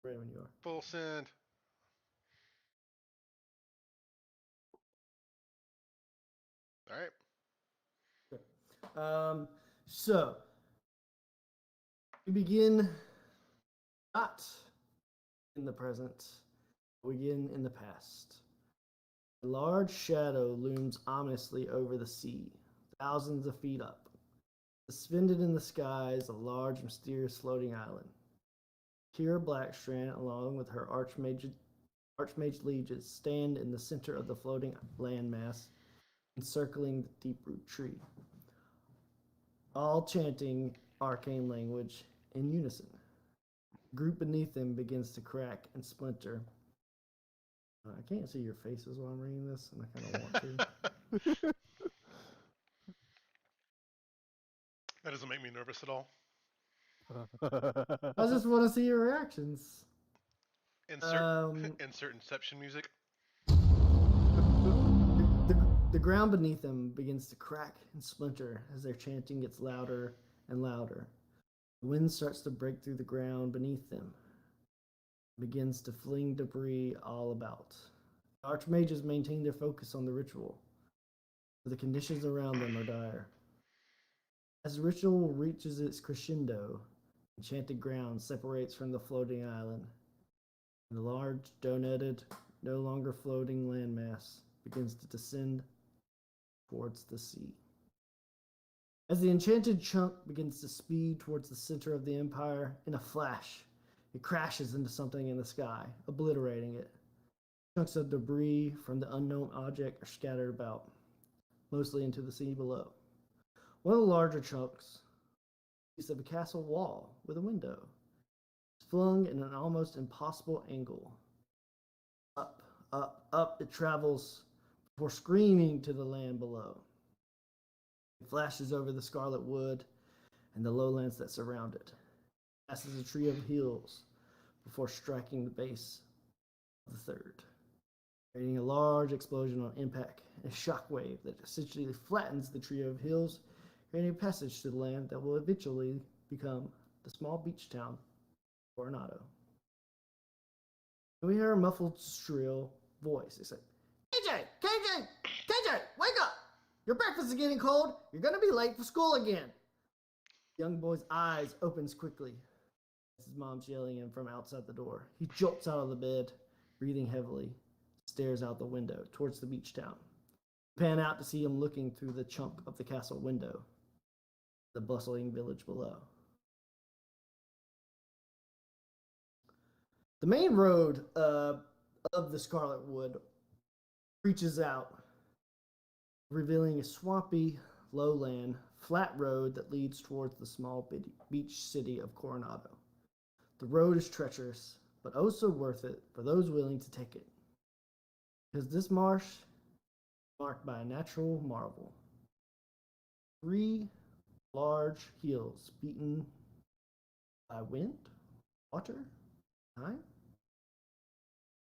Ready when you are. Full send. All right. So we begin not in the present, we begin in the past. A large shadow looms ominously over the sea, thousands of feet up. Suspended in the sky is a large, mysterious floating island. Kira Blackstrand, along with her archmage lieges, stand in the center of the floating landmass, encircling the deep-root tree, all chanting arcane language in unison. The group beneath them begins to crack and splinter. I can't see your faces while I'm reading this, and I kind of want to. That doesn't make me nervous at all. I just want to see your reactions. Insert Inception music. The ground beneath them begins to crack and splinter as their chanting gets louder and louder. The wind starts to break through the ground beneath them, begins to fling debris all about. The archmages maintain their focus on the ritual, but the conditions around them are dire. As the ritual reaches its crescendo, enchanted ground separates from the floating island, and the large, donated, no longer floating landmass begins to descend towards the sea. As the enchanted chunk begins to speed towards the center of the empire, in a flash, it crashes into something in the sky, obliterating it. Chunks of debris from the unknown object are scattered about, mostly into the sea below. One of the larger chunks, a piece of a castle wall with a window, is flung in an almost impossible angle. Up, up, up it travels before screaming to the land below. It flashes over the scarlet wood and the lowlands that surround it. It passes a tree of hills before striking the base of the third, creating a large explosion on impact, a shockwave that essentially flattens the trio of hills, creating a passage to the land that will eventually become the small beach town Coronado. And we hear a muffled, shrill voice. It's like, KJ, wake up! Your breakfast is getting cold. You're gonna be late for school again. The young boy's eyes opens quickly as his mom's yelling him from outside the door. He jolts out of the bed, breathing heavily, stares out the window towards the beach town. Pan out to see him looking through the chunk of the castle window, the bustling village below. The main road of the Scarlet Wood reaches out, revealing a swampy, lowland, flat road that leads towards the small beach city of Coronado. The road is treacherous, but oh so worth it for those willing to take it. Because this marsh is marked by a natural marvel. 3 large hills beaten by wind, water, time,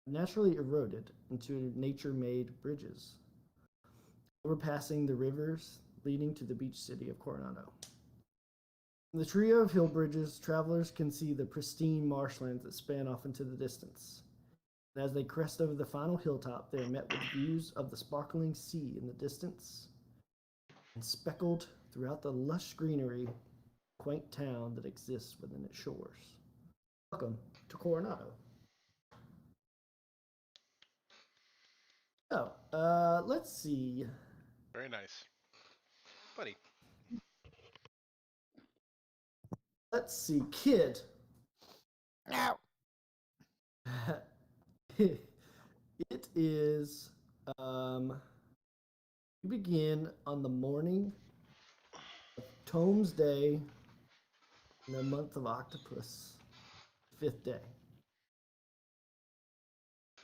naturally eroded into nature-made bridges, overpassing the rivers leading to the beach city of Coronado. From the trio of hill bridges, travelers can see the pristine marshlands that span off into the distance. And as they crest over the final hilltop, they are met with views of the sparkling sea in the distance and speckled throughout the lush greenery, quaint town that exists within its shores. Welcome to Coronado. Oh, let's see. Very nice. Buddy. Let's see, kid. No. It is, you begin on the morning of Tomes Day in the month of Octopus, 5th day.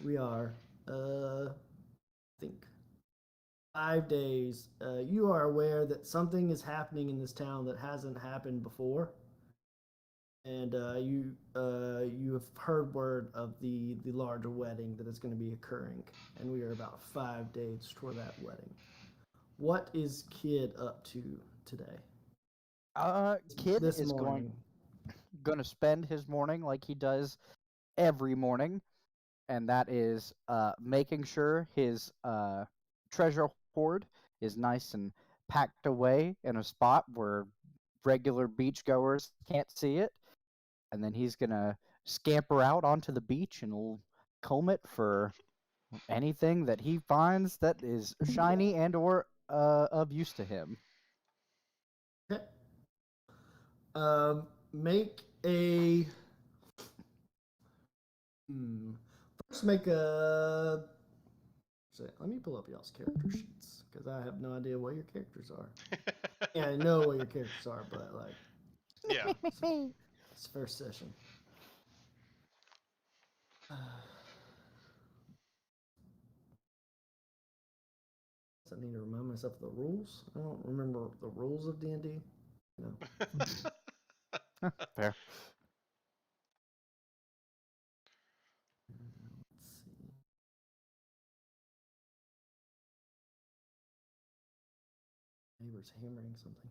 We are, I think, 5 days. You are aware that something is happening in this town that hasn't happened before. And you have heard word of the larger wedding that is going to be occurring, and we are about 5 days toward that wedding. What is Kid up to today? Kid This is morning. going to spend his morning like he does every morning, and that is making sure his treasure hoard is nice and packed away in a spot where regular beachgoers can't see it. And then he's gonna scamper out onto the beach and comb it for anything that he finds that is shiny and or of use to him. Okay. Make a. First, make a. Let me pull up y'all's character sheets because I have no idea what your characters are. Yeah, I know what your characters are, but like. Yeah. It's first session. I need to remind myself of the rules. I don't remember the rules of D&D. No. Fair. Let's see. Neighbor's hammering something.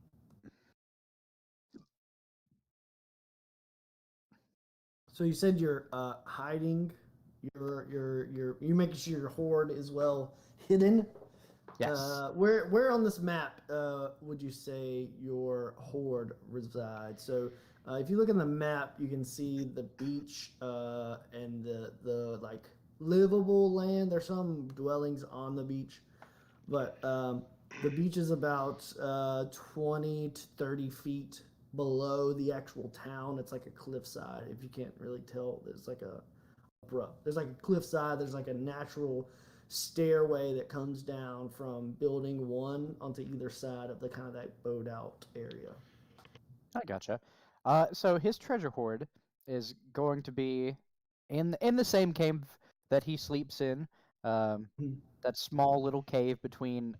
So you said you're hiding you making sure your hoard is well hidden. Yes. Where on this map would you say your hoard resides? So if you look at the map, you can see the beach and the like livable land. There's some dwellings on the beach, but the beach is about 20 to 30 feet below the actual town. It's like a cliffside. If you can't really tell, there's like a cliffside. There's like a natural stairway that comes down from building 1 onto either side of the kind of that boat out area. I gotcha. So his treasure hoard is going to be in the same cave that he sleeps in. That small little cave between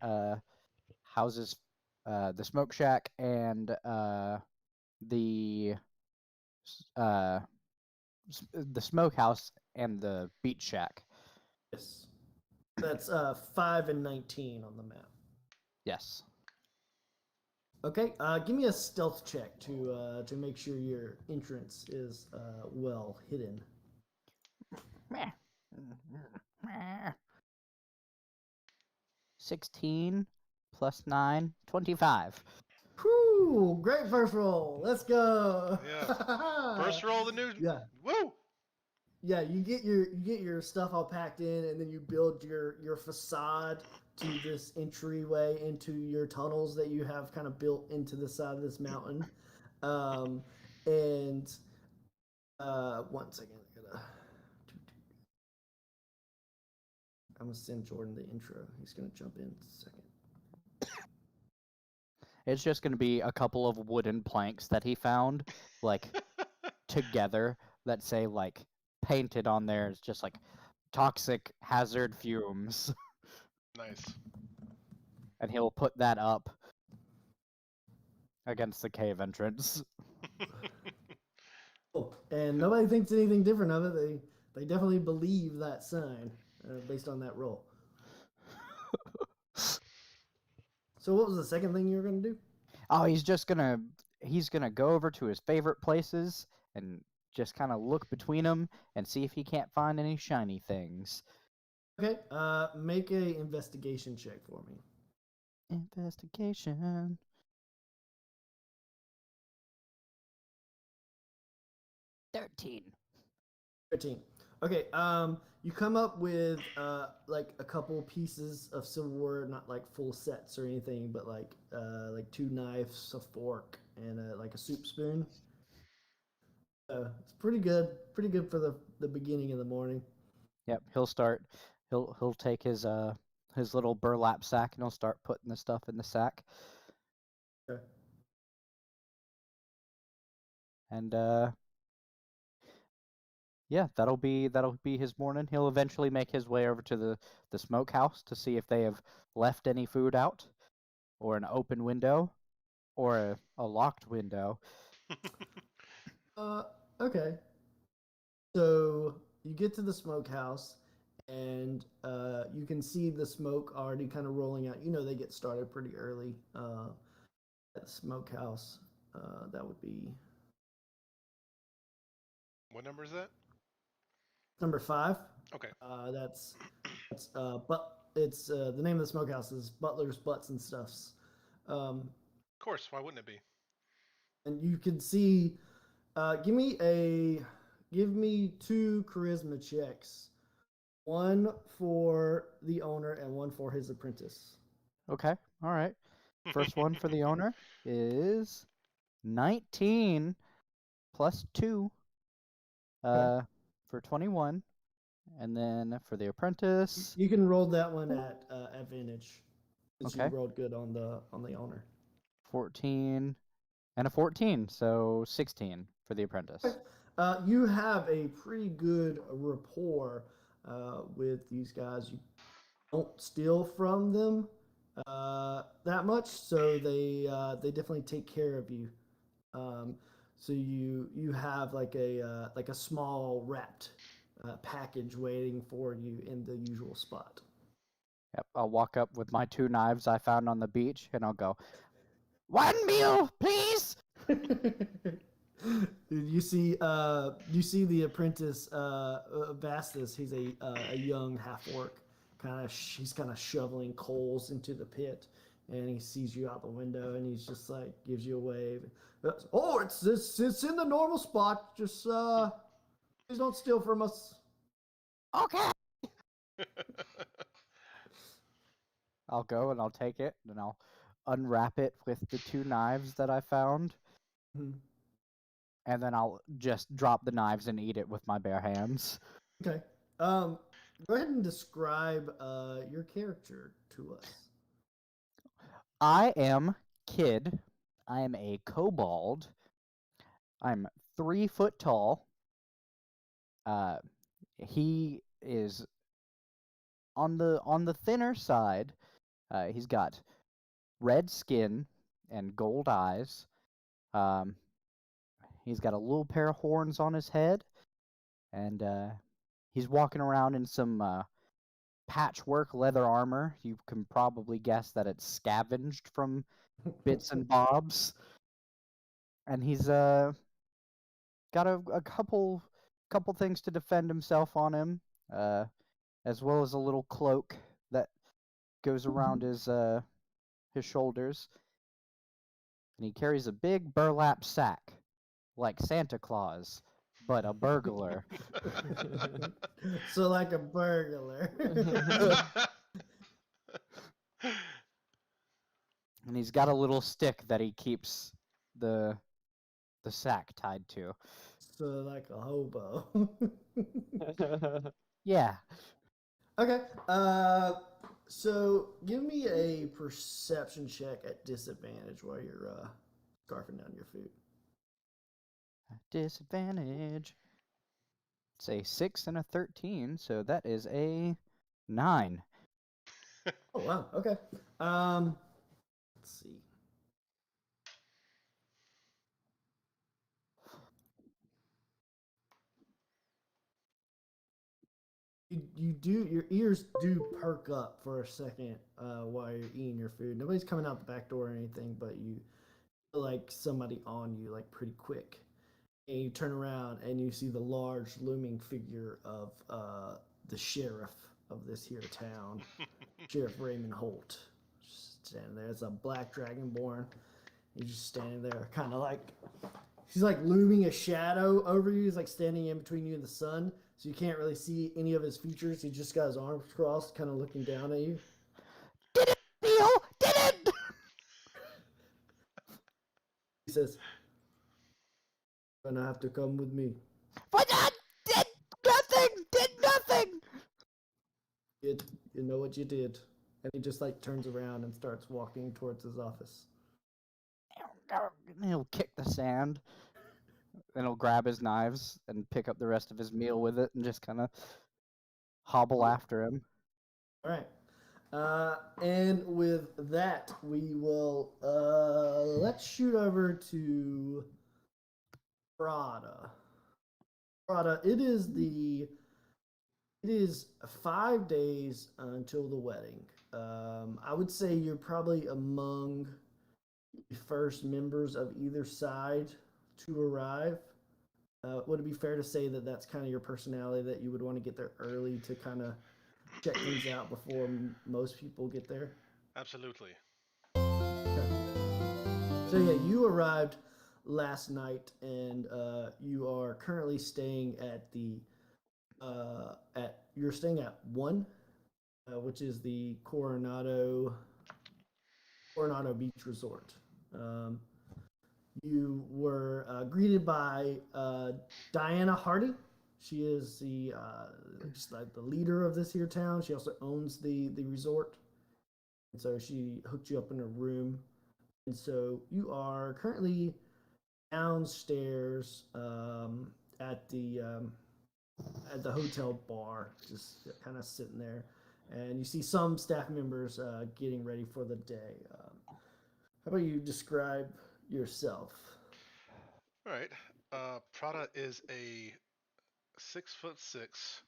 houses, the smoke shack and the uh, the smokehouse and the beach shack. Yes, that's 5 and 19 on the map. Yes. Okay, give me a stealth check to make sure your entrance is well hidden. 16 plus 9, 25. Whew, great first roll. Let's go. Yeah. First roll of the new. Yeah. Woo! Yeah, you get your stuff all packed in, and then you build your facade to this entryway into your tunnels that you have kind of built into the side of this mountain. And 1 second, I gotta I'm gonna send Jordan the intro. He's gonna jump in a second. It's just going to be a couple of wooden planks that he found, like, together, that say, like, painted on there. It's just like toxic hazard fumes. Nice. And he'll put that up against the cave entrance. Oh, and nobody thinks anything different of it. They definitely believe that sign based on that roll. So what was the second thing you were gonna do? Oh, he's gonna go over to his favorite places and just kind of look between them and see if he can't find any shiny things. Okay, make a investigation check for me. Investigation. 13. 13. Okay, you come up with like a couple pieces of silverware, not like full sets or anything, but like 2 knives, a fork, and like a soup spoon. It's pretty good for the beginning of the morning. Yep, he'll take his little burlap sack and he'll start putting the stuff in the sack. Okay. And yeah, that'll be his morning. He'll eventually make his way over to the smokehouse to see if they have left any food out, or an open window, or a locked window. Okay. So you get to the smokehouse, and you can see the smoke already kind of rolling out. You know they get started pretty early at the smokehouse. That would be What number is that? number 5. Okay. That's but it's the name of the smokehouse is Butler's Butts and Stuffs. Of course. Why wouldn't it be? And you can see. Give me 2 charisma checks. One for the owner and one for his apprentice. Okay, all right. First one for the owner is 19 plus 2 Okay. for 21. And then for the apprentice, You can roll that one at advantage since you okay, rolled good on the owner. 14 and a 14, so 16 for the apprentice. You have a pretty good rapport with these guys. You don't steal from them that much, so they definitely take care of you. So you have like a small wrapped package waiting for you in the usual spot. Yep, I'll walk up with my 2 knives I found on the beach, and I'll go, 1 meal, please! You see the apprentice Vastus. He's a young half orc. He's kind of shoveling coals into the pit, and he sees you out the window, and he's just like gives you a wave. Oh, it's in the normal spot. Just please don't steal from us. Okay. I'll go and I'll take it, and I'll unwrap it with the 2 knives that I found, Mhm. and then I'll just drop the knives and eat it with my bare hands. Okay. Go ahead and describe your character to us. I am Kid. I am a kobold. I'm 3 foot tall. He is on the thinner side. He's got red skin and gold eyes. He's got a little pair of horns on his head, and he's walking around in some patchwork leather armor. You can probably guess that it's scavenged from bits and bobs. And he's got a couple things to defend himself on him, as well as a little cloak that goes around his shoulders. And he carries a big burlap sack, like Santa Claus, but a burglar. So like a burglar. And he's got a little stick that he keeps the sack tied to. So like a hobo. Yeah. Okay. So give me a perception check at disadvantage while you're scarfing down your food. Disadvantage. It's a 6 and a 13, so that is a 9. Oh wow. Okay. Let's see. You do your ears do perk up for a second while you're eating your food. Nobody's coming out the back door or anything, but you feel like somebody on you like pretty quick. And you turn around and you see the large looming figure of the sheriff of this here town, Sheriff Raymond Holt. Just standing there. It's a black dragonborn. He's just standing there, kind of like he's like looming a shadow over you. He's like standing in between you and the sun, so you can't really see any of his features. He just got his arms crossed, kind of looking down at you. Did it, Theo? Did it! He says, "You're gonna have to come with me. But I did nothing! Did nothing! You know what you did." And he just like turns around and starts walking towards his office. And he'll kick the sand. Then he'll grab his knives and pick up the rest of his meal with it and just kind of hobble after him. All right. And with that, we will let's shoot over to Prada. Prada, it is 5 days until the wedding. I would say you're probably among the first members of either side to arrive. Would it be fair to say that that's kind of your personality, that you would want to get there early to kind of check things out before most people get there? Absolutely. Okay. So yeah, you arrived last night, and you are currently staying at the you're staying at one, which is the Coronado Beach Resort. Um, you were greeted by Diana Hardy. She is just like the leader of this here town. She also owns the resort, and so she hooked you up in a room. And so you are currently downstairs at the hotel bar, just kind of sitting there, and you see some staff members getting ready for the day. How about you describe yourself? All right. Prada is a 6'6",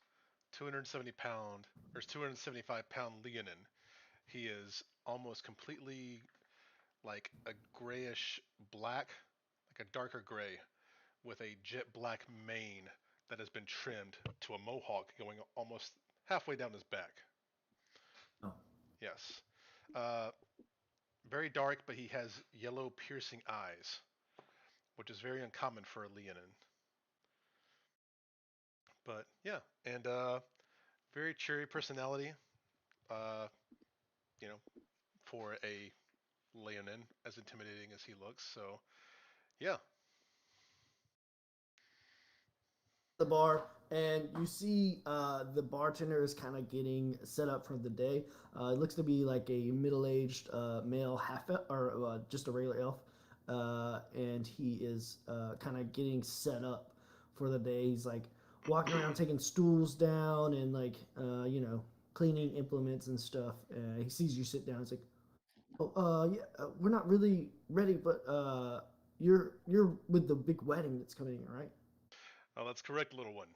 270 pound or 275 pound Leonin. He is almost completely like a grayish black, like a darker gray, with a jet black mane that has been trimmed to a mohawk going almost halfway down his back. Oh, Yes. Uh, Very dark, but he has yellow piercing eyes, which is very uncommon for a Leonin. But yeah, and very cheery personality. Uh, you know, for a Leonin, as intimidating as he looks. So yeah. the bar, and you see the bartender is kind of getting set up for the day. It looks to be like a middle-aged male half or just a regular elf, and he is kind of getting set up for the day. He's like walking around taking stools down and like cleaning implements and stuff. He sees you sit down. He's like, "Oh, yeah, we're not really ready, but you're with the big wedding that's coming in, right?" Oh, that's correct, little one.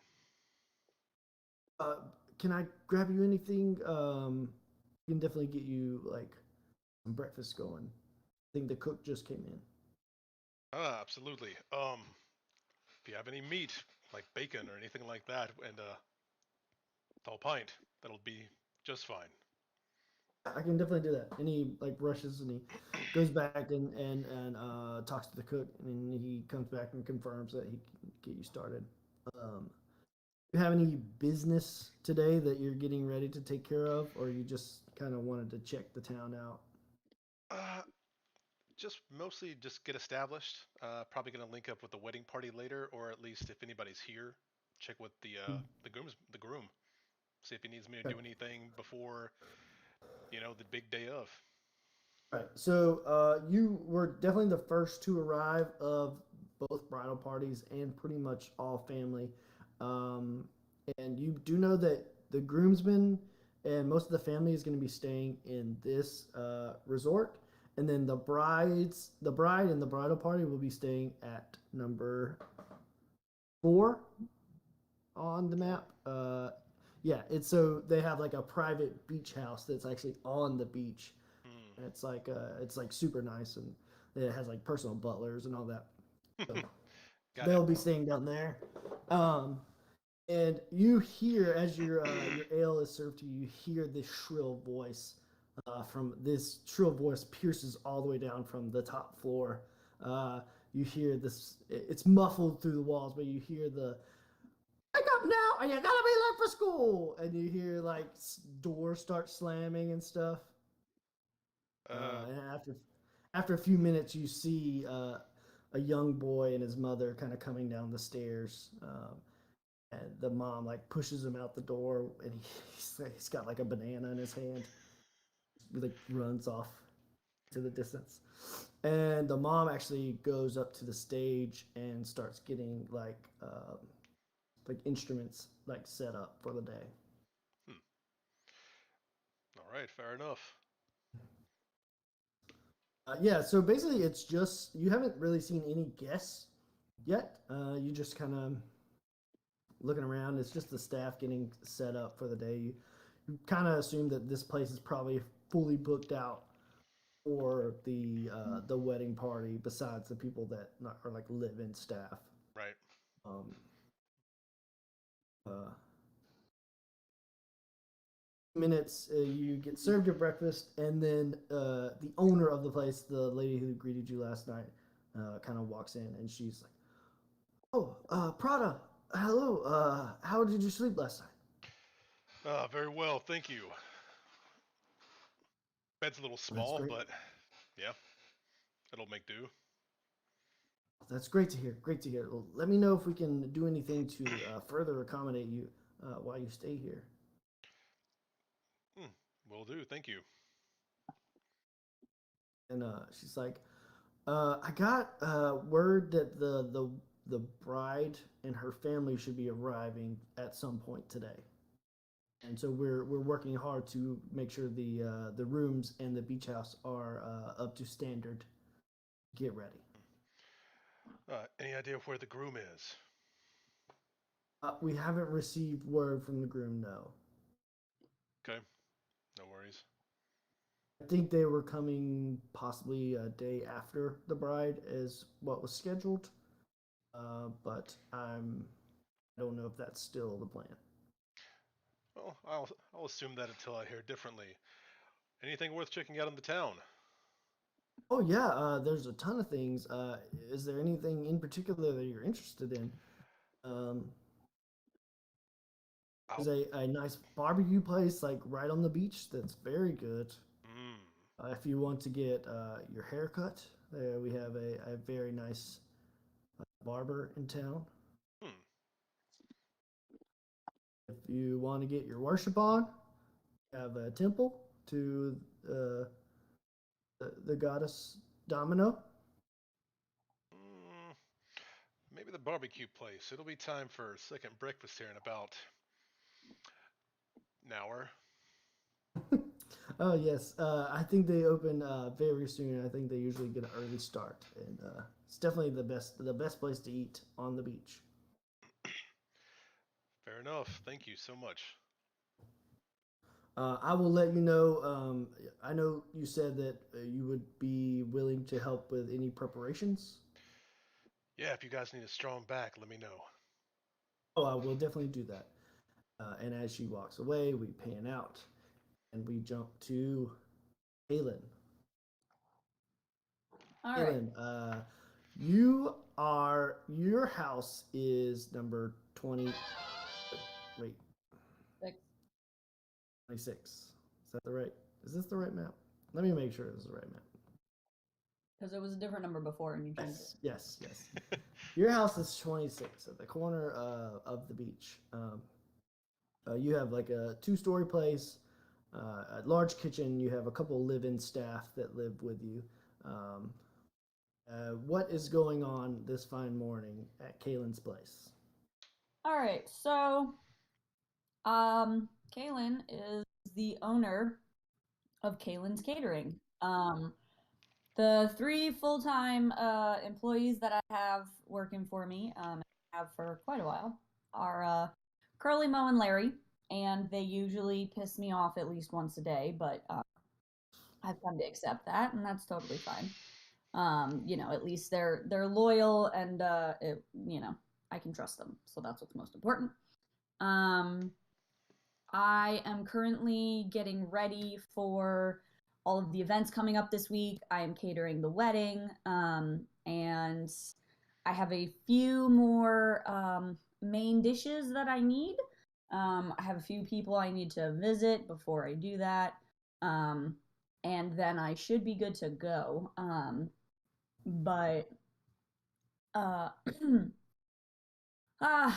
Uh, can I grab you anything? We can definitely get you like some breakfast going. I think the cook just came in. Ah, absolutely. If you have any meat, like bacon or anything like that, and a tall pint, that'll be just fine. I can definitely do that. And he like rushes and he goes back and talks to the cook, and he comes back and confirms that he can get you started. Um, you have any business today that you're getting ready to take care of, or you just kind of wanted to check the town out? Uh, just mostly just get established. Probably gonna link up with the wedding party later, or at least if anybody's here, check with the groom. See if he needs me to do anything before, the big day of. Right. So you were definitely the first to arrive of both bridal parties and pretty much all family. Um, and you do know that the groomsmen and most of the family is going to be staying in this resort, and then the bride and the bridal party will be staying at number 4 on the map. Yeah, it's so they have like a private beach house that's actually on the beach. Hmm. And it's like super nice, and it has like personal butlers and all that. So Got it. they'll be staying down there. Um, and you hear as your ale is served to you, you hear this shrill voice. From this shrill voice pierces all the way down from the top floor. You hear this; it's muffled through the walls, but you hear the "Wake up now! You gotta be late for school!" And you hear like doors start slamming and stuff. And after a few minutes, you see a young boy and his mother kind of coming down the stairs. And the mom like pushes him out the door, and he's got like a banana in his hand. He like runs off to the distance. And the mom actually goes up to the stage and starts getting like instruments like set up for the day. Hmm. All right, fair enough. Yeah, so basically, it's just you haven't really seen any guests yet. You just kind of looking around. It's just the staff getting set up for the day. You kind of assume that this place is probably fully booked out for the wedding party. Besides the people that are like live-in staff. Right. Um, uh, Minutes you get served your breakfast, and then the owner of the place, the lady who greeted you last night, kind of walks in, and she's like, "Oh, Prada, hello. How did you sleep last night?" Very well, thank you. Bed's a little That's small, great. but yeah, it'll make do. That's great to hear. Great to hear. Well, let me know if we can do anything to further accommodate you while you stay here. Hmm. Will do. Thank you. And she's like, I got word that the bride and her family should be arriving at some point today, and so we're working hard to make sure the rooms and the beach house are up to standard. Get ready. Any idea of where the groom is? We haven't received word from the groom. No, Okay, no worries. I think they were coming possibly a day after the bride is what was scheduled. But I don't know if that's still the plan. Well, I'll assume that until I hear differently. Anything worth checking out in the town? Oh yeah, there's a ton of things. Is there anything in particular that you're interested in? Um, there's I'll. a nice barbecue place like right on the beach that's very good. Mm, If you want to get your hair cut, we have a very nice barber in town. hmm. If you want to get your worship on, we have a temple to uh, the goddess Domino. Mm, maybe the barbecue place. It'll be time for second breakfast here in about an hour. Oh yes, I think they open very soon. I think they usually get an early start, and it's definitely the best place to eat on the beach. Fair enough. Thank you so much. I will let you know. I know you said that you would be willing to help with any preparations. Yeah, if you guys need a strong back, let me know. Oh, I will definitely do that. And as she walks away, we pan out and we jump to Aelin. All right. Aelin, your house is number 20. Wait, Six. 26. Is that the right? Is this the right map? Let me make sure this is the right map. Because it was a different number before and you changed it. Yes. Your house is 26 at the corner of the beach. You have like a 2-story place, a large kitchen. You have a couple live-in staff that live with you. What is going on this fine morning at Kaylin's place? All right, so Kaylin is the owner of Kaylin's Catering. The 3 full-time employees that I have working for me, have for quite a while, are Curly, Mo, and Larry, and they usually piss me off at least once a day, but I've come to accept that, and that's totally fine. At least they're loyal, and I can trust them, so that's what's most important. I am currently getting ready for all of the events coming up this week. I am catering the wedding, and I have a few more main dishes that I need. I have a few people I need to visit before I do that, and then I should be good to go. But I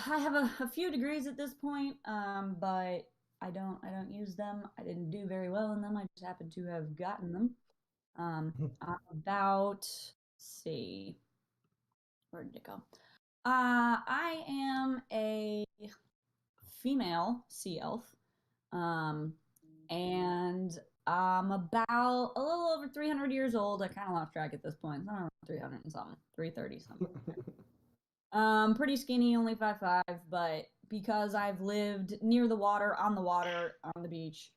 have a few degrees at this point, but I don't use them. I didn't do very well in them. I just happen to have gotten them. I'm about, let's see, where did it go? I am a female sea elf, and I'm about a little over 300 years old. I kind of lost track at this point. I don't know, 300 and something, 330 something. Pretty skinny, only 5'5", but because I've lived near the water, on the water, on the beach,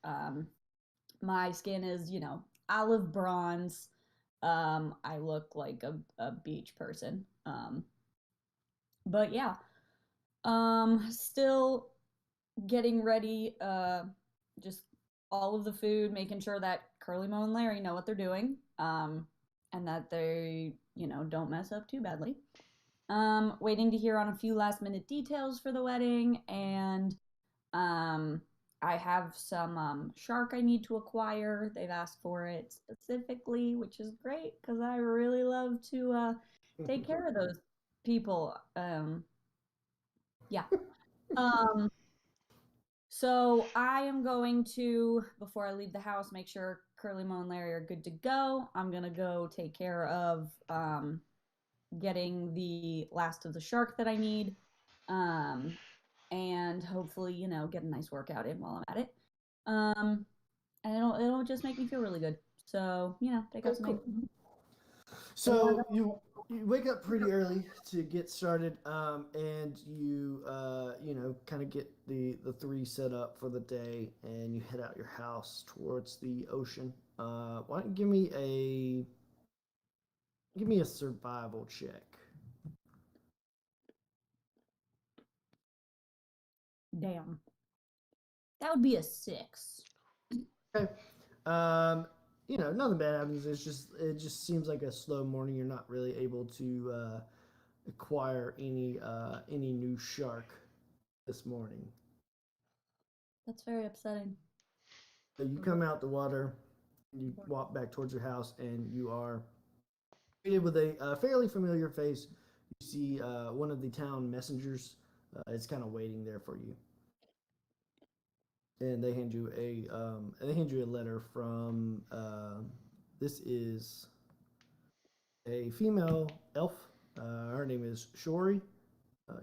my skin is, olive bronze. I look like a beach person. But yeah, still getting ready, just all of the food, making sure that Curly, Mo, and Larry know what they're doing, and that they, don't mess up too badly. Waiting to hear on a few last minute details for the wedding, and I have some shark I need to acquire. They've asked for it specifically, which is great because I really love to take care of those people. Yeah. Um, so I am going to, before I leave the house, make sure Curly, Mo, and Larry are good to go. I'm gonna go take care of getting the last of the shark that I need, and hopefully, get a nice workout in while I'm at it. And it'll just make me feel really good. So, take out some Cool. eggs. So you wake up pretty early to get started, and you kind of get the 3 set up for the day, and you head out your house towards the ocean. Why don't you give me a survival check? Damn. That would be a 6. Okay. Nothing bad happens. It just seems like a slow morning. You're not really able to acquire any new shark this morning. That's very upsetting. So you come out the water, you walk back towards your house, and you are greeted with a fairly familiar face. You see one of the town messengers. It's kind of waiting there for you, and they hand you a letter from. This is a female elf. Her name is Shori.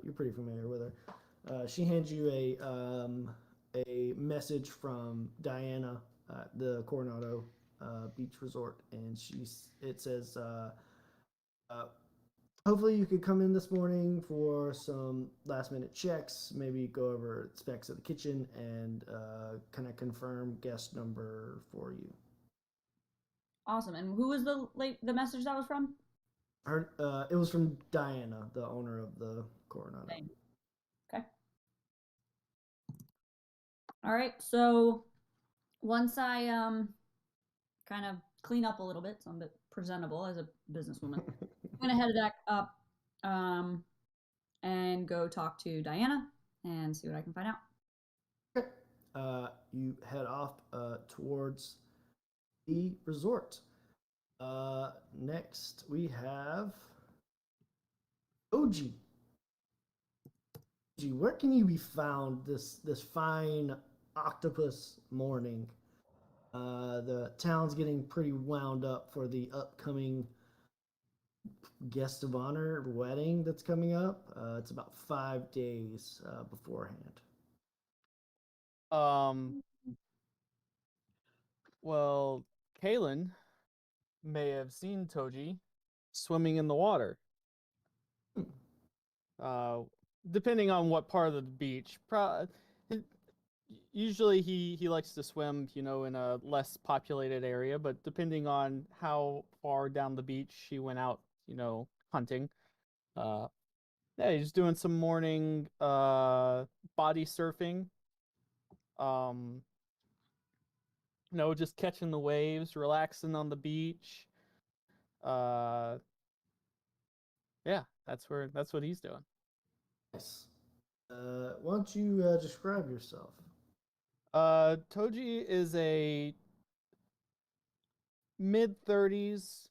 You're pretty familiar with her. She hands you a message from Diana at the Coronado Beach Resort, and it says, hopefully you could come in this morning for some last minute checks, maybe go over specs of the kitchen, and kind of confirm guest number for you. Awesome. And who was the message that was from? It was from Diana, the owner of the Coronado. Okay. All right. So once I kind of clean up a little bit, so I'm a bit presentable as a businesswoman, I'm gonna head back up and go talk to Diana and see what I can find out. Okay. You head off towards the resort. Next, we have Oji. Gee, where can you be found this fine octopus morning? The town's getting pretty wound up for the upcoming guest of honor wedding that's coming up. It's about 5 days beforehand. Um, well, Kalen may have seen Toji swimming in the water. Hmm. Uh, Depending on what part of the beach. Usually he likes to swim, in a less populated area, but depending on how far down the beach he went out, hunting. Uh, yeah, he's doing some morning body surfing. Um, just catching the waves, relaxing on the beach. Uh, yeah, that's what he's doing. Nice. Why don't you describe yourself? Toji is a mid-30s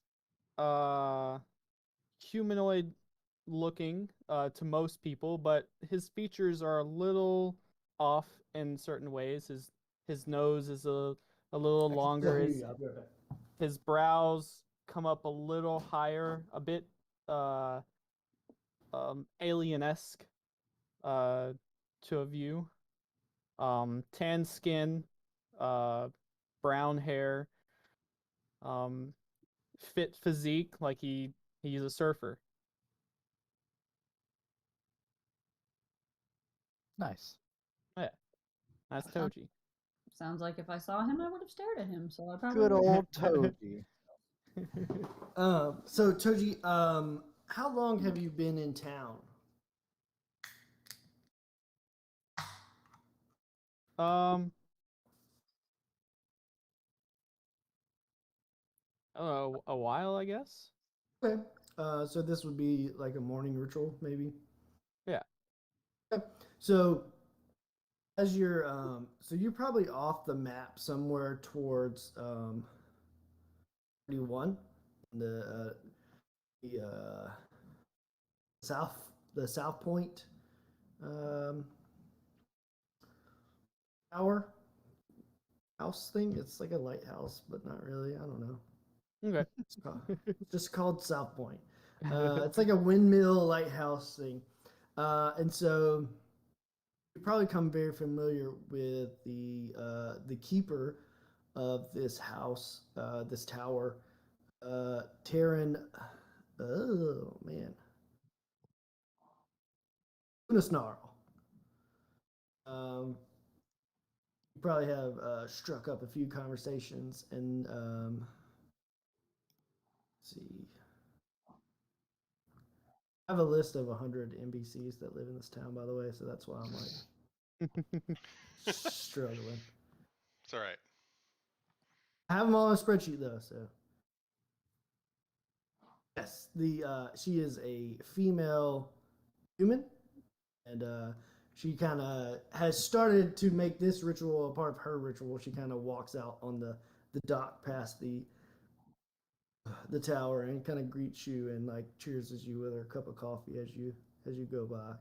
humanoid looking to most people, but his features are a little off in certain ways. His nose is a little I can still longer. hear you. I'll be right back. His brows come up a little higher, a bit uh alien-esque to a view. Tan skin, uh brown hair, um fit physique, like he's a surfer. Nice. Yeah, that's Sounds- Toji. Sounds like if I saw him, I would have stared at him. So I probably Good would. old Toji. So Toji, how long have you been in town? um I don't know, a while, I guess. Okay. So this would be like a morning ritual, maybe. Yeah. Okay. So as you're so you're probably off the map somewhere towards 31, the south the South Point um tower house thing. It's like a lighthouse, but not really. I don't know. Okay. It's just called South Point. It's like a windmill lighthouse thing, and so you probably come very familiar with the keeper of this house, this tower, Terran. Oh man, Snarl. You probably have struck up a few conversations, and let's see. I have a list of 100 NPCs that live in this town, by the way, so that's why I'm like struggling. It's all right. I have them all on a spreadsheet though, so yes, the she is a female human, and she kind of has started to make this ritual a part of her ritual. She kind of walks out on the dock past the tower and kind of greets you and like cheers you with her cup of coffee as you go by,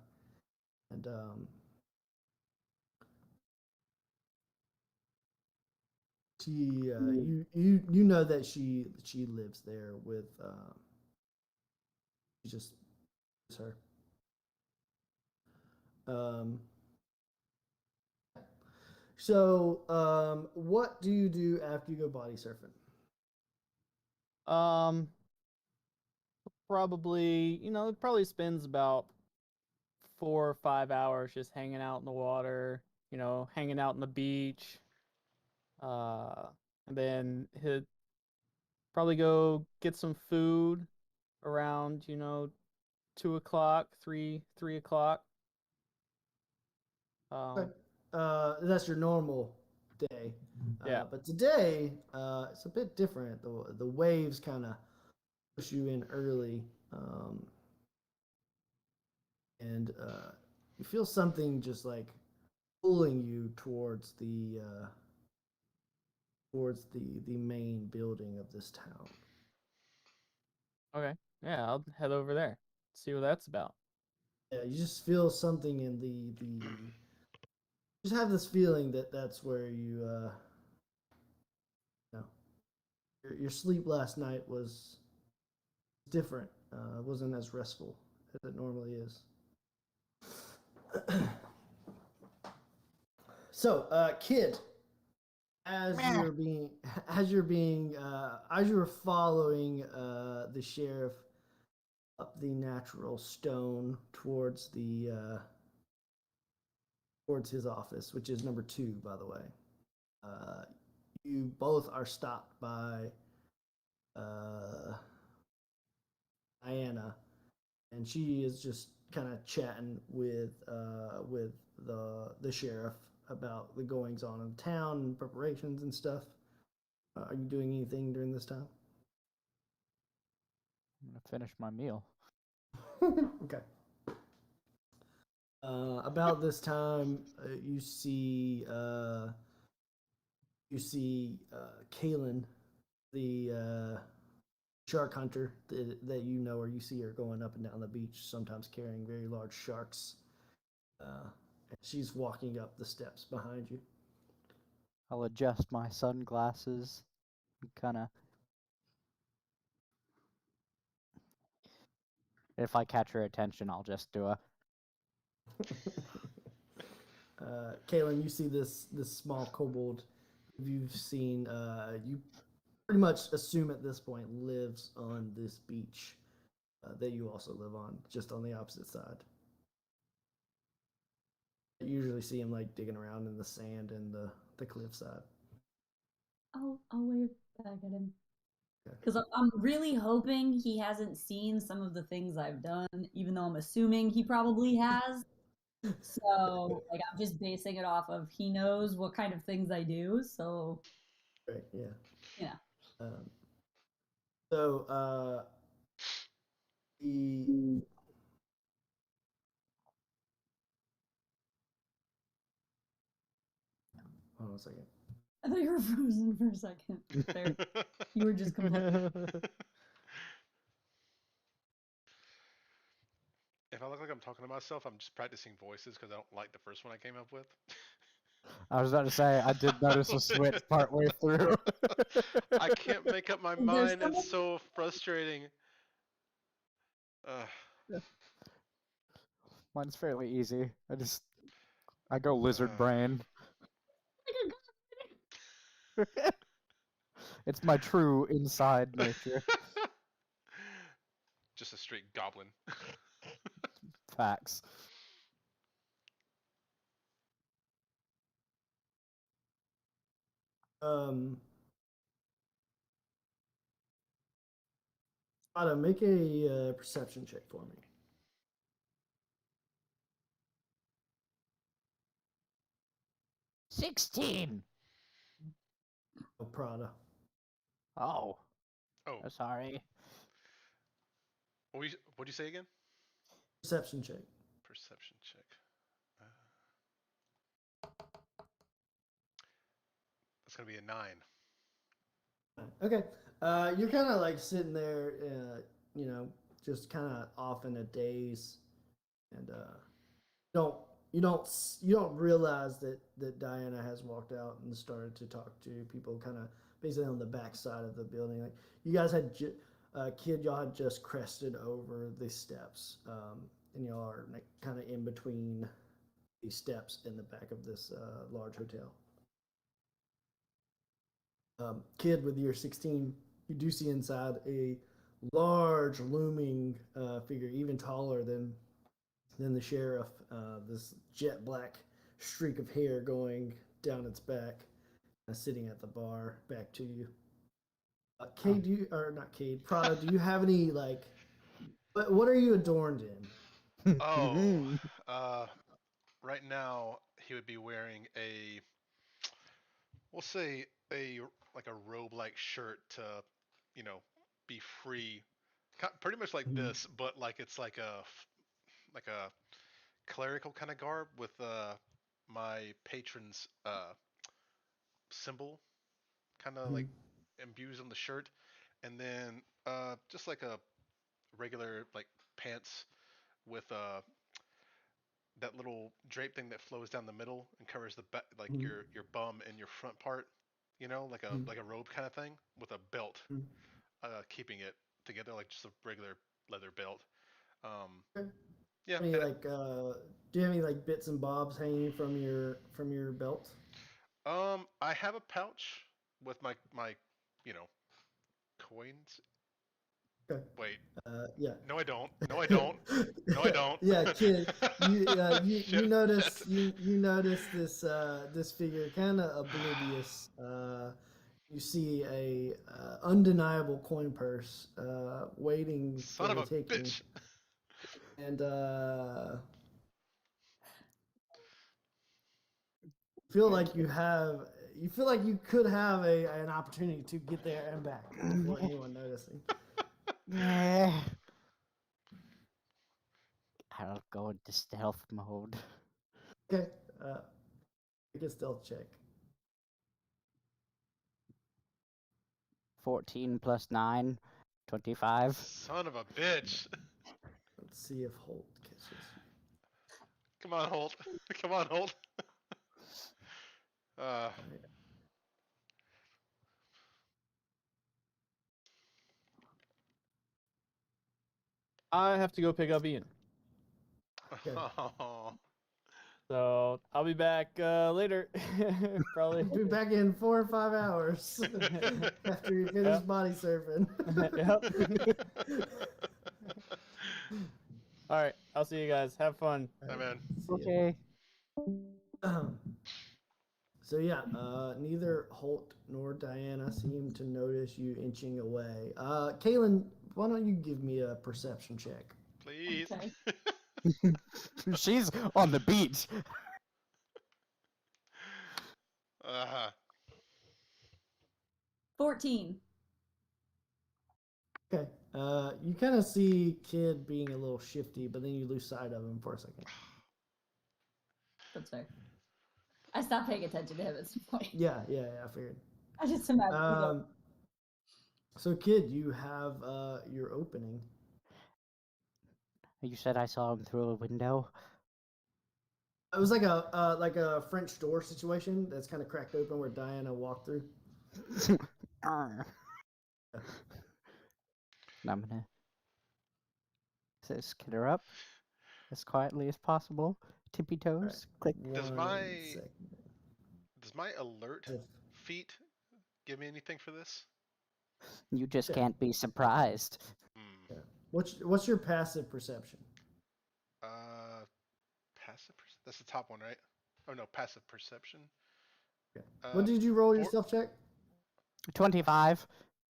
and she you know that she lives there with just her. Um, so, what do you do after you go body surfing? um Probably, it probably spends about 4 or 5 hours just hanging out in the water, hanging out on the beach. Uh, and then he'd probably go get some food around, 2 o'clock, 3 o'clock. Okay. Um, That's your normal day. yeah. But today, it's a bit different. The waves kind of push you in early, and you feel something just like pulling you towards the main building of this town. Okay. Yeah, I'll head over there. See what that's about. Yeah, you just feel something in the. Just have this feeling that that's where you know, your sleep last night was different. It wasn't as restful as it normally is. So, kid, as Meh. you're being, as you're following the sheriff up the natural stone towards his office, which is number 2, by the way. Uh, you both are stopped by uh, Diana, and she is just kind of chatting with the sheriff about the goings on in town and preparations and stuff. Are you doing anything during this time? I'm gonna finish my meal. Okay. About this time, you see Kaylin, the shark hunter that you know, or you see her going up and down the beach, sometimes carrying very large sharks. She's walking up the steps behind you. I'll adjust my sunglasses and kind of. If I catch her attention, I'll just do a. Kaylin, you see this small kobold you've seen. You pretty much assume at this point lives on this beach that you also live on, just on the opposite side. You usually see him like digging around in the sand and the cliffside. I'll wave back at him. Okay. Because I'm really hoping he hasn't seen some of the things I've done, even though I'm assuming he probably has. So, like, I'm just basing it off of he knows what kind of things I do. So, Right. Yeah. yeah. Um, so the hold on a second. I thought you were frozen for a second. There, you were just completely. If I look like I'm talking to myself, I'm just practicing voices because I don't like the first one I came up with. I was about to say I did notice a switch partway through. I can't make up my Is there mind. someone? It's so frustrating. Mine's fairly easy. I go lizard brain. It's my true inside nature. Just a straight goblin. Facts. Adam, make a perception check for me. 16. Oh, Prada. Oh, Oh, sorry. what'd you say again? Perception check. Perception check. That's gonna be a 9. Okay. You're kind of like sitting there, just kind of off in a daze, and don't you don't realize that Diana has walked out and started to talk to people, kind of basically on the back side of the building. Like you guys had, kid, y'all had just crested over the steps, and y'all are like kind of in between the steps in the back of this large hotel. Kid, with your 16, you do see inside a large looming figure, even taller than the sheriff. This jet black streak of hair going down its back, sitting at the bar, back to you. Cade, do you, or not Cade, Prada, do you have any like? What are you adorned in? Oh, uh, right now he would be wearing a, we'll say a like a robe-like shirt to, you know, be free. Pretty much like this, but like it's like a clerical kind of garb with my patron's symbol kind of like imbues on the shirt, and then just like a regular like pants with that little drape thing that flows down the middle and covers the like Mhm. your bum and your front part, like Mhm. a robe kind of thing with a belt, Mhm. keeping it together like just a regular leather belt. Um, Okay. yeah, Any and like do you have any like bits and bobs hanging from your belt? I have a pouch with my you know coins. Okay. Wait, Yeah. no, I don't. No, I don't. No, I don't. Yeah, kid. You Shit, notice shit. you notice this this figure kind of oblivious. You see a undeniable coin purse waiting for Son of the a taking, bitch. and feel like you feel like you could have an opportunity to get there and back before anyone noticing. Yeah. I'll go into stealth mode. Okay, make a stealth check. 14 plus 9, 25. Son of a bitch. Let's see if Holt catches you. Come on, Holt. Come on, Holt. Uh, All right. I have to go pick up Ian. Okay. So I'll be back later. Probably. Be back in 4 or 5 hours after you finish Yep. body surfing. Yep. All right. I'll see you guys. Have fun. Hi, man. See ya. Okay. So yeah, neither Holt nor Diana seem to notice you inching away. Kaylin, why don't you give me a perception check? Please. Okay. She's on the beach. Uh, 14. Okay. You kind of see Kid being a little shifty, but then you lose sight of him for a second. That's fair. I stopped paying attention to him at some point. Yeah, I figured. I just imagined. So Kid, you have your opening. You said I saw him through a window. It was like a French door situation that's kind of cracked open where Diana walked through. Arr. And I'm gonna skid her up as quietly as possible. Tippy toes. Click. Does One my- second. does my alert If- feat give me anything for this? You just Yeah. can't be surprised. Hmm. Yeah. What's your passive perception? Passive. That's the top one, right? Oh no, passive perception. Okay. What did you roll your four- stealth check? 25.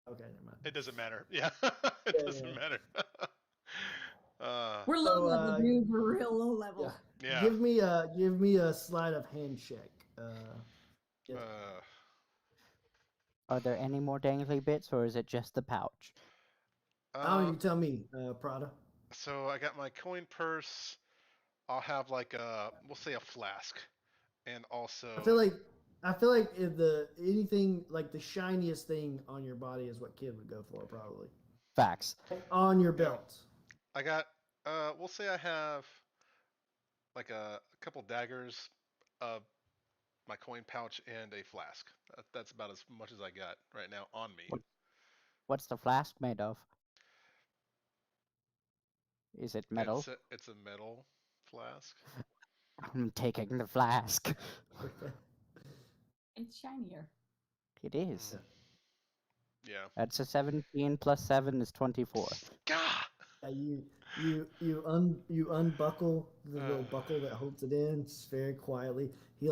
Okay, never mind. It doesn't matter. Yeah, it Yeah, doesn't yeah. matter. We're low So, level, dude. We're real low level. Yeah. Yeah. Give me a sleight of hand check. Yeah. Are there any more dangly bits, or is it just the pouch? Oh, you tell me, Prada. So I got my coin purse. I'll have like we'll say a flask, and also. I feel like if anything like the shiniest thing on your body is what Kid would go for probably. Facts. On your belt. I got. We'll say I have like a couple daggers, my coin pouch, and a flask. That's about as much as I got right now on me. What's the flask made of? Is it metal? It's a metal flask. I'm taking the flask. It's shinier. It is. Yeah. That's a 17 plus 7 is 24. Gah! You unbuckle the little buckle that holds it in just very quietly. He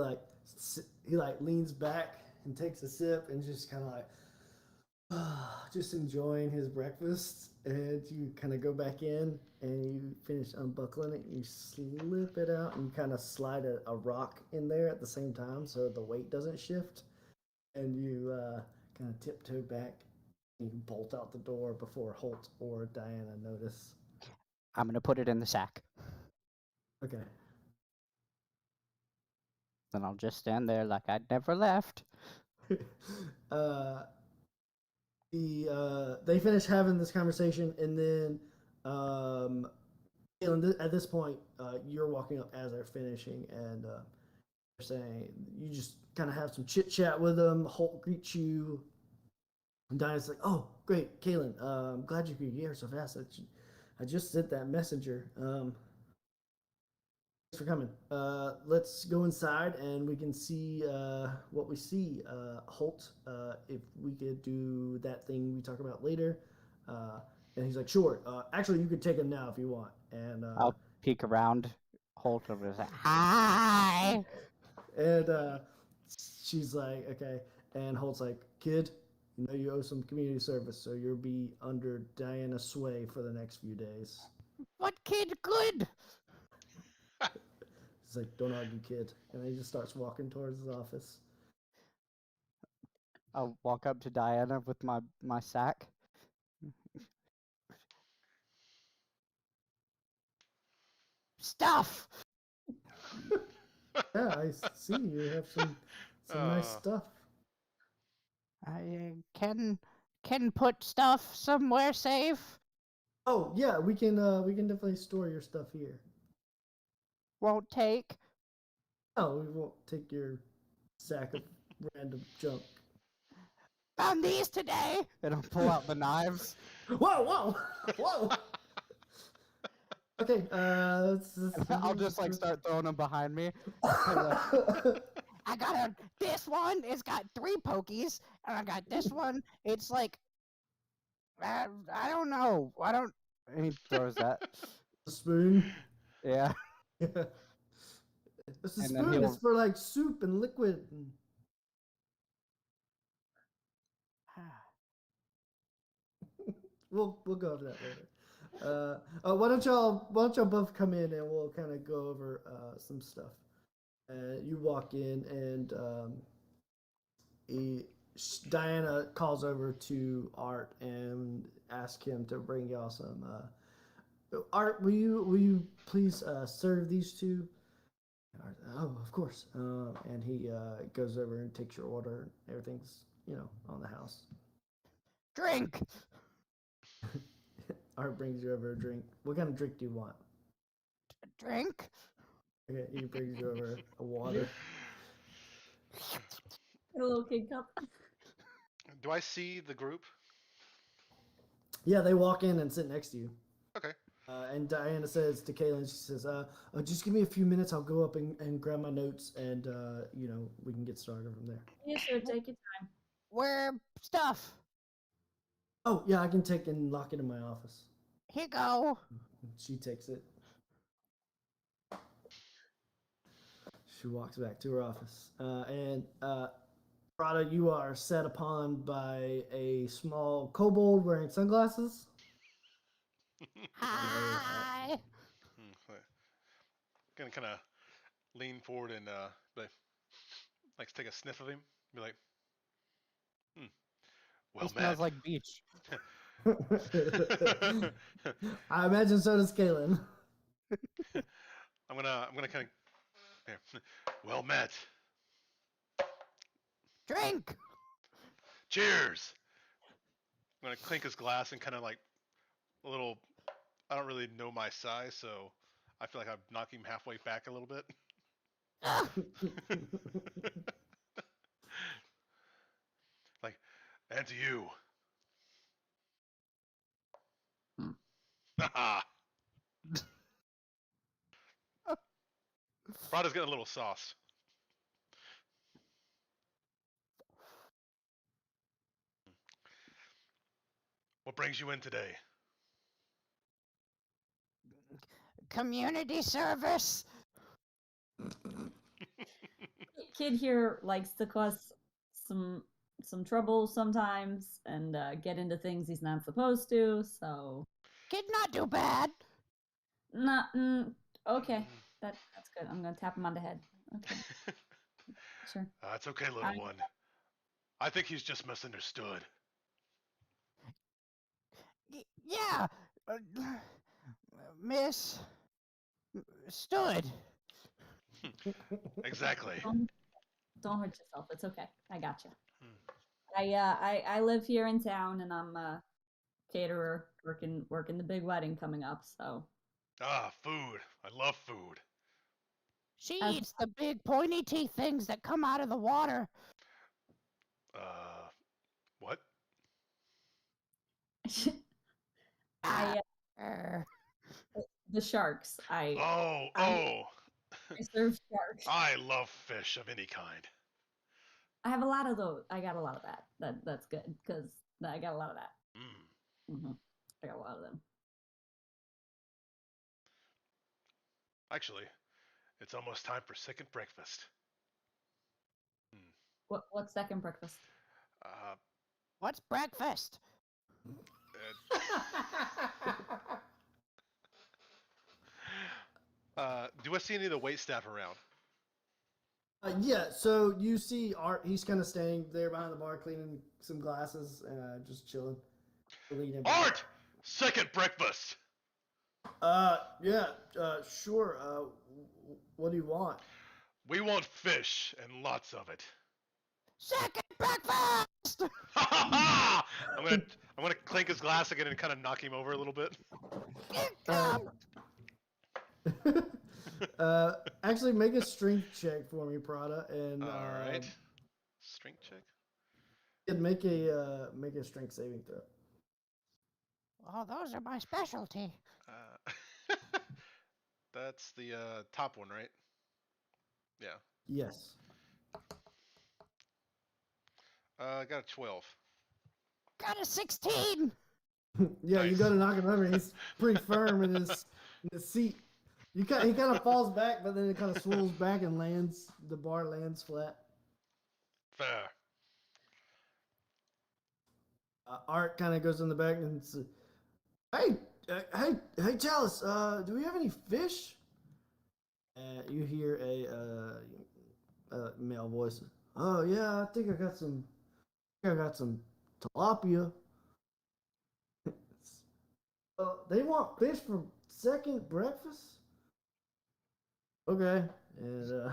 leans back and takes a sip and just kind of like just enjoying his breakfast. And you kind of go back in and you finish unbuckling it. You slip it out and you kind of slide a rock in there at the same time so the weight doesn't shift. And you kind of tiptoe back. You bolt out the door before Holt or Diana notice. I'm going to put it in the sack. Okay. Then I'll just stand there like I'd never left. They finish having this conversation, and then At this point, you're walking up as they're finishing, and they're saying you just kind of have some chit chat with them. Holt greets you, and Diana's like, "Oh, great, Kaylin. I'm glad you could get here so fast. I just sent that messenger. Thanks for coming. Let's go inside and we can see what we see. Holt, if we could do that thing we talk about later." And he's like, "Sure. Actually, you could take him now if you want." And I'll peek around Holt over and say, "Hi." and she's like, "Okay." And Holt's like, "Kid, you know you owe some community service, so you'll be under Diana's sway for the next few days." What kid good? He's like, "Don't argue, kid." And he just starts walking towards his office. I'll walk up to Diana with my sack. Stuff. Yeah, I see you have some nice stuff. I can put stuff somewhere safe. Oh yeah, we can definitely store your stuff here. Won't take. No, we won't take your sack of random junk. Found these today. And I'll pull out the knives. Whoa, whoa. Okay, I'll just like start throwing them behind me. I got this one. It's got 3 pokies, and I got this one. It's like I don't know. I don't. And he throws that. a spoon. Yeah. It's a And then spoon. he'll- It's for like soup and liquid. We'll go over that later. Why don't y'all both come in and we'll kind of go over some stuff. You walk in and Diana calls over to Art and asks him to bring y'all some. Art, will you please serve these two? Oh, of course. And he goes over and takes your order. Everything's on the house. Drink. Art brings you over a drink. What kind of drink do you want? Drink. Okay, he brings you over a water. A little kid cup. Do I see the group? Yeah, they walk in and sit next to you. Okay. And Diana says to Kaylin, she says, just give me a few minutes. I'll go up and grab my notes and, we can get started from there. Yeah, sure. Take your time. Where stuff? Oh, yeah, I can take and lock it in my office. Here you go. She takes it. She walks back to her office. Prada, you are set upon by a small kobold wearing sunglasses. Hi. Gonna kind of lean forward and like take a sniff of him. Be like, well, It smells met. like beach. I imagine so does Kaylin. I'm gonna kind of well met. Drink. Cheers. I'm gonna clink his glass and kind of like a little. I don't really know my size, so I feel like I'm knocking him halfway back a little bit. Like, and to you. Haha. Prada's getting a little sauced. What brings you in today? Community service. Kid here likes to cause some trouble sometimes and get into things he's not supposed to. So Kid not do bad. not okay. That's good. I'm gonna tap him on the head. Okay, sure. It's okay, little one. I think he's just misunderstood. Yeah. Miss. Stood. Exactly. Don't hurt yourself. It's okay. I got you. I live here in town and I'm a caterer working the big wedding coming up. So Ah, food. I love food. She As- eats the big pointy teeth things that come out of the water. What? I Arr. the sharks. Oh, I'm- oh. I serve sharks. I love fish of any kind. I have a lot of those. I got a lot of that. That's good because I got a lot of that. Mm. I got a lot of them. Actually, it's almost time for second breakfast. What's second breakfast? Uh, What's breakfast? do I see any of the wait staff around? Yeah, so you see Art, he's kind of standing there behind the bar cleaning some glasses, just chilling. Art! Second breakfast! Yeah, sure. What do you want? We want fish and lots of it. Second breakfast! Ha ha ha! I'm gonna clink his glass again and kind of knock him over a little bit. Actually, make a strength check for me, Prada, and All right. Strength check. and make a strength saving throw. Oh, those are my specialty. That's the top one, right? Yeah. Yes. I got a 12. Got a 16. Yeah, you Nice. got to knock him over. He's pretty firm in his seat. He kind of falls back, but then it kind of swirls back and lands. The bar lands flat. Fair. Art kind of goes in the back and says, "Hey, Chalice. Do we have any fish?" You hear a male voice. "Oh yeah, I think I got some. Tilapia." They want fish for second breakfast. Okay, and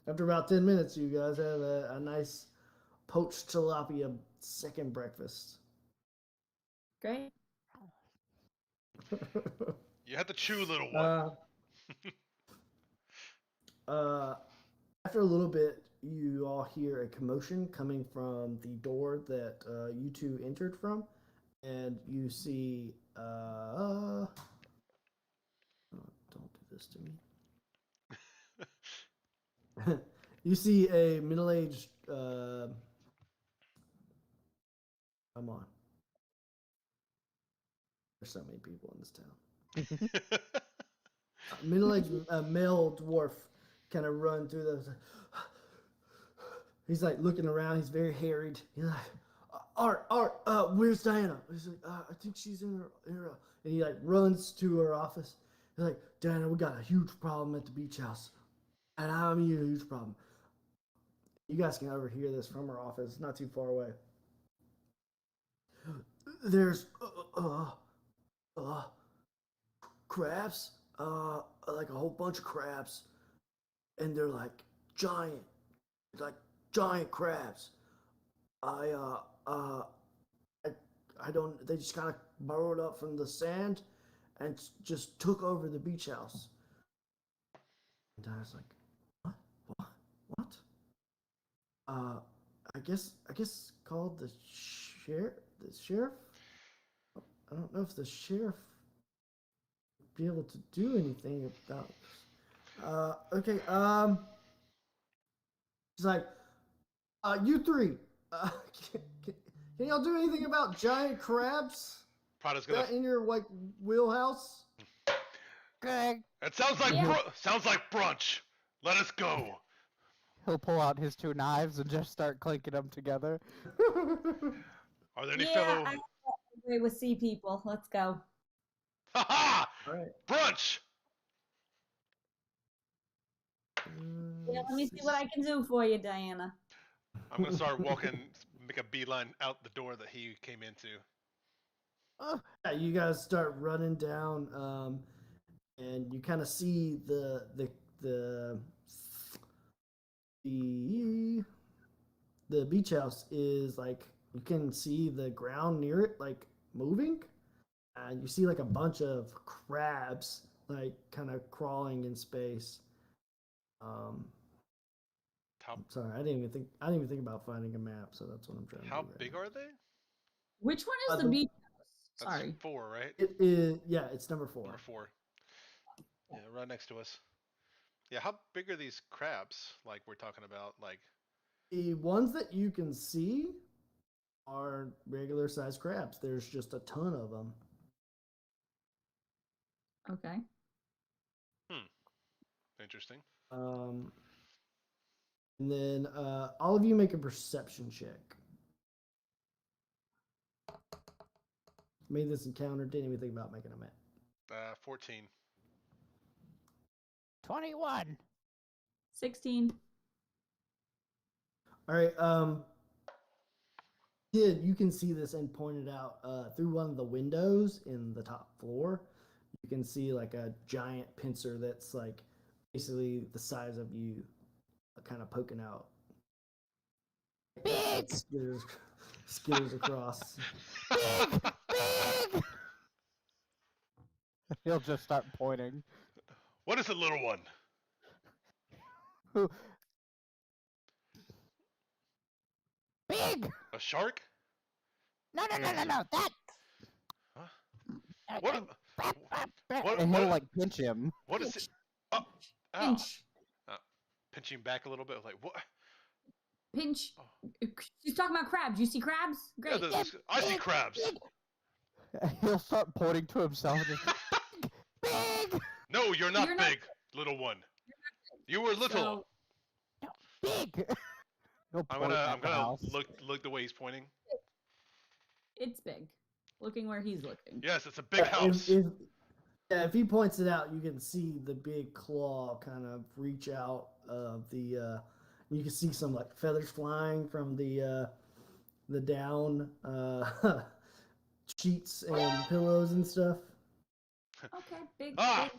after about 10 minutes, you guys have a nice poached tilapia second breakfast. Great. You had to chew, little one. After a little bit, you all hear a commotion coming from the door that you two entered from, and you see. Oh, don't do this to me. You see a middle-aged. Come on. There's so many people in this town. Middle-aged male dwarf kind of run through the. He's like looking around. He's very harried. He's like, Art, where's Diana? He's like, I think she's in her. And he like runs to her office. He's like, Diana, we got a huge problem at the beach house, and I'm a huge problem. You guys can overhear this from her office, not too far away. There's crabs, like a whole bunch of crabs, and they're like giant crabs. I don't. They just kind of burrowed up from the sand, and just took over the beach house. And I was like, what? I guess called the sheriff. The sheriff. I don't know if the sheriff would be able to do anything about this. Okay. He's like, you three. Can y'all do anything about giant crabs? Prada's gonna. That in your like wheelhouse? Greg. It sounds like Yeah. sounds like brunch. Let us go. He'll pull out his two knives and just start clinking them together. Are there any Yeah, fellow? I agree with sea people. Let's go. Ha ha! All right. Brunch. Yeah, let me see what I can do for you, Diana. I'm gonna start walking, make a beeline out the door that he came into. Yeah, you guys start running down, and you kind of see the beach house is like you can see the ground near it like moving, and you see like a bunch of crabs like kind of crawling in space. How Sorry, I didn't even think about finding a map, so that's what I'm trying to how do right big now. are they? Which one is the the- beach house? That's Sorry. 4, right? It is, yeah, it's number 4. Number 4. Yeah, right next to us. Yeah, how big are these crabs? Like we're talking about, like The ones that you can see are regular sized crabs. There's just a ton of them. Okay. interesting. And then all of you make a perception check. Made this encounter, didn't even think about making a map. 14. 21. 16. All right, kid, you can see this and pointed out through one of the windows in the top floor. You can see like a giant pincer that's like basically the size of you, kind of poking out. Big! Skitters across. Big! He'll just start pointing. What is the little one? Big! A shark? No. That. Huh? What? What? And he'll What? like pinch him. What is it? Oh, ow. Pinch. Pinching back a little bit. Like what? Pinch. Oh. She's talking about crabs. You see crabs? Yeah, Great. I see crabs. He'll start pointing to himself. And just, big! No, you're not You're not big, little one. You were little. So, Big! He'll I'm point gonna at the house. look the way he's pointing. it's big. Looking where he's looking. Yes, it's a big house. If he points it out, you can see the big claw kind of reach out of the. You can see some like feathers flying from the down sheets and pillows and stuff. Okay, big, Ah!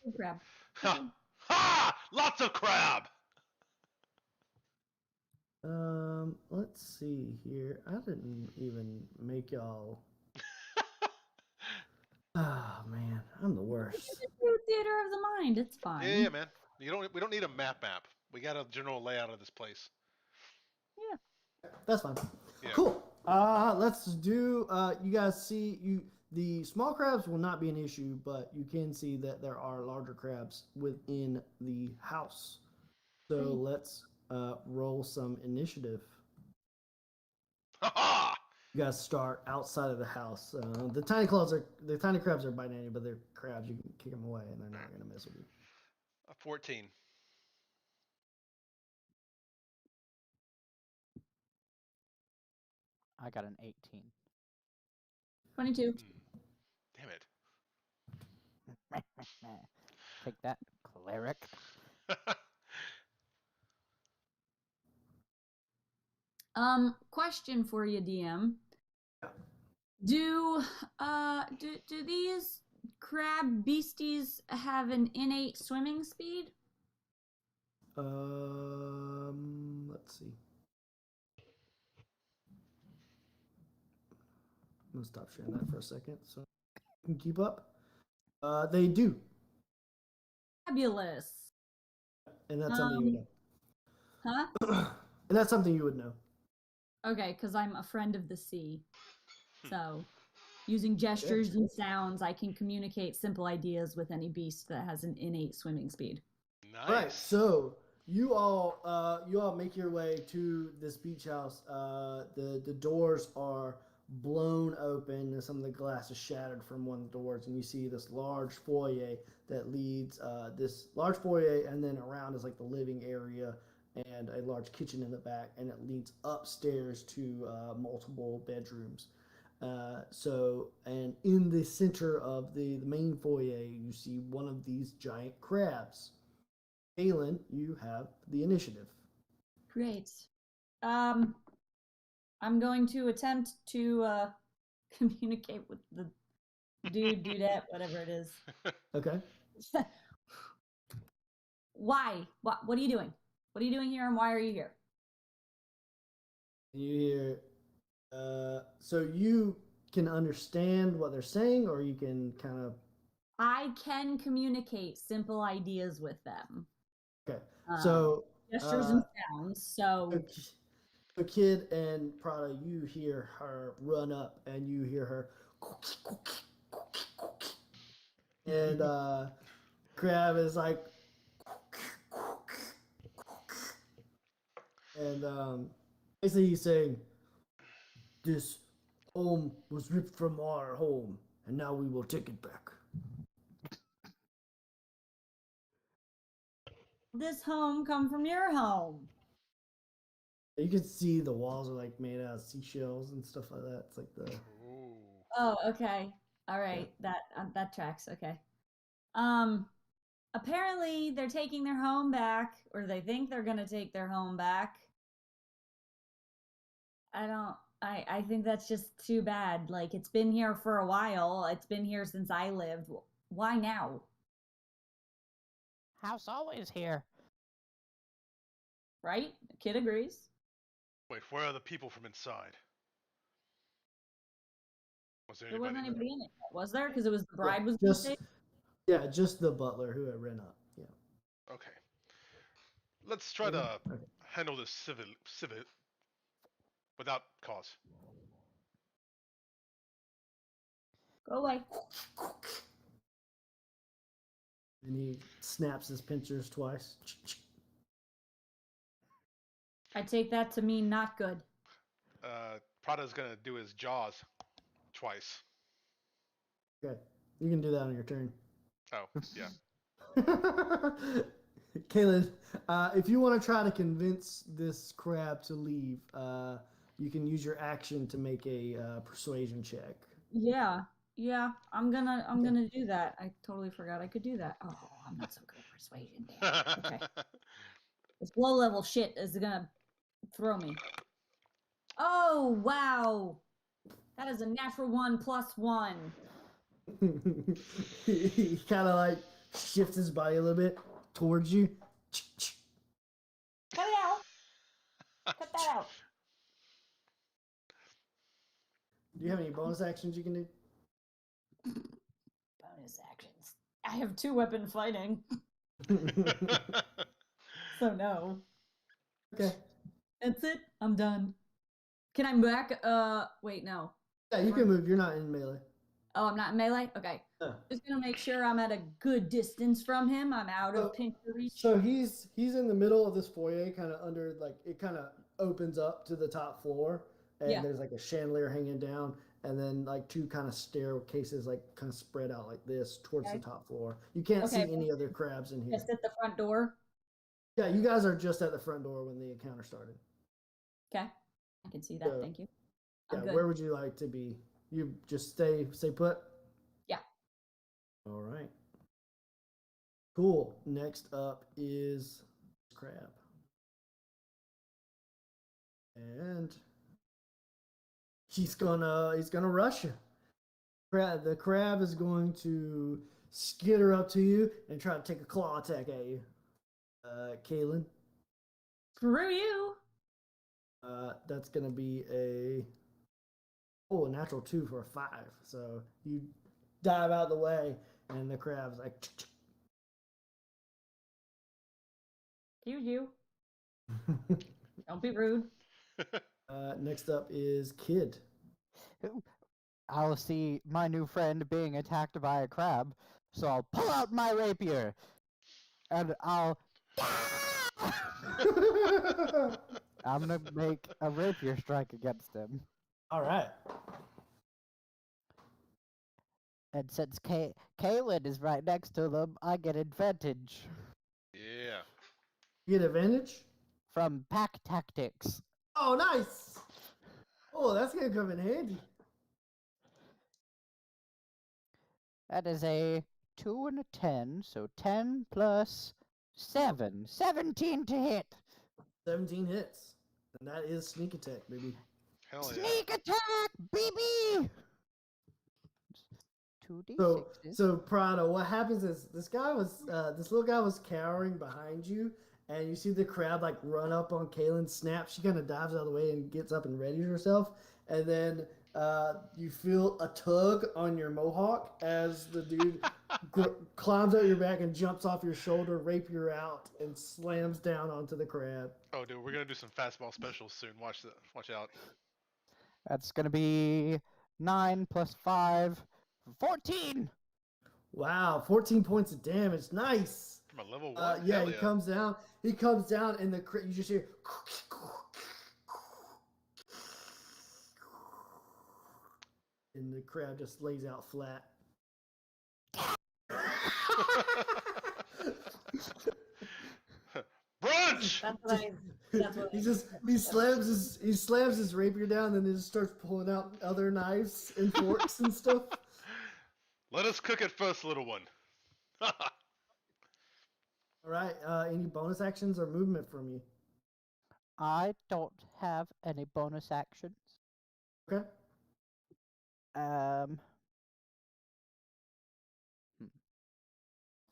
big crab. Ha! Ha! Lots of crab. Let's see here. I didn't even make y'all. Oh man, I'm the worst. Theater of the mind. It's fine. Yeah, man. We don't need a map. We got a general layout of this place. That's fine. Yeah. Cool. Let's do. You guys see the small crabs will not be an issue, but you can see that there are larger crabs within the house. So let's roll some initiative. Ha ha! You guys start outside of the house. The tiny crabs are biting you, but they're crabs. You can kick them away, and they're not going to mess with you. 14. I got an 18. 22. Damn it. Take that, cleric. Question for you, DM. Do these crab beasties have an innate swimming speed? Let's see. I'm gonna stop sharing that for a second so you can keep up. They do, Fabulous. and that's something you would Huh? know. And that's something you would know. Okay, because I'm a friend of the sea. So, using gestures and sounds, I can communicate simple ideas with any beast that has an innate swimming speed. Nice. Right. So you all make your way to this beach house. The doors are blown open, and some of the glass is shattered from one of the doors, and you see this large foyer that leads and then around is like the living area and a large kitchen in the back, and it leads upstairs to multiple bedrooms. And in the center of the main foyer, you see one of these giant crabs. Aelin, you have the initiative. Great. I'm going to attempt to communicate with the dudette, whatever it is. Okay. Why? What are you doing? What are you doing here, and why are you here? You hear, so you can understand what they're saying, or you can kind of. I can communicate simple ideas with them. Okay. Um, So gestures and sounds. So the kid and Prada, you hear her run up, and you hear her, and Crab is like, and basically he's saying, "This home was ripped from our home, and now we will take it back." this home come from your home. You can see the walls are like made out of seashells and stuff like that. It's like the Ooh. Oh, okay. All right. That tracks. Okay. Apparently they're taking their home back, or they think they're gonna take their home back. I think that's just too bad. Like, it's been here for a while. It's been here since I lived. Why now? House always here. Right? The kid agrees. Wait, where are the people from inside? Was there There wasn't anybody? anybody in it, was there? Because it was the bride was just missing. just the butler who had ran up. Yeah. Okay. Let's try Okay. to handle this civil without cause. Go away. And he snaps his pincers twice. I take that to mean not good. Prada's gonna do his jaws twice. Okay, you can do that on your turn. Oh, yeah. Kaylin, if you want to try to convince this crab to leave, you can use your action to make a persuasion check. Yeah. I'm gonna do that. I totally forgot I could do that. Oh, I'm not so good at persuasion. Damn it. Okay. This low level shit is gonna throw me. Oh wow. That is a natural 1+1. He kind of like shifts his body a little bit towards you. Cut it out. Cut that out. Do you have any bonus actions you can do? Bonus actions. I have 2-weapon fighting, so no. Okay. That's it. I'm done. Can I back? Wait, no. Yeah, you can move. You're not in melee. Oh, I'm not in melee? Okay. No. Just gonna make sure I'm at a good distance from him. I'm out of pinch reach. So he's in the middle of this foyer, kind of under, like, it kind of opens up to the top floor, and Yeah. there's like a chandelier hanging down, and then like two kind of staircases like kind of spread out like this towards Okay. the top floor. You can't see Okay. any other crabs in here. Just at the front door. Yeah, you guys are just at the front door when the encounter started. Okay. I can see that. So, Thank you. Yeah, I'm good. where would you like to be? You just stay put? Yeah. All right. Cool. Next up is crab. And he's gonna rush you. The crab is going to skitter up to you and try to take a claw attack at you. Kaylin. Screw you. That's gonna be a natural 2 for a 5. So you dive out of the way, and the crab's like. Excuse you. Don't be rude. Next up is Kid. I'll see my new friend being attacked by a crab, so I'll pull out my rapier, and I'm gonna make a rapier strike against him. All right. And since Kaylin is right next to them, I get advantage Yeah. You get advantage. from pack tactics. Oh, nice. Oh, that's gonna come in handy. That is a 2 and a 10, so 10 plus 7. 17 to hit. 17 hits, and that is sneak attack, baby. Hell yeah. Sneak attack, baby! 2d6. So Prada, what happens is this little guy was cowering behind you, and you see the crab like run up on Kaylin, snap. She kind of dives out of the way and gets up and readies herself, and then You feel a tug on your mohawk as the dude climbs up your back and jumps off your shoulder, rapier out, and slams down onto the crab. Oh, dude, we're gonna do some fastball specials soon. Watch out. That's gonna be 9 plus 5, 14. Wow, 14 points of damage. Nice. From a level 1? Yeah, Hell he yeah. comes down. He comes down, and you just hear. And the crab just lays out flat. Brunch! That's what I. That's what he slams his rapier down, and then just starts pulling out other knives and forks and stuff. Let us cook it first, little one. All right. Any bonus actions or movement from you? I don't have any bonus actions. Okay. Um.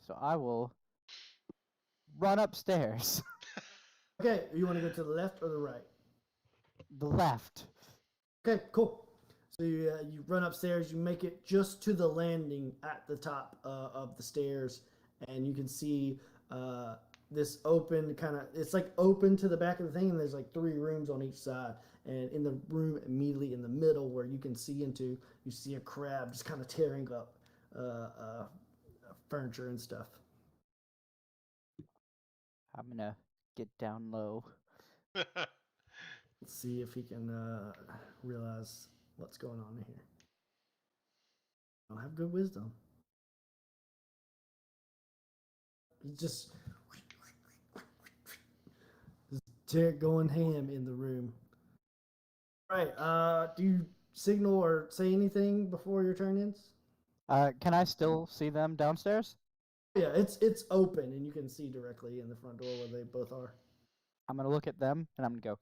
So I will run upstairs. Okay. You want to go to the left or the right? The left. Okay. Cool. So you run upstairs. You make it just to the landing at the top of the stairs, and you can see this open kind of. It's like open to the back of the thing, and there's like 3 rooms on each side. And in the room immediately in the middle, where you can see into, you see a crab just kind of tearing up furniture and stuff. I'm gonna get down low. Let's see if he can realize what's going on here. I'll have good wisdom. He's just going ham in the room. All right. Do you signal or say anything before your turn ends? Can I still see them downstairs? Yeah, it's open and you can see directly in the front door where they both are. I'm gonna look at them and I'm gonna go.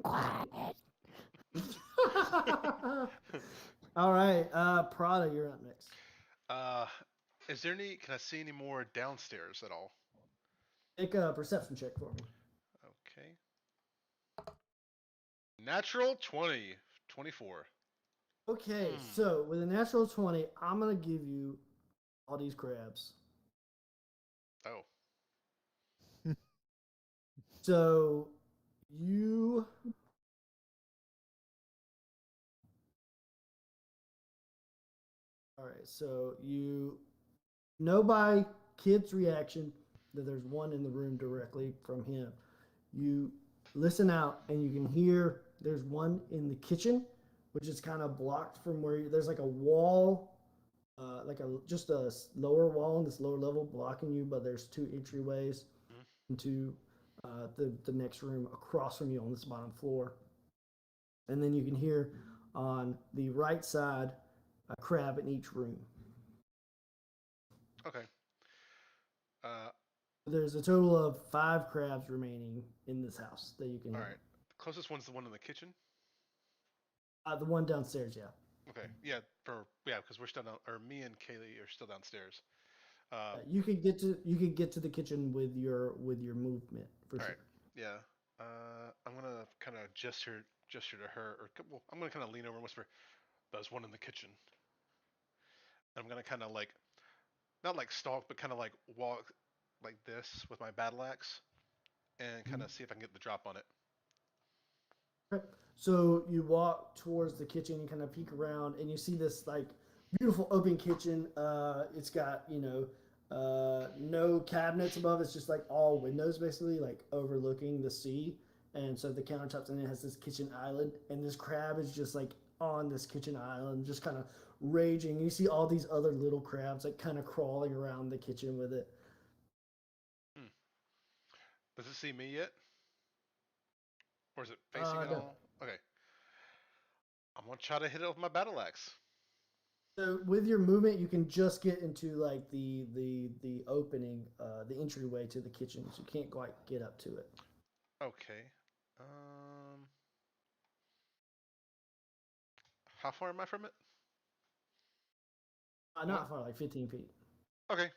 Quiet. All right, Prada, you're up next. Is there any? Can I see any more downstairs at all? Make a perception check for me. Okay. Natural 20, 24. Okay, so with a natural 20, I'm gonna give you all these crabs. Oh. So you all right, so you know by Kid's reaction that there's one in the room directly from him. You listen out and you can hear there's one in the kitchen, which is kind of blocked from where there's like a wall, just a lower wall on this lower level blocking you, but there's 2 entryways into the next room across from you on this bottom floor. And then you can hear on the right side a crab in each room. Okay. There's a total of 5 crabs remaining in this house that you can All hear. right. The closest one's the one in the kitchen. The one downstairs, yeah. Okay. Yeah. Because we're still down, or me and Kaylee are still downstairs. You could get to the kitchen with your movement for All sure. right. Yeah. I'm gonna kind of gesture to her, I'm gonna kind of lean over and whisper, "There's one in the kitchen." I'm gonna kind of like, not like stalk, but kind of like walk like this with my battle axe, and kind of see if I can get the drop on it. Okay. So you walk towards the kitchen, you kind of peek around, and you see this like beautiful open kitchen. It's got no cabinets above. It's just like all windows, basically, like overlooking the sea. And so the countertops in it has this kitchen island, and this crab is just like on this kitchen island, just kind of raging. You see all these other little crabs like kind of crawling around the kitchen with it. Does it see me yet? Or is it facing at No. all? Okay. I'm gonna try to hit it with my battle axe. So with your movement, you can just get into like the opening, the entryway to the kitchen. So you can't quite get up to it. Okay. How far am I from it? Not far, like 15 feet. Okay.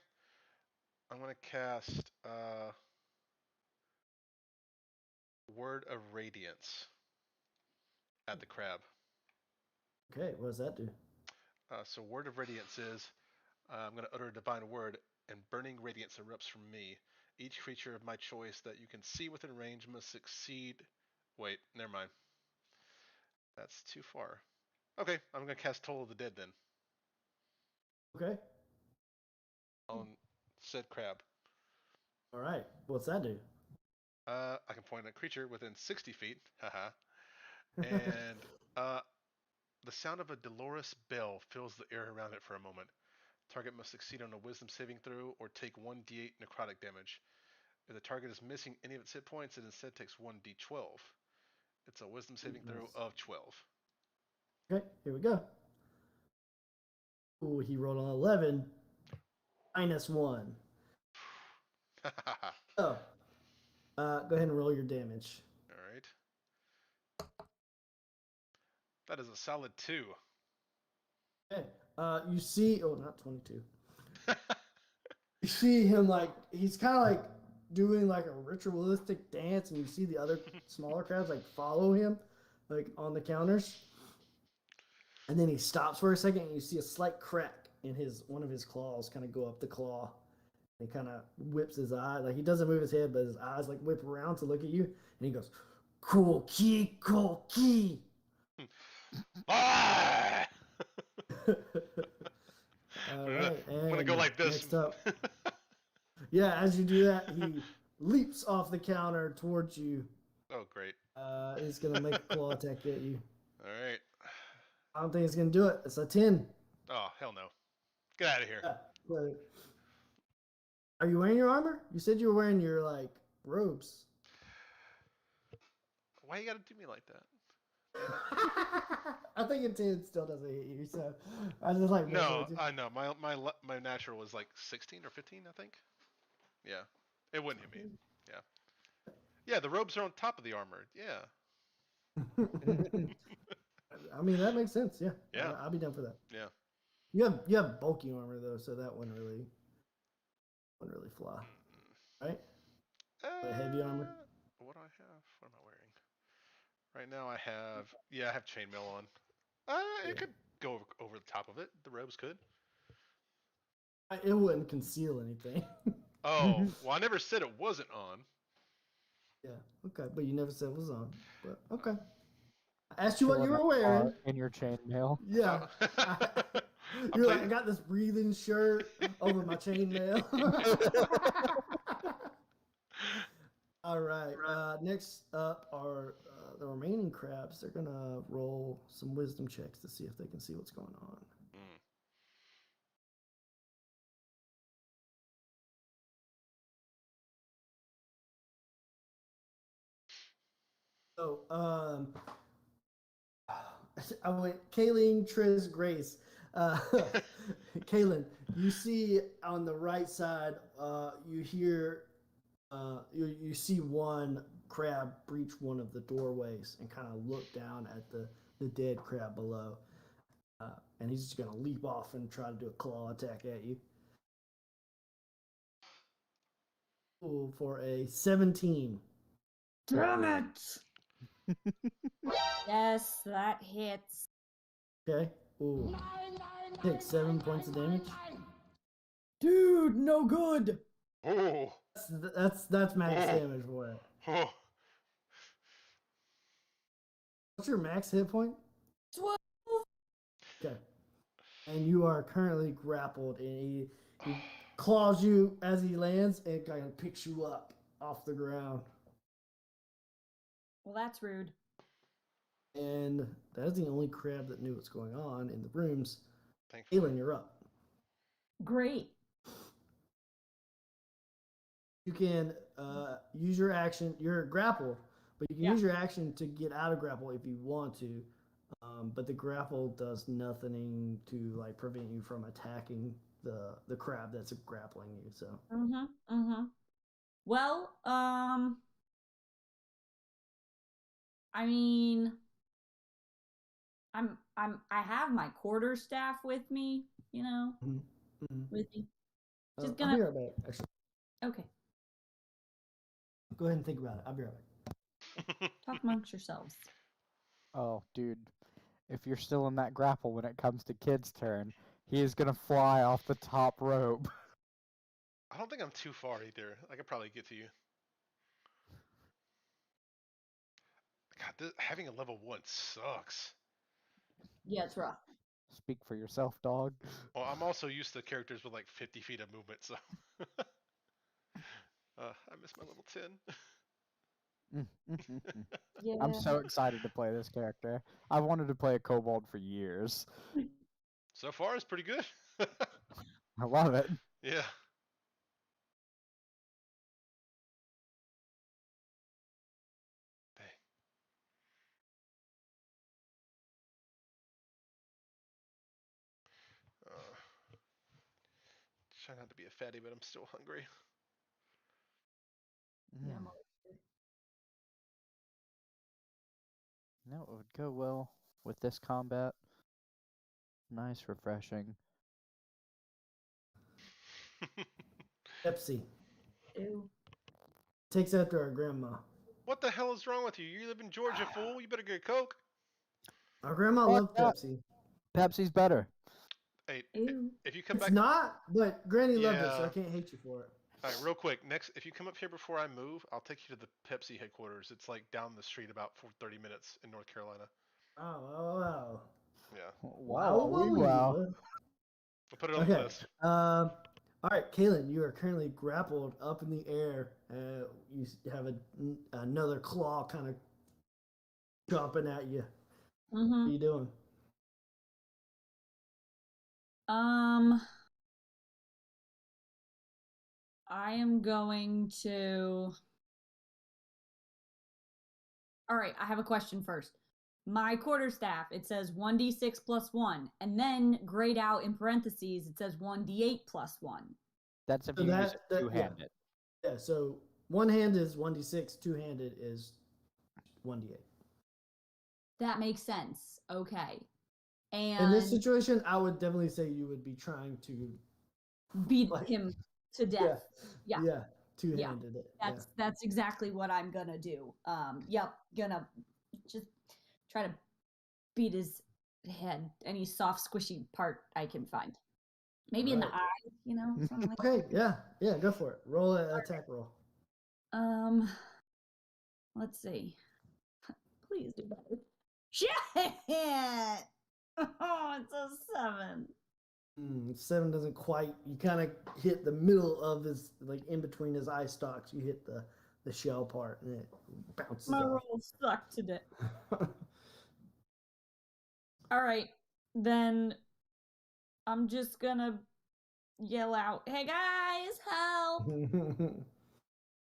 I'm gonna cast Word of Radiance. at the crab. Okay, what does that do? So Word of Radiance is I'm going to utter a divine word, and burning radiance erupts from me. Each creature of my choice that you can see within range must succeed. Wait, never mind. That's too far. Okay, I'm going to cast Toll of the Dead then Okay. on said crab. All right. What's that do? I can point at a creature within 60 feet. Haha. And the sound of a dolorous bell fills the air around it for a moment. Target must succeed on a wisdom saving throw or take 1d8 necrotic damage. If the target is missing any of its hit points, it instead takes 1d12. It's a wisdom saving throw Nice. of 12. Okay, here we go. Ooh, he rolled an 11. -1. Oh. Go ahead and roll your damage. Alright. That is a solid 2. Okay. You see, oh, not 22. You see him like, he's kind of like doing like a ritualistic dance, and you see the other smaller crabs like follow him, like on the counters. And then he stops for a second, and you see a slight crack in one of his claws kind of go up the claw. He kind of whips his eye, like he doesn't move his head, but his eyes like whip around to look at you, and he goes, "Cool key, cool key." Ah! All right, I'm gonna go and like this. next up, yeah, as you do that, he leaps off the counter towards you. Oh, great. He's gonna make a claw attack at you. Alright. I don't think it's gonna do it. It's a 10. Oh, hell no. Get out of here. Yeah, but are you wearing your armor? You said you were wearing your like robes. Why you gotta do me like that? I think a 10 still doesn't hit you, so I just like messing No, with you. I know. My natural was like 16 or 15, I think. Yeah. It wouldn't hit me. Yeah. Yeah, the robes are on top of the armor. Yeah. I mean, that makes sense. Yeah. Yeah. I'll be down for that. Yeah. You have bulky armor though, so that wouldn't really fly, right? But heavy armor. What do I have? What am I wearing? Right now I have chainmail on. Yeah. It could go over the top of it. The robes could. It wouldn't conceal anything. Oh, well, I never said it wasn't on. Yeah. Okay, but you never said it was on. But okay. I asked you what Showing you were that wearing. part in your chainmail. Yeah. Oh. You're like, I got this breathing shirt over my chainmail. All right. Next up are the remaining crabs. They're gonna roll some wisdom checks to see if they can see what's going on. Mm. So, I went Kayleen, Triz, Grace. Kaylin, you see on the right side, you hear, you see one crab breach one of the doorways and kind of look down at the dead crab below. And he's just going to leap off and try to do a claw attack at you. Ooh, for a 17. Damn it! Yes, that hits. Okay. Ooh. Take 7 points of damage. Dude, no good. Oh. That's max damage for it. Oh. What's your max hit point? 12. Okay. And you are currently grappled, and he claws you as he lands and kind of picks you up off the ground. Well, that's rude. And that is the only crab that knew what's going on in the rooms. Thankfully. Aelin, you're up. Great. You can use your action. You're grappled, but you can use your action to get out of grapple if you want to. But the grapple does nothing to like prevent you from attacking the crab that's grappling you. So. Well, I mean, I have my quarterstaff with me, you know, with me. Just I'll gonna. be right back. Actually, Okay. go ahead and think about it. I'll be right back. Talk amongst yourselves. Oh, dude. If you're still in that grapple when it comes to Kid's turn, he is gonna fly off the top rope. I don't think I'm too far either. I could probably get to you. God, having a level 1 sucks. Yeah, it's rough. Speak for yourself, dog. Well, I'm also used to characters with like 50 feet of movement, so. I miss my level 10. Yeah. I'm so excited to play this character. I wanted to play a kobold for years. So far, it's pretty good. I love it. Yeah. Dang. Try not to be a fatty, but I'm still hungry. Yeah, Mm. No, it would go well with this combat. Nice, refreshing. Pepsi Ew. takes after our grandma. What the hell is wrong with you? You live in Georgia, fool. You better get a Coke. Our grandma Fuck loved that. Pepsi. Pepsi's better. Hey, Ew. if you come It's back, not, but Granny loved it, so Yeah. I can't hate you for it. all right, real quick. Next, if you come up here before I move, I'll take you to the Pepsi headquarters. It's like down the street, about 30 minutes in North Carolina. Wow. Yeah, Wow, wow. I'll put it on the Okay. list. All right, Kaylin, you are currently grappled up in the air. You have another claw kind of chomping at you. What are Mm-hmm. you doing? I am going to. All right, I have a question first. My quarterstaff, it says 1d6 plus 1, and then grayed out in parentheses, it says 1d8 plus 1. That's if So you use that- it that- two-handed. Yeah, so one hand is 1d6, two handed is 1d8. That makes sense. Okay. In And this situation, I would definitely say you would be trying to beat like- him to death. Yeah. two handed it. That's exactly what I'm gonna do. Yep, gonna just try to beat his head, any soft, squishy part I can find. Maybe in the Alright. eye, something like Okay, yeah, go for it. Roll an attack roll. that. Let's see. Please do better. Shit! Oh, it's a 7. 7 doesn't quite. You kind of hit the middle of his, like in between his eye stalks. You hit the shell part, and it bounces My off. roll sucked today. All right, then I'm just gonna yell out, "Hey guys, help!"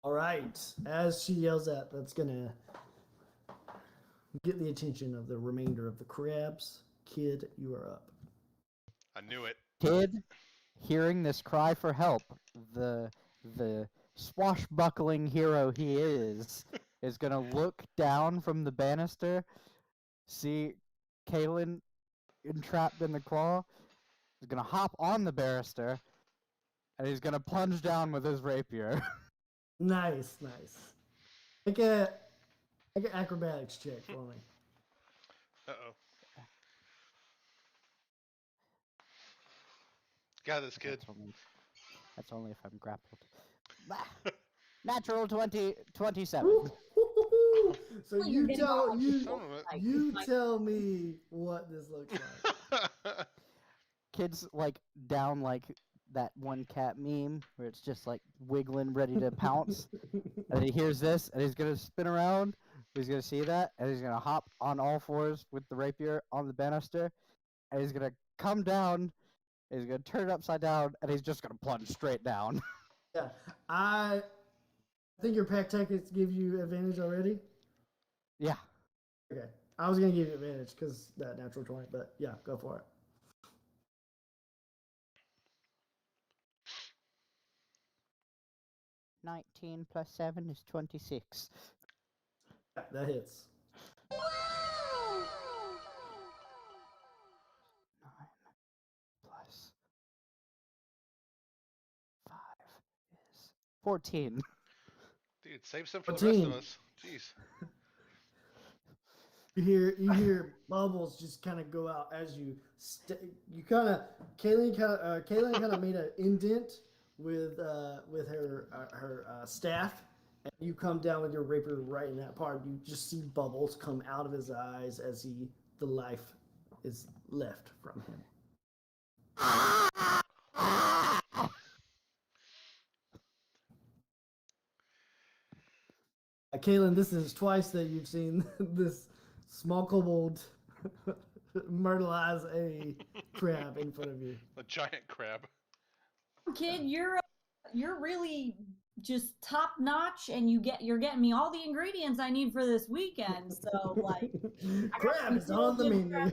All right. As she yells that's gonna get the attention of the remainder of the crabs. Kid, you are up. I knew it. Kid, hearing this cry for help, the swashbuckling hero he is gonna look down from the banister, see Kaylin entrapped in the claw. He's gonna hop on the banister, and he's gonna plunge down with his rapier. Nice. Make an acrobatics check for me. Uh-oh. Got this, kid. That's only if I'm grappled. Natural 27. Woo-hoo-hoo-hoo. So Well, you're you getting tell all you Some of it. you tell me what this looks like. Kid's like down like that one cat meme where it's just like wiggling, ready to pounce. And he hears this, and he's gonna spin around. He's gonna see that, and he's gonna hop on all fours with the rapier on the banister, and he's gonna come down. He's gonna turn it upside down, and he's just gonna plunge straight down. Yeah, I think your pack tactics give you advantage already. Yeah. Okay, I was gonna give you advantage because that natural 20, but yeah, go for it. $19 plus 7 is 26. Yeah, that hits. 9 plus 5 is 14. Dude, save some for the rest of us. Jeez. You hear bubbles just kind of go out as you kind of Kaylin kind of made an indent with her staff, and you come down with your rapier right in that part. You just see bubbles come out of his eyes as the life is left from him. Kaylin, this is twice that you've seen this small kobold myrtleize a crab in front of you. A giant crab. Kid, you're really just top notch, and you're getting me all the ingredients I need for this weekend. So like, Crab is on the menu.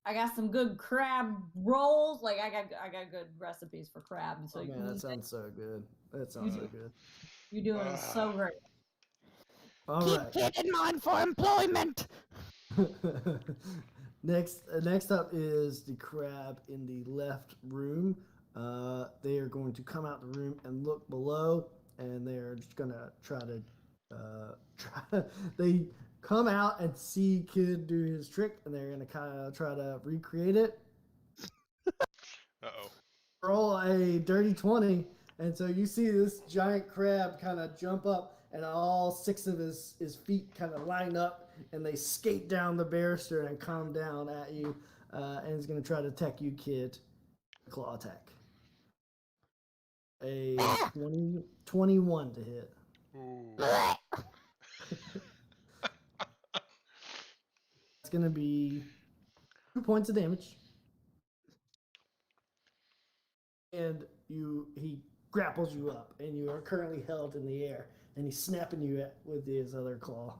I got some good crab rolls. Like I got good recipes for crab. So Oh man, that sounds so good. That sounds so good. you're doing so great. All Keep right. kid in mind for employment. Next up is the crab in the left room. They are going to come out the room and look below, and they are just gonna try to They come out and see Kid do his trick, and they're gonna kind of try to recreate it. Uh-oh. Roll a dirty 20, and so you see this giant crab kind of jump up, and all 6 of his feet kind of line up, and they skate down the banister and come down at you, and he's going to try to attack you, Kid. Claw attack. A 21 to hit. Ooh. It's going to be 2 points of damage. And he grapples you up, and you are currently held in the air, and he's snapping you at with his other claw.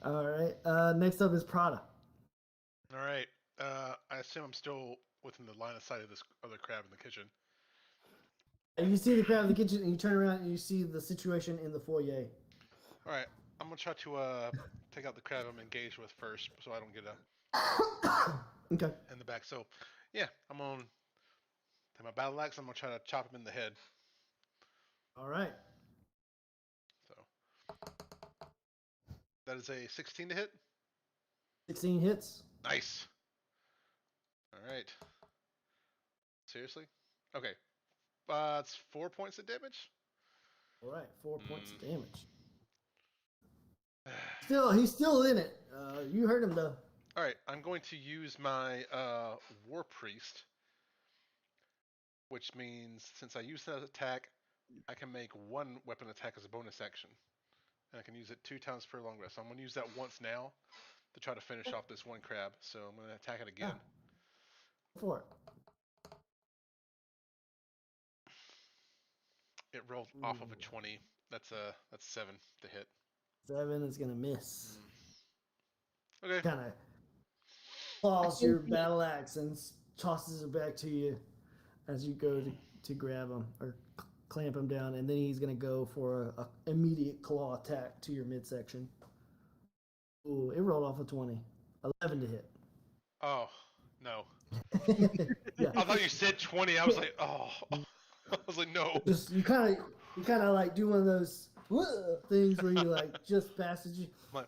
All right. Next up is Prada. All right. I assume I'm still within the line of sight of this other crab in the kitchen. And you see the crab in the kitchen, and you turn around and you see the situation in the foyer. All right. I'm gonna try to take out the crab I'm engaged with first, so I don't get Okay. in the back. So, yeah, I'm gonna take my battle axe. I'm gonna try to chop him in the head. All right. So that is a 16 to hit. 16 hits. Nice. All right. Seriously? Okay. It's 4 points of damage. All right. 4 points of damage. He's still in it. You heard him though. All right. I'm going to use my War Priest, which means since I use that attack, I can make 1 weapon attack as a bonus action, and I can use it 2 times per long rest. So I'm going to use that once now to try to finish off this 1 crab. So I'm going to attack it again. Go for it. It rolled off of a 20. That's 7 to hit. 7 is gonna miss. Okay. Kind of claws your battle axe and tosses it back to you as you go to grab him or clamp him down, and then he's gonna go for a immediate claw attack to your midsection. Ooh, it rolled off a 20. 11 to hit. Oh no. Yeah. I thought you said 20. I was like, oh. I was like, no. Just you kind of like do one of those things where you like just passes you. My-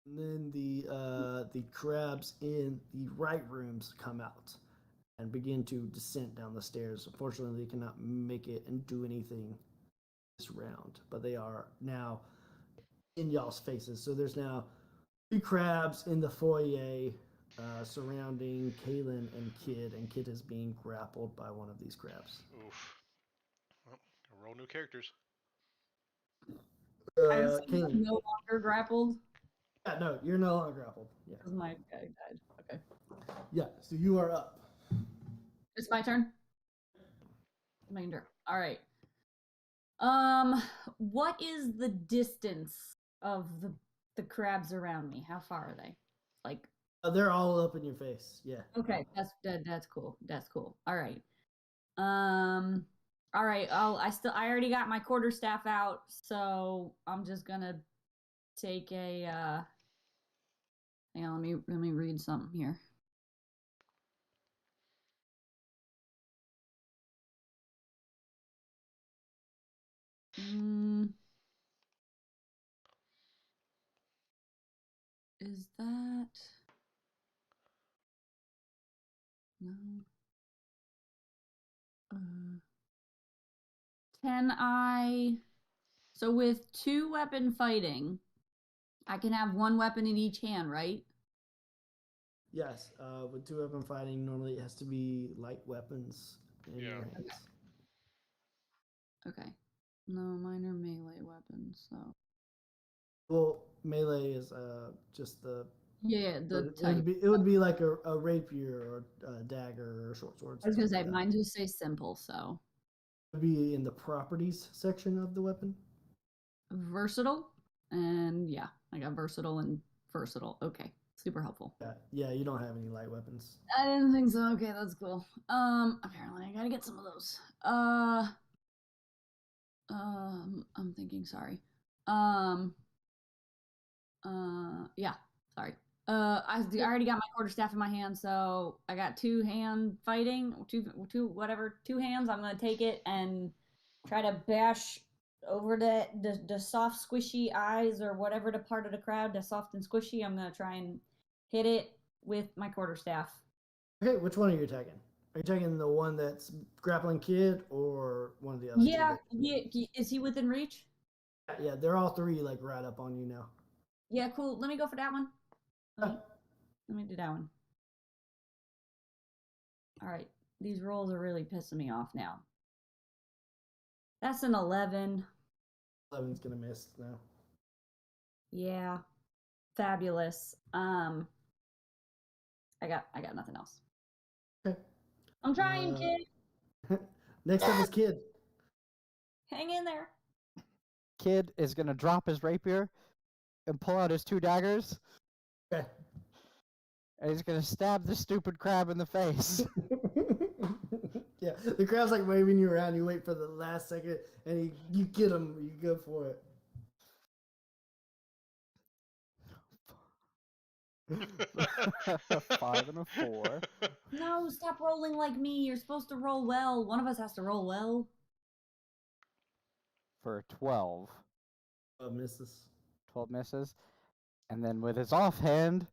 And then the crabs in the right rooms come out and begin to descend down the stairs. Unfortunately, they cannot make it and do anything this round, but they are now in y'all's faces. So there's now 3 crabs in the foyer surrounding Kaylin and Kid is being grappled by one of these crabs. Oof. Well, roll new characters. I assume I'm Kaylin. no longer grappled. Yeah, no, you're no longer grappled. Yeah. Because my guy died. Okay. Yeah, so you are up. It's my turn. My turn. All right. What is the distance of the crabs around me? How far are they? Like, They're all up in your face. Yeah. okay, that's cool. That's cool. All right. All right. I already got my quarterstaff out, so I'm just gonna take a hang on, let me read something here. Is that no? Can I? So with 2-weapon fighting, I can have 1 weapon in each hand, right? Yes, with 2-weapon fighting, normally it has to be light weapons in Yeah. your hands. Okay. No, mine are melee weapons, so. Well, melee is just the. Yeah, the It type. would be like a rapier or a dagger or a short sword. I was gonna say something like that. mine just say simple, so. It would be in the properties section of the weapon. Versatile, and yeah, I got versatile and versatile. Okay, super helpful. Yeah, you don't have any light weapons. I didn't think so. Okay, that's cool. Apparently I gotta get some of those. I'm thinking. Sorry. Yeah. Sorry. I already got my quarterstaff in my hand, so I got 2-hand fighting, two hands. I'm gonna take it and try to bash over the soft, squishy eyes or whatever the part of the crowd that's soft and squishy. I'm gonna try and hit it with my quarterstaff. Okay, which one are you attacking? Are you attacking the one that's grappling kid or one of the other Yeah, two? is he within reach? Yeah, they're all three like right up on you now. Yeah, cool. Let me go for that one. Let me do that one. All right. These rolls are really pissing me off now. That's an 11. 11's gonna miss now. Yeah. Fabulous. I got nothing else. Okay. I'm trying, kid. Next up is Kid. Hang in there. Kid is gonna drop his rapier and pull out his 2 daggers, Okay. and he's gonna stab the stupid crab in the face. Yeah, the crab's like waving you around. You wait for the last second, and you get him. You go for it. 5 and a 4 No, stop rolling like me. You're supposed to roll well. One of us has to roll well. for 12. Misses. 12 misses. And then with his offhand,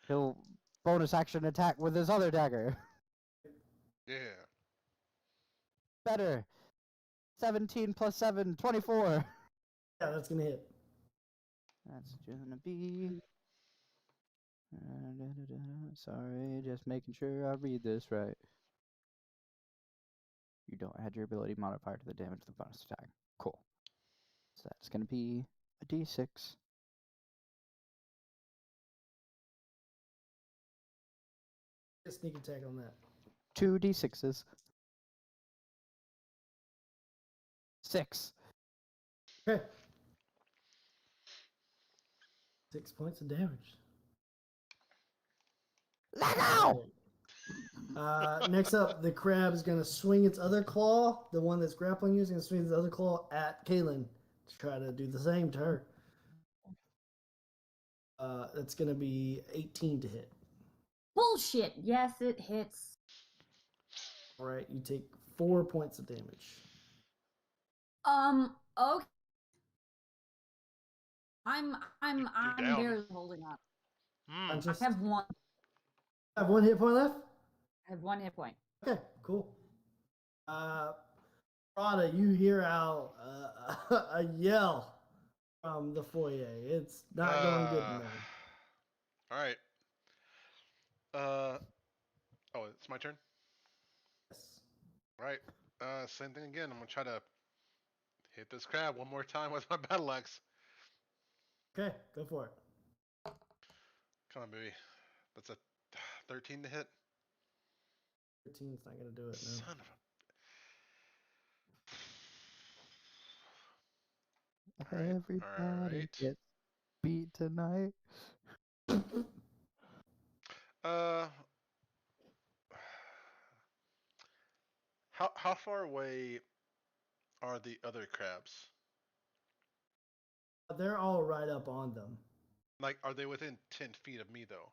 he'll bonus action attack with his other dagger. Yeah. Better. 17 plus 7, 24. Yeah, that's gonna hit. That's gonna be. Sorry, just making sure I read this right. You don't add your ability modifier to the damage of the bonus attack. Cool. So that's gonna be a d6. Get sneak attack on that. 2 d6s. 6. Okay. 6 points of damage. Let go! Next up, the crab is going to swing its other claw. The one that's grappling you is going to swing its other claw at Kaylin to try to do the same to her. That's going to be 18 to hit. Bullshit. Yes, it hits. All right, you take 4 points of damage. Okay. I'm down. barely holding up. I Just have one. have 1 hit point left? I have 1 hit point. Okay, cool. Prada, you hear out a yell from the foyer. It's not going good in there. All right. Oh, it's my turn. Yes. All right. Same thing again. I'm gonna try to hit this crab one more time with my battle axe. Okay, go for it. Come on, baby. That's a 13 to hit. 13's not going to do it, no. Son of a. All right. Everybody Alright. gets beat tonight. Uh, how far away are the other crabs? They're all right up on them. Like, are they within 10 feet of me though?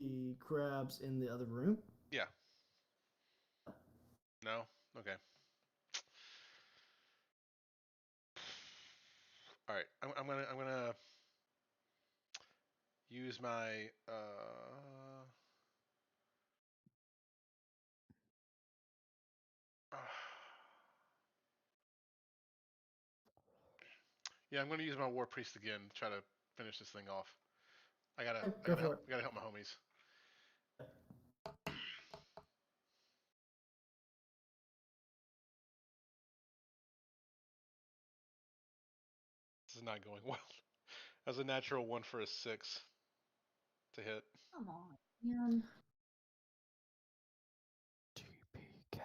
The crabs in the other room. Yeah. No. Okay. All right, I'm gonna use my yeah, I'm gonna use my war priest again to try to finish this thing off. I gotta Go for it. help my homies. This is not going well. That's a natural 1 for a 6 to hit. Come on, man. TPK.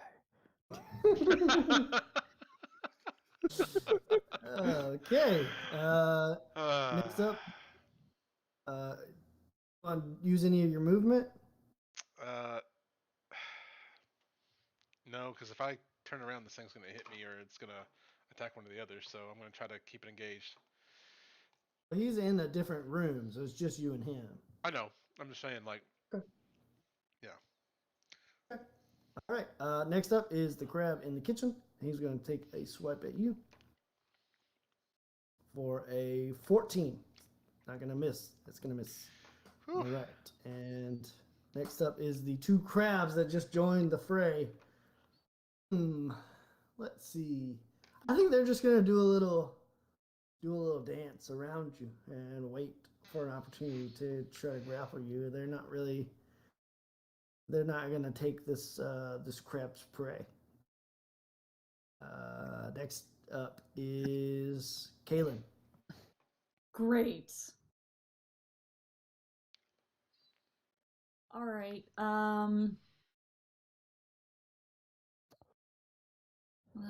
Okay. Next up, want to use any of your movement? No, because if I turn around, this thing's gonna hit me, or it's gonna attack one of the others. So I'm gonna try to keep it engaged. He's in a different room, so it's just you and him. I know. I'm just saying, like, Okay. yeah. Okay. All right. Next up is the crab in the kitchen. He's going to take a swipe at you for a 14. Not going to miss. It's going to miss. Whew. All right. And next up is the two crabs that just joined the fray. Let's see. I think they're just going to do a little dance around you and wait for an opportunity to try to grapple you. They're not going to take this crab's prey. Next up is Kaylin. Great. All right. Well,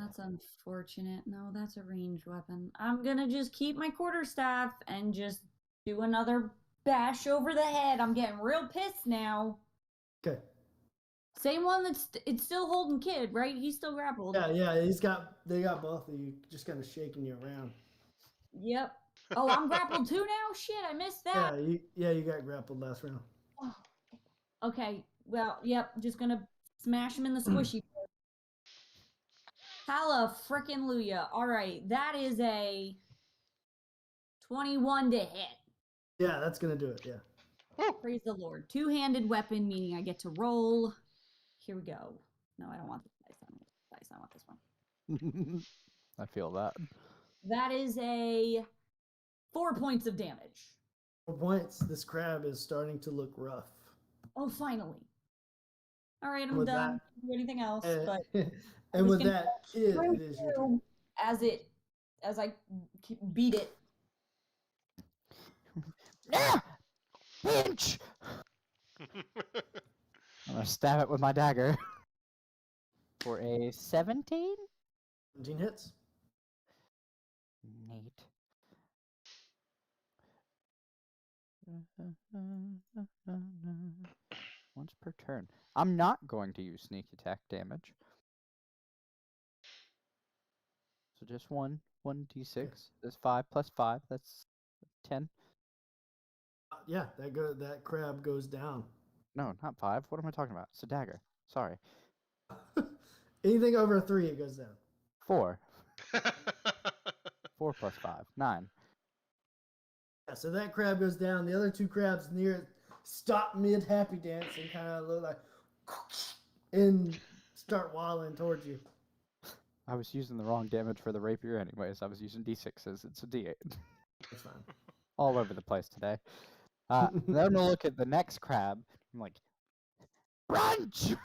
that's unfortunate. No, that's a ranged weapon. I'm gonna just keep my quarterstaff and just do another bash over the head. I'm getting real pissed now. Okay. Same one it's still holding Kid, right? He's still grappled. Yeah. They got both of you, just kind of shaking you around. Yep. Oh, I'm grappled too now? Shit, I missed that. You got grappled last round. Oh. Okay. Well, yep. Just gonna smash him in the squishy. Halla frickin' Luya. All right, that is a 21 to hit. Yeah, that's gonna do it. Yeah. Woo! Praise the Lord. Two-handed weapon, meaning I get to roll. Here we go. No, I don't want this dice. I want this one. I feel that. That is a 4 points of damage. 4 points. This crab is starting to look rough. Oh, finally. All right, I'm With done. that- Do anything else, but and with gonna that, it is your turn. as I beat it. Yeah! Pinch! I'm gonna stab it with my dagger. For a 17? 17 hits. Neat. Once per turn. I'm not going to use sneak attack damage. So just 1d6. That's 5 plus 5. That's 10. Yeah, that crab goes down. No, not 5. What am I talking about? It's a dagger. Sorry. Anything over a 3, it goes down. 4. 4 plus 5. 9. Yeah, so that crab goes down. The other two crabs near it stop mid happy dance and kind of look like and start waddling towards you. I was using the wrong damage for the rapier anyways. I was using d6s. It's a d8. That's fine. All over the place today. Then I'm gonna look at the next crab. I'm like, brunch!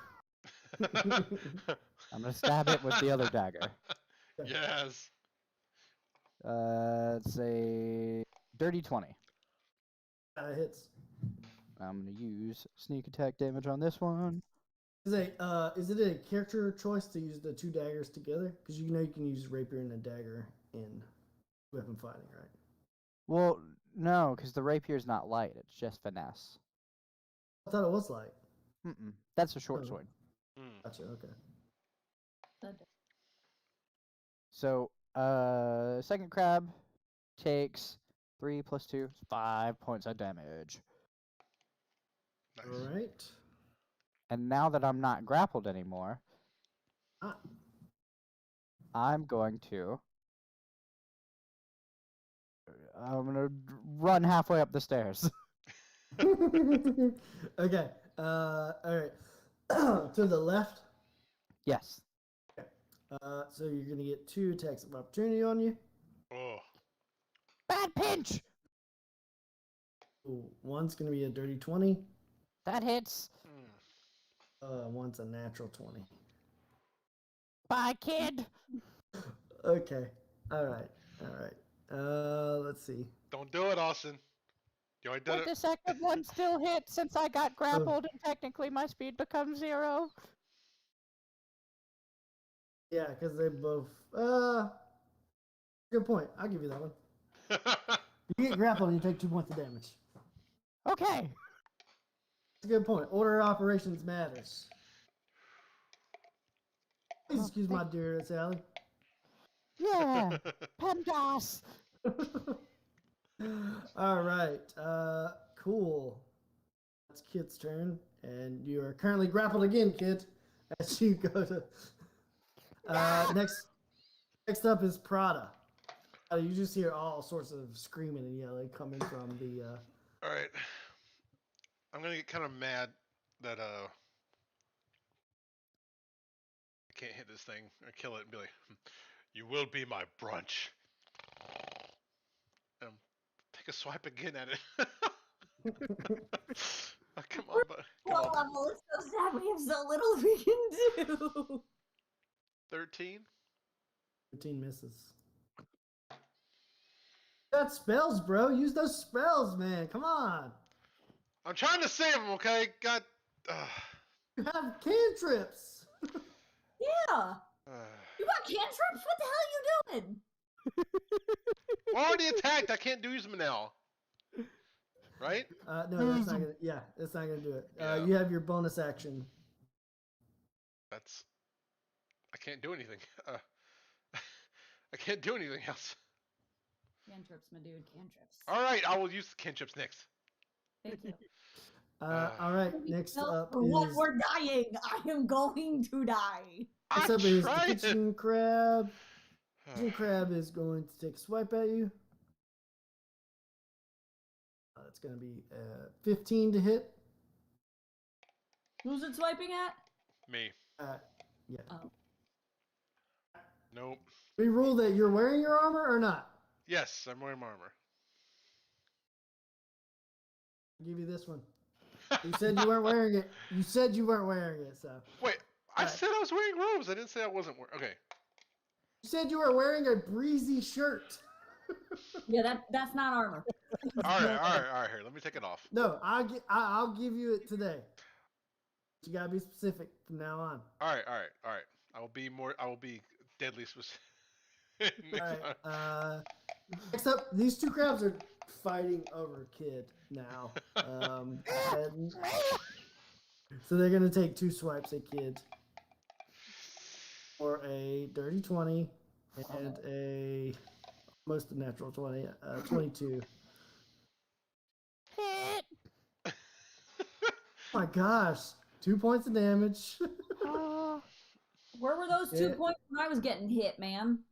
I'm gonna stab it with the other dagger. Yes. It's a dirty 20. Hits. I'm gonna use sneak attack damage on this one. Is it a character choice to use the two daggers together? Because you know you can use rapier and a dagger in weapon fighting, right? Well, no, because the rapier is not light. It's just finesse. I thought it was light. That's a short Oh. sword. Gotcha. Okay. So, second crab takes 3 plus 2, 5 points of damage. Nice. All right. And now that I'm not grappled anymore, Ah. I'm going to I'm gonna run halfway up the stairs. Okay. All right. To the left. Yes. So you're gonna get 2 attacks of opportunity on you. Oh, Bad pinch. Ooh, one's gonna be a dirty 20. That hits. One's a natural 20. Bye, kid. Okay. All right. Let's see. don't do it, Austin. You already done Would it. the second one still hit since I got grappled and technically my speed becomes 0? Yeah, because they both. Good point. I'll give you that one. You get grappled and you take 2 points of damage. Okay. That's a good point. Order of operations matters. Please Oh, excuse my dear Sally. Yeah. PEMDAS. All right. Cool. That's Kid's turn, and you are currently grappled again, Kid. As you go to. Next up is Prada. You just hear all sorts of screaming and yelling coming from the. All right. I'm gonna get kind of mad that I can't hit this thing or kill it and be like, "You will be my brunch." Take a swipe again at it. Oh, come on, but come on. Level. It's so sad. We have so little we can do. 13. 13 misses. Got spells, bro. Use those spells, man. Come on. I'm trying to save him. Okay, God. You have cantrips. Yeah. You got cantrips? What the hell are you doing? Well, I already attacked. I can't use them now. Right? No, that's not gonna. Yeah, that's not gonna do it. Yeah. You have your bonus action. That's. I can't do anything. I can't do anything else. Cantrips, my dude. Cantrips. All right, I will use the cantrips next. Thank you. All right. Next up For what is. we're dying. I am going to die. Next I'm up is the trying. kitchen crab. Kitchen crab is going to take a swipe at you. It's going to be 15 to hit. Who's it swiping at? Me. Yeah. Oh. Nope. We rule that you're wearing your armor or not. Yes, I'm wearing my armor. I'll give you this one. You said you weren't wearing it. You said you weren't wearing it, so. Wait, I Alright. said I was wearing robes. I didn't say I wasn't wearing. Okay. You said you were wearing a breezy shirt. Yeah, that's not armor. All right. Here, let me take it off. No, I'll give you it today. You gotta be specific from now on. All right. I will be deadly specific. All right. Next up, these 2 crabs are fighting over Kid now. And so they're gonna take 2 swipes at Kid for a dirty 20 and almost a natural 20, 22. Hit. Oh my gosh, 2 points of damage. Where were those 2 points when I was getting hit, man?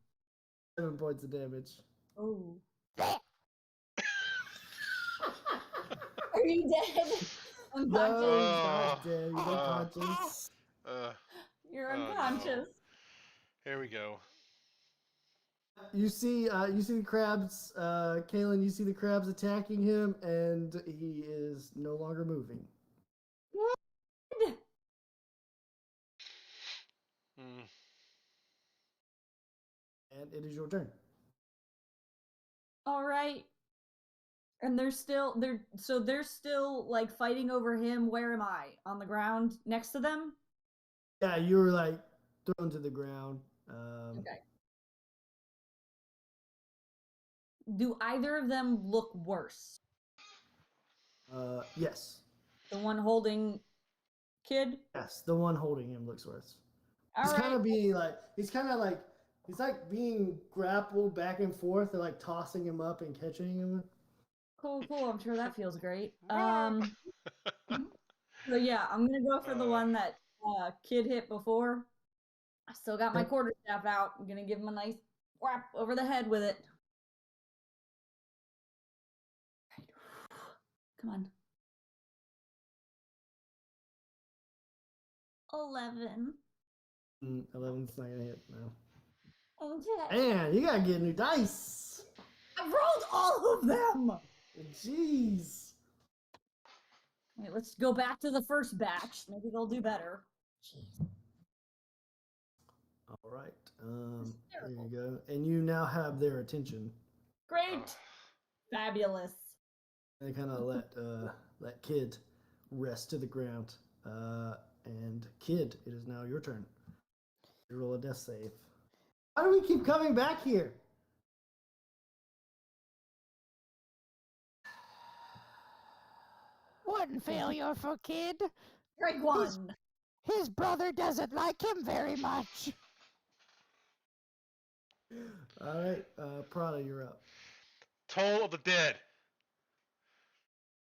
7 points of damage. Oh. Are you dead? No, Unconscious. he's not dead. He's unconscious. You're Oh, no. unconscious. Here we go. You see the crabs, Kaylin, you see the crabs attacking him, and he is no longer moving. Hmm. And it is your turn. All right. And they're still like fighting over him. Where am I? On the ground next to them? Yeah, you were like thrown to the ground. Okay. Do either of them look worse? Yes. The one holding Kid? Yes, the one holding him looks worse. All He's right. kind of being like, he's like being grappled back and forth. They're like tossing him up and catching him. Cool. I'm sure that feels great. So yeah, I'm gonna go for the one that Kid hit before. I still got my quarterstaff out. I'm gonna give him a nice whap over the head with it. Come on. 11. 11's not gonna hit. No. Okay. Man, you gotta get new dice. I rolled all of them. Jeez. Wait, let's go back to the first batch. Maybe they'll do better. Jeez. All right. There you go. And you now have their attention. Great. Fabulous. They kind of let Kid rest to the ground. And Kid, it is now your turn. You roll a death save. Why do we keep coming back here? One failure for Kid. Drink one. His brother doesn't like him very much. All right, Prada, you're up. Toll of the Dead.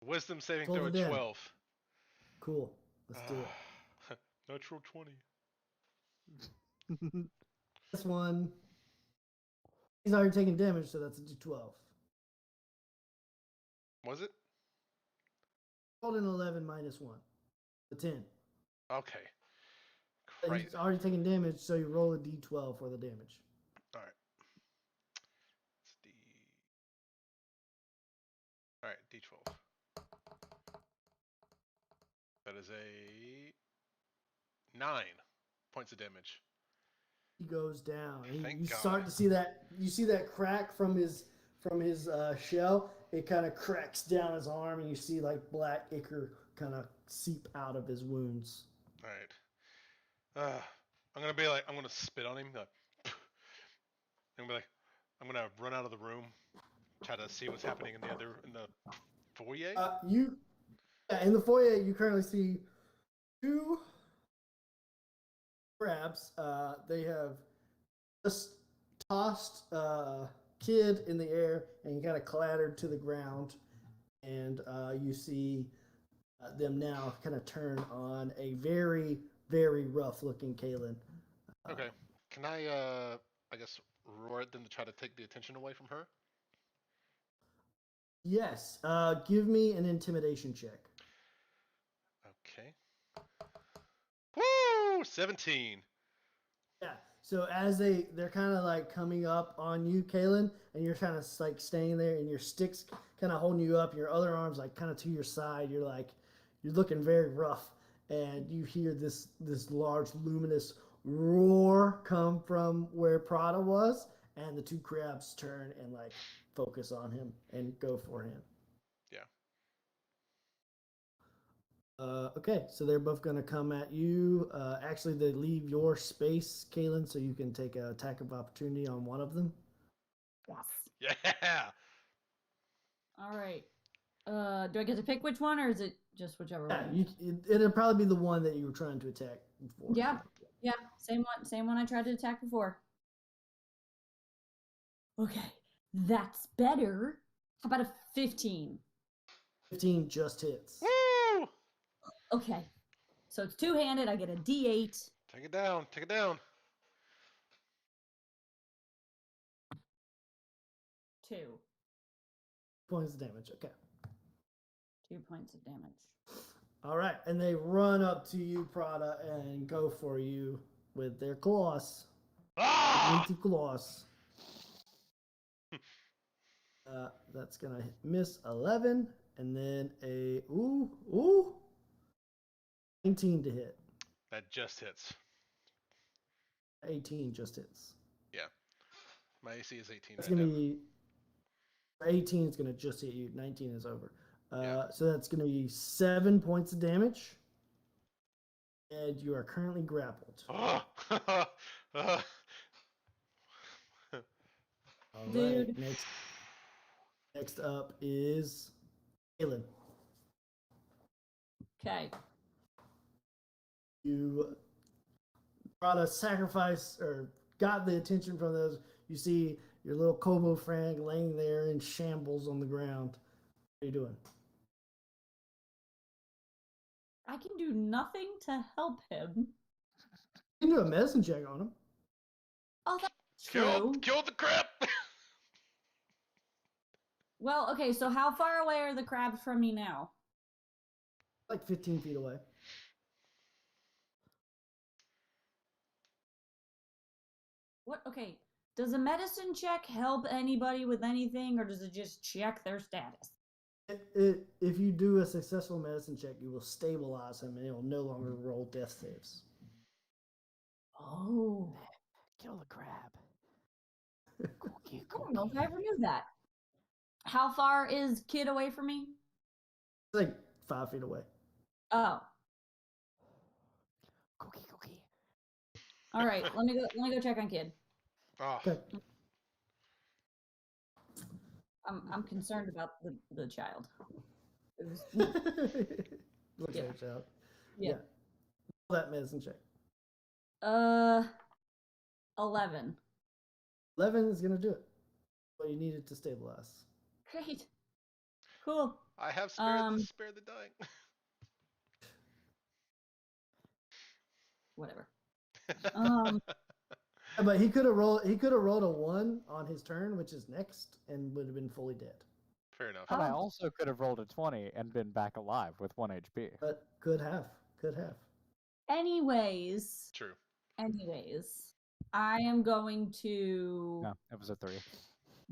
Wisdom saving Toll of throw the at Dead. 12. Cool. Let's do it. Natural 20. This one. He's already taken damage, so that's a D12. Was it? Rolled an 11 minus 1. A 10. Okay. He's Christ. already taken damage, so you roll a D12 for the damage. All right. It's D. All right, D12. That is a 9 points of damage. He goes down. Thank You God. start to see that. You see that crack from his shell. It kind of cracks down his arm, and you see like black ichor kind of seep out of his wounds. All right. I'm gonna spit on him. I'm gonna run out of the room, try to see what's happening in the foyer. In the foyer, you currently see 2 crabs. They have just tossed Kid in the air, and he kind of clattered to the ground. And you see them now kind of turn on a very, very rough-looking Kaelin. Okay. Can I guess roar at them to try to take the attention away from her? Yes. Give me an intimidation check. Okay. Woo! 17. Yeah. So as they're kind of like coming up on you, Kaelin, and you're kind of like staying there, and your sticks kind of holding you up, your other arms like kind of to your side. You're looking very rough, and you hear this large luminous roar come from where Prada was, and the 2 crabs turn and like focus on him and go for him. Yeah. Okay, so they're both going to come at you. Actually, they leave your space, Kaelin, so you can take an attack of opportunity on one of them. Yes. Yeah. All right. Do I get to pick which one, or is it just whichever Yeah, one? it'll probably be the one that you were trying to attack before. Yeah. Yeah. Same one I tried to attack before. Okay. That's better. How about a 15? 15 just hits. Woo! Okay. So it's two-handed. I get a D8. Take it down. Take it down. 2. Points of damage. Okay. 2 points of damage. All right, and they run up to you, Prada, and go for you with their claws. Ah! Meaty claws. That's gonna miss 11, and then a 19 to hit. That just hits. 18 just hits. Yeah. My AC is 18. That's right gonna now. be 18 is gonna just hit you. 19 is over. Yeah. So that's gonna be 7 points of damage, and you are currently grappled. Ah! Ah. All Dude. right, next up is Kaelin. Okay. You brought a sacrifice or got the attention from those. You see your little Kobo friend laying there in shambles on the ground. What are you doing? I can do nothing to help him. You can do a medicine check on him. Oh, that's true. Kill the crap! Well, okay, so how far away are the crabs from me now? Like 15 feet away. What? Okay, does a medicine check help anybody with anything, or does it just check their status? If you do a successful medicine check, you will stabilize him and he'll no longer roll death saves. Oh. Kill the crab. Cookie, I don't know if I ever knew that. How far is Kid away from me? It's like 5 feet away. Oh, Cookie. all right. Let me go check on Kid. Oh, Okay. I'm concerned about the child. It was, Looks Yeah. like a child. yeah. Roll that medicine check. 11. 11 is going to do it. What you needed to stabilize. Great. Cool. I have spared Um, spare the dying. Whatever. Um, Yeah, but he could have rolled a 1 on his turn, which is next, and would have been fully dead. Fair enough. But I Oh. also could have rolled a 20 and been back alive with 1 HP. But could have. anyways, True. I am going to No, it was a 3.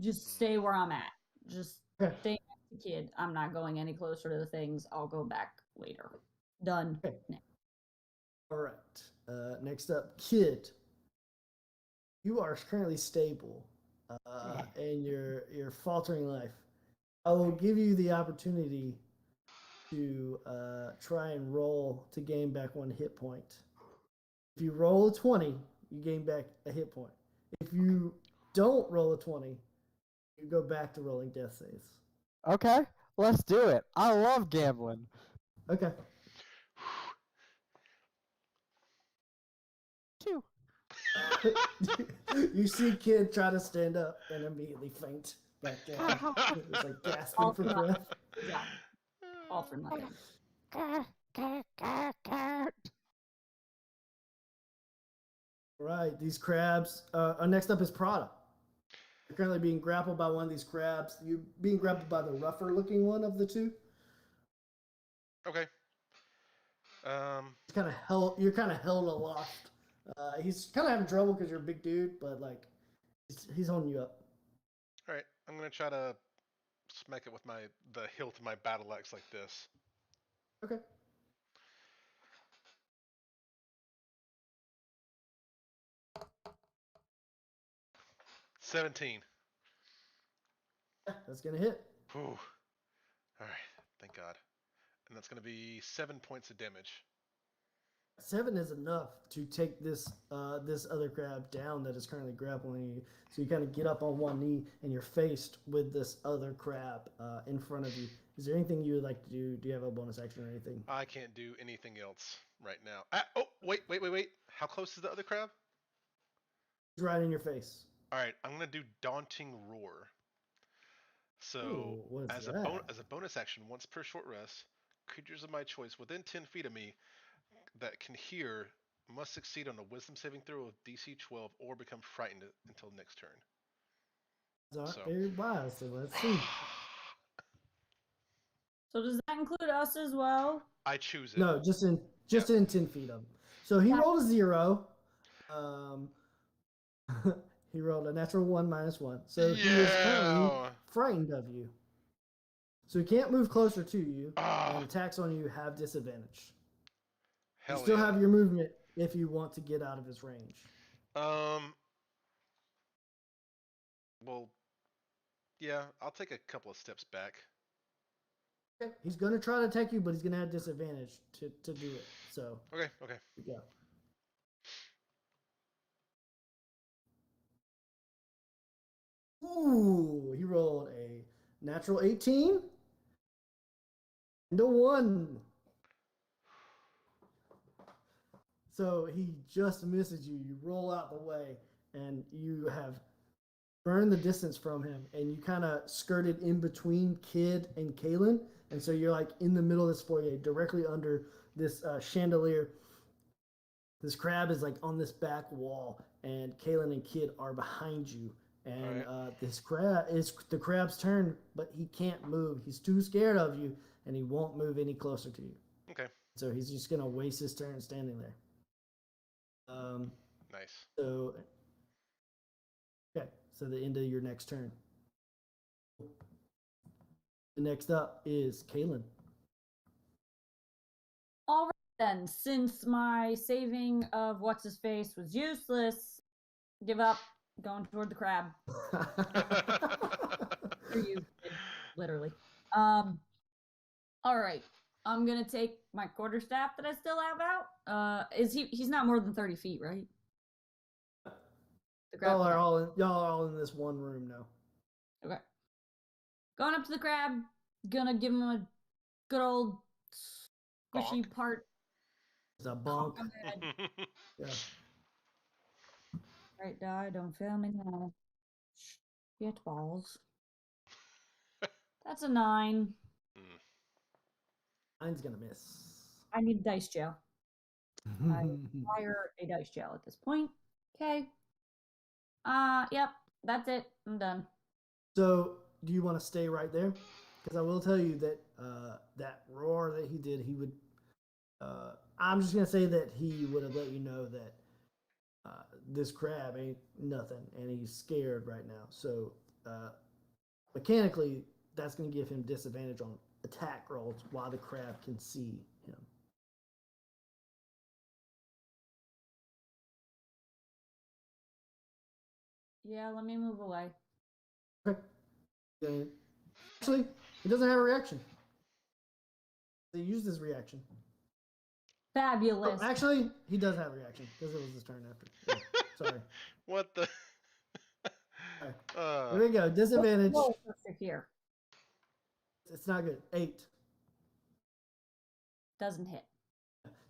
just stay where I'm at. Just Okay. stay next to Kid. I'm not going any closer to the things. I'll go back later. Done. Okay. Next. All right. Next up, Kid. You are currently stable, and you're faltering life. I will give you the opportunity to try and roll to gain back 1 hit point. If you roll a 20, you gain back a hit point. If you don't roll a 20, you go back to rolling death saves. Okay, let's do it. I love gambling. Okay. 2. You see Kid try to stand up and immediately faint back down. It's like gasping for breath. Yeah. All for nothing. Right, these crabs. Next up is Prada. You're currently being grappled by one of these crabs. You're being grappled by the rougher looking one of the two. Okay. It's kind of held. You're kind of held aloft. He's kind of having trouble because you're a big dude, but like he's holding you up. All right. I'm gonna try to smack it with the hilt of my battle axe like this. Okay. $17. Yeah, that's gonna hit. Whew. All right. Thank God. And that's gonna be 7 points of damage. 7 is enough to take this other crab down that is currently grappling you. So you kind of get up on one knee and you're faced with this other crab in front of you. Is there anything you would like to do? Do you have a bonus action or anything? I can't do anything else right now. Oh, wait. How close is the other crab? It's right in your face. All right. I'm gonna do Daunting Roar. So, Ooh, what is as that? a bonus action, once per short rest, creatures of my choice within 10 feet of me that can hear must succeed on a Wisdom saving throw of DC 12 or become frightened until next turn. It's not So- very wise, so let's see. So does that include us as well? I choose it. No, just in 10 feet of him. So he rolled a 0. He rolled a natural 1 minus 1. So he is currently Yeah. frightened of you. So he can't move closer to you, Ah. and attacks on you have disadvantage. Hell You still yeah. have your movement if you want to get out of his range. Well, yeah, I'll take a couple of steps back. Okay. He's going to try to attack you, but he's going to have disadvantage to do it. So, Okay. yeah. Ooh, he rolled a natural 18 and a 1. So he just misses you. You roll out the way, and you have burned the distance from him, and you kind of skirted in between Kid and Kalen, and so you're like in the middle of this foyer, directly under this chandelier. This crab is like on this back wall, and Kalen and Kid are behind you, And Alright. this crab is the crab's turn, but he can't move. He's too scared of you, and he won't move any closer to you. Okay. So he's just gonna waste his turn standing there. Nice. So okay, so the end of your next turn. The next up is Kaylin. All right then. Since my saving of what's his face was useless, give up. Going toward the crab. For you, kid, literally. All right. I'm gonna take my quarterstaff that I still have out. He's not more than 30 feet, right? The crab. Y'all are all in this one room now. Okay. Going up to the crab, gonna give him a good old squishy Bonk. part. It's a bonk. on the head. Yeah. Right, die, don't fail me now. Shit balls. That's a 9. Mine's gonna miss. I need dice jail. I require a dice jail at this point. Okay. Yep, that's it. I'm done. So, do you want to stay right there? Because I will tell you that that roar that he did, he would. I'm just gonna say that he would have let you know that this crab ain't nothing, and he's scared right now. So, mechanically, that's gonna give him disadvantage on attack rolls while the crab can see him. Yeah, let me move away. Okay. Actually, he doesn't have a reaction. He used his reaction. Fabulous. Oh, actually, he does have a reaction because it was his turn after. Yeah, sorry. What the? Here we go. Disadvantage. Roller coaster here. It's not good. 8. Doesn't hit.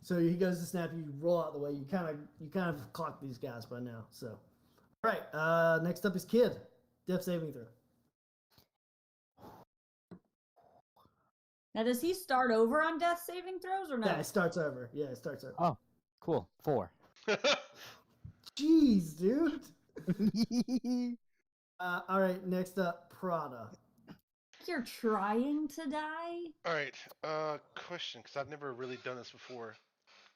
So he goes to snap. You roll out the way. You kind of clock these guys by now. So, all right. Next up is Kid. Death saving throw. Now, does he start over on death saving throws or no? Yeah, it starts over. Yeah, it starts over. Oh, cool. 4. Jeez, dude. All right. Next up, Prada. You're trying to die? Alright, question, because I've never really done this before.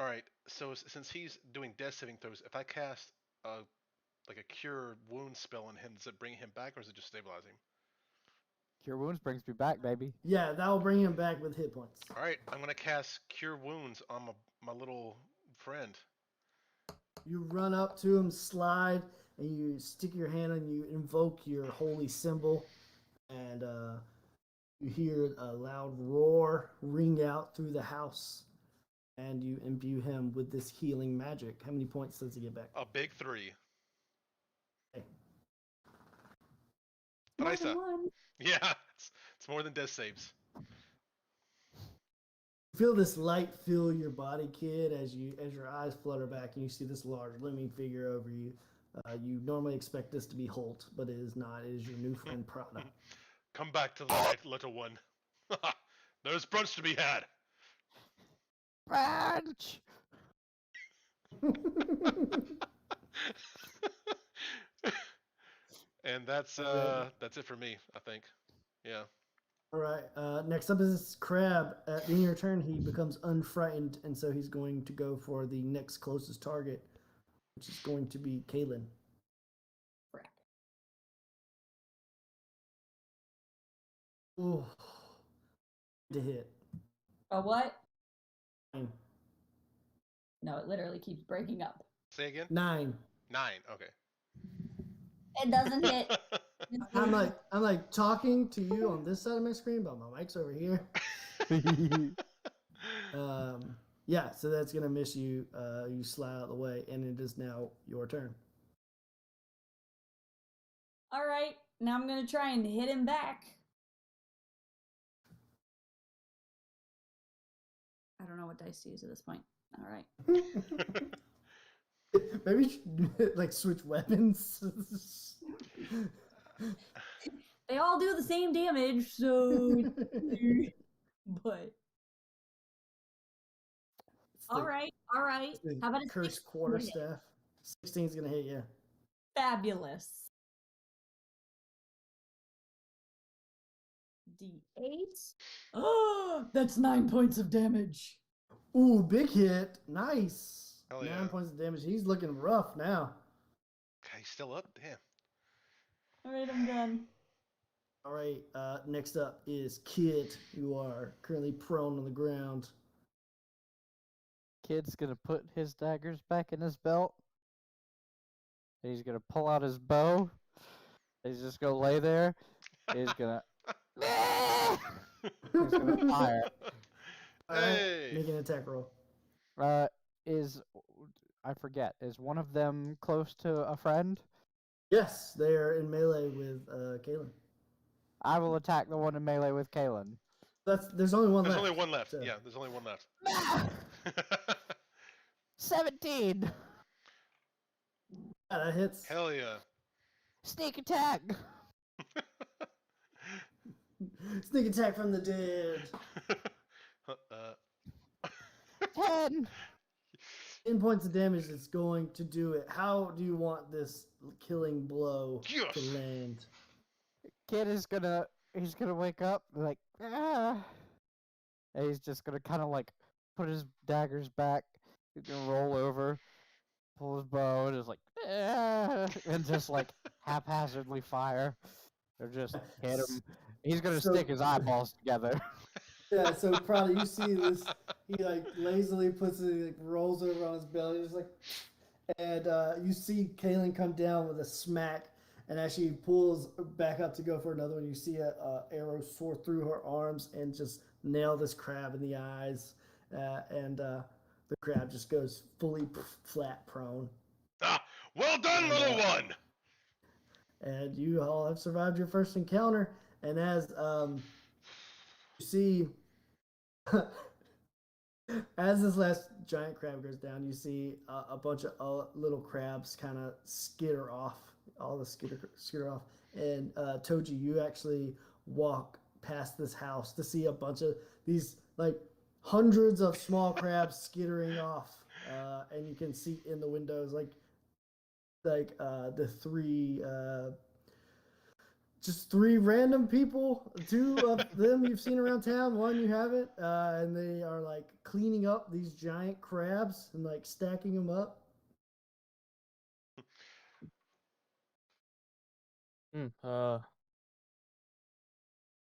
Alright, so since he's doing death saving throws, if I cast like a cure wound spell on him, does it bring him back or does it just stabilize him? Cure wounds brings me back, baby. Yeah, that will bring him back with hit points. Alright, I'm gonna cast cure wounds on my little friend. You run up to him, slide, and you stick your hand and you invoke your holy symbol, and you hear a loud roar ring out through the house, and you imbue him with this healing magic. How many points does he get back? A big 3. Okay. More Nice. than one. Yeah, it's more than death saves. Feel this light fill your body, Kid, as your eyes flutter back and you see this large looming figure over you. You normally expect this to be Holt, but it is not. It is your new friend Prada. Come back to the light, little one. There's brunch to be had. Brunch! And that's it for me, I think. Yeah. All right. Next up is Crab. At the end of your turn, he becomes unfrightened, and so he's going to go for the next closest target, which is going to be Kaylin. Crap. Ooh. To hit. A what? 9. No, it literally keeps breaking up. Say again? 9. 9. Okay. It doesn't hit. I'm like talking to you on this side of my screen, but my mic's over here. Yeah, so that's gonna miss you. You slide out of the way, and it is now your turn. All right, now I'm gonna try and hit him back. I don't know what dice to use at this point. All right. Maybe you should, like switch weapons. They all do the same damage, so. But. All right. How about a cursed 16? quarterstaff? 16's gonna hit you. Fabulous. 2d8. Oh, that's 9 points of damage. Ooh, big hit. Nice. Hell 9 yeah. points of damage. He's looking rough now. Okay, he's still up. Damn. All right, I'm done. All right. Next up is Kid. You are currently prone on the ground. Kid's gonna put his daggers back in his belt. He's gonna pull out his bow. He's just gonna lay there. He's gonna. He's gonna fire. All right. Hey. Make an attack roll. Is I forget? Is one of them close to a friend? Yes, they are in melee with Kalen. I will attack the one in melee with Kalen. There's only one There's left. only one left. so- Yeah, there's only one left. 17. Yeah, that hits. Hell yeah. Sneak attack. Sneak attack from the dead. 10. 10 points of damage is going to do it. How do you want this killing blow to Yes. land? Kid is gonna. He's gonna wake up like. Ah. And he's just gonna kind of like put his daggers back. He's gonna roll over, pull his bow, and just like. Ah, and just like haphazardly fire. Or just hit him. He's gonna So- stick his eyeballs together. Yeah, so probably you see this. He like lazily puts it, like rolls over on his belly, just like, and you see Kaylin come down with a smack, and as she pulls back up to go for another one, you see a arrow soar through her arms and just nail this crab in the eyes, and the crab just goes fully flat prone. Ah, well done, little one. And you all have survived your first encounter. And as you see, as this last giant crab goes down, you see a bunch of little crabs kind of skitter off. All the skitter off. And Toji, you actually walk past this house to see a bunch of these like hundreds of small crabs skittering off, and you can see in the windows like the three. Just three random people. Two of them you've seen around town, one you haven't, and they are like cleaning up these giant crabs and like stacking them up.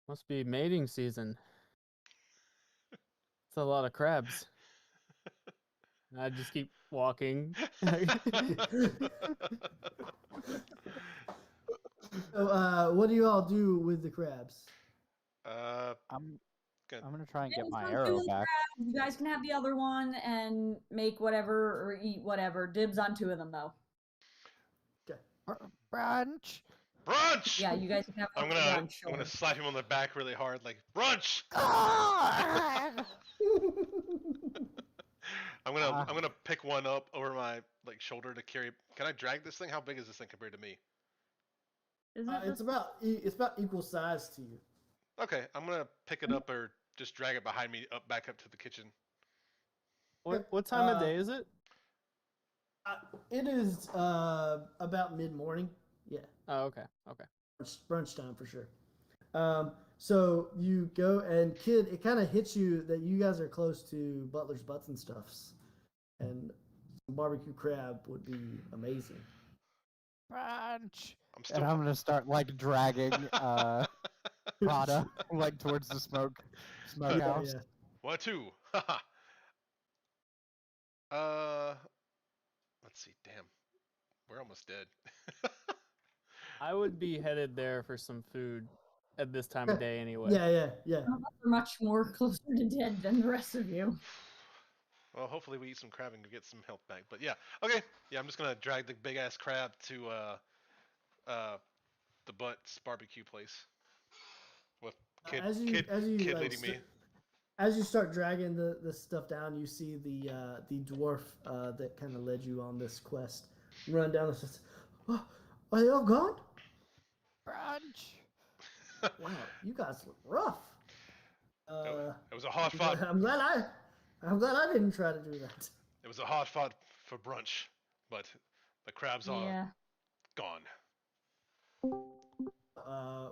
Must be mating season. It's a lot of crabs. I just keep walking. So, what do you all do with the crabs? I'm Good. I'm gonna try and get Dibs my on two arrow of the back. crabs. You guys can have the other one and make whatever or eat whatever. Dibs on 2 of them though. Brunch. Brunch. Yeah, you guys can have I'm one gonna for lunch, I'm gonna sure. slap him on the back really hard, like brunch. Ah! I'm gonna pick one up over my like shoulder to carry. Can I drag this thing? How big is this thing compared to me? Isn't it It's about equal size to you. Okay, I'm gonna pick it up or just drag it behind me back up to the kitchen. What time of day is it? It is about mid morning. Yeah. Oh, okay. Okay. Brunch time for sure. So you go and Kid, it kind of hits you that you guys are close to Butler's Butts and Stuffs, and some barbecue crab would be amazing. Brunch. I'm still. And I'm gonna start like dragging Prada like towards the smokehouse. Yeah. 1, 2. Let's see. Damn, we're almost dead. I would be headed there for some food at this time of day anyway. Yeah. We're much more closer to dead than the rest of you. Well, hopefully we eat some crab and get some health back. But yeah, okay. Yeah, I'm just gonna drag the big ass crab to the Butts barbecue place with kid like, leading me. As you start dragging the stuff down, you see the dwarf that kind of led you on this quest run down and says, "Oh, are they all gone? Brunch. Wow, you guys look rough." It was a hard fought. I'm glad I didn't try to do that. It was a hard fought for brunch, but the crabs are Yeah. gone.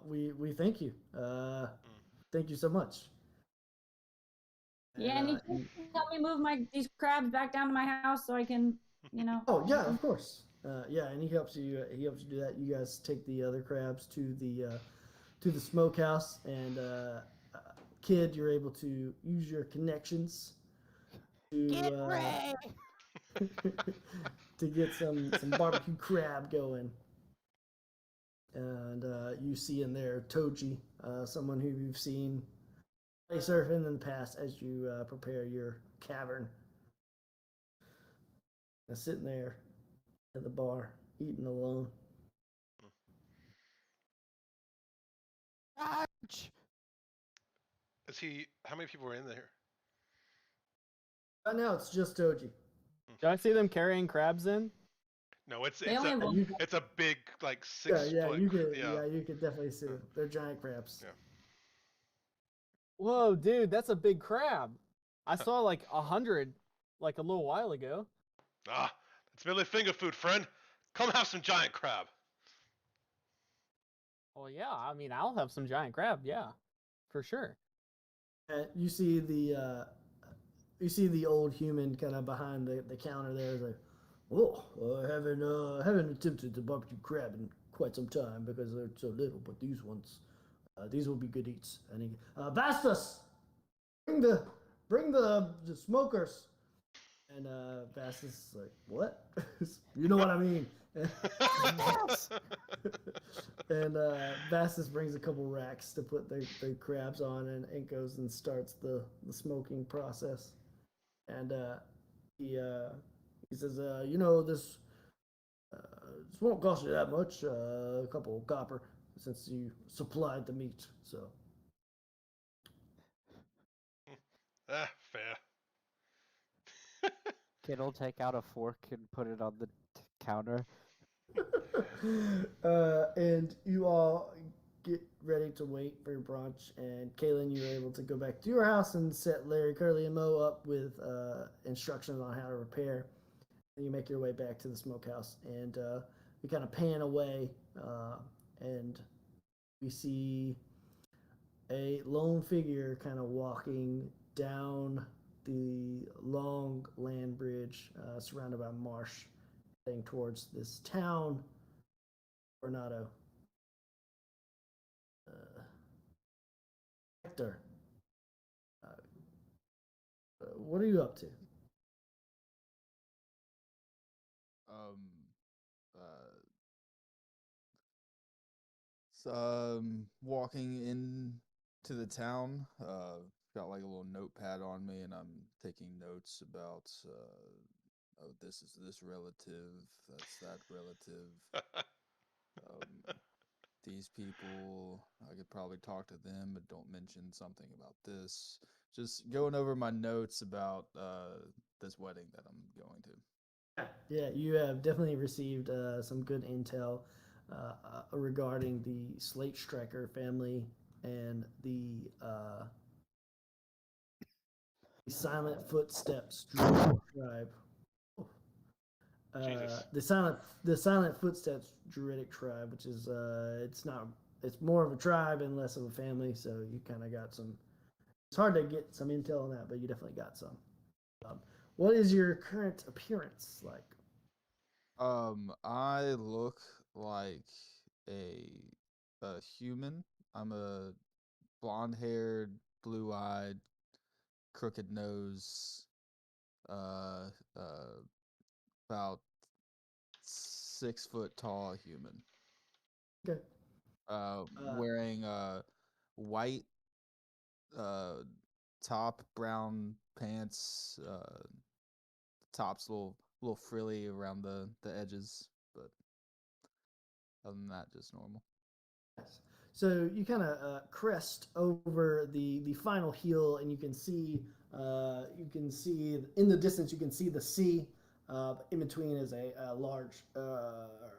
We thank you. Thank you so much. Yeah, and you can help me move these crabs back down to my house so I can, Oh yeah, of course. Yeah, and he helps you. He helps you do that. You guys take the other crabs to the smokehouse, and kid, you're able to use your connections to to get some barbecue crab going. And you see in there Toji, someone who you've seen play surfing in the past as you prepare your cavern. Sitting there at the bar, eating alone. Ouch! Is he? How many people are in there? Right now, it's just Toji. Do I see them carrying crabs in? No, it's They only have one. You, it's a big like yeah, 6 yeah, foot. you could, Yeah. yeah, you could definitely see them. They're giant crabs. Yeah. Whoa, dude, that's a big crab. I saw like 100 like a little while ago. Ah, it's merely finger food, friend. Come have some giant crab. Well, yeah, I mean, I'll have some giant crab, yeah, for sure. And you see the old human kind of behind the counter there. Is like, well, I haven't attempted to barbecue crab in quite some time because they're so little. But these ones, these will be good eats. And he, Bastus, bring the smokers. And Bastus is like, what? You know what I mean? And Bastus brings a couple racks to put the crabs on, and goes and starts the smoking process. And he says, this won't cost you that much, a couple of copper, since you supplied the meat. So Fair. Kid'll take out a fork and put it on the counter. and you all get ready to wait for your brunch. And Kaylin, you were able to go back to your house and set Larry, Curly, and Mo up with instructions on how to repair. And you make your way back to the smokehouse, and we kind of pan away, and we see a lone figure kind of walking down the long land bridge surrounded by marsh, heading towards this town, Ornado. Hector, what are you up to? Uh, Walking into the town. Got like a little notepad on me, and I'm taking notes about. Oh, this is this relative. That's that relative. These people. I could probably talk to them, but don't mention something about this. Just going over my notes about this wedding that I'm going to. Yeah, you have definitely received some good intel regarding the Slate Striker family and the Silent Footsteps tribe. The Silent Footsteps Druidic tribe, which is it's more of a tribe and less of a family. So you kind of got some. It's hard to get some intel on that, but you definitely got some. What is your current appearance like? I look like a human. I'm a blonde-haired, blue-eyed, crooked nose, uh, about 6 foot tall human. Okay. Wearing white top, brown pants. Top's a little frilly around the edges, but other than that, just normal. Yes. So you kind of crest over the final hill, and you can see in the distance you can see the sea. In between is a large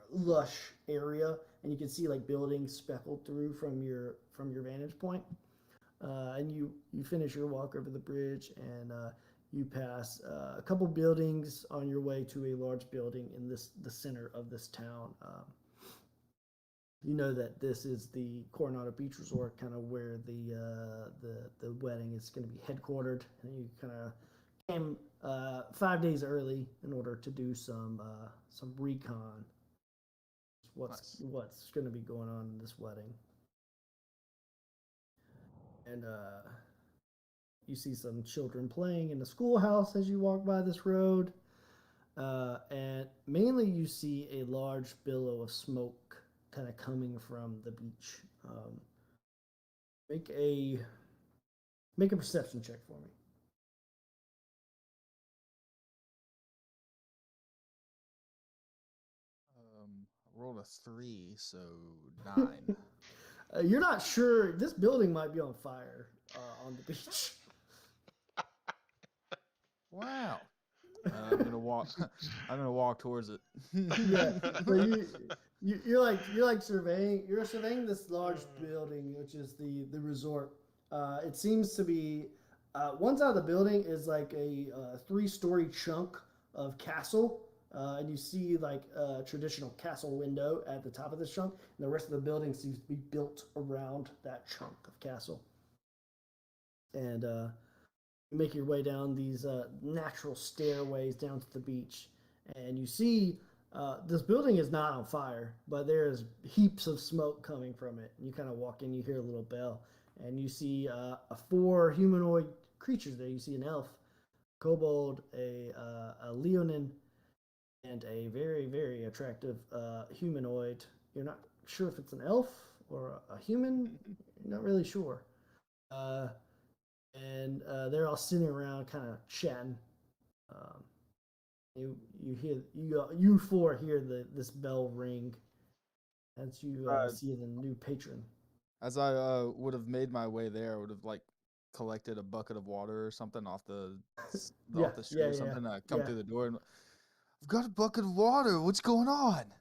lush area, and you can see like buildings speckled through from your vantage point. And you finish your walk over the bridge, and you pass a couple buildings on your way to a large building in the center of this town. you know that this is the Coronado Beach Resort, kind of where the wedding is going to be headquartered, and you kind of came 5 days early in order to do some recon. What's going to be going on in this wedding, and you see some children playing in the schoolhouse as you walk by this road. And mainly you see a large billow of smoke kind of coming from the beach. Make a perception check for me. I rolled a 3, so 9. You're not sure. This building might be on fire on the beach. Wow. I'm gonna walk. I'm gonna walk towards it. Yeah. So you're surveying this large building, which is the resort. It seems to be one side of the building is like a 3-story chunk of castle, and you see like a traditional castle window at the top of this chunk, and the rest of the building seems to be built around that chunk of castle. And you make your way down these natural stairways down to the beach, and you see this building is not on fire, but there's heaps of smoke coming from it. And you kind of walk in, you hear a little bell, and you see 4 humanoid creatures there. You see an elf, kobold, a leonin, and a very, very attractive humanoid. You're not sure if it's an elf or a human. You're not really sure. And they're all sitting around, kind of chatting. You 4 hear this bell ring as you see the new patron. As I would have made my way there, I would have like collected a bucket of water or something off the off the street or something. I come through the door and I've got a bucket of water. What's going on?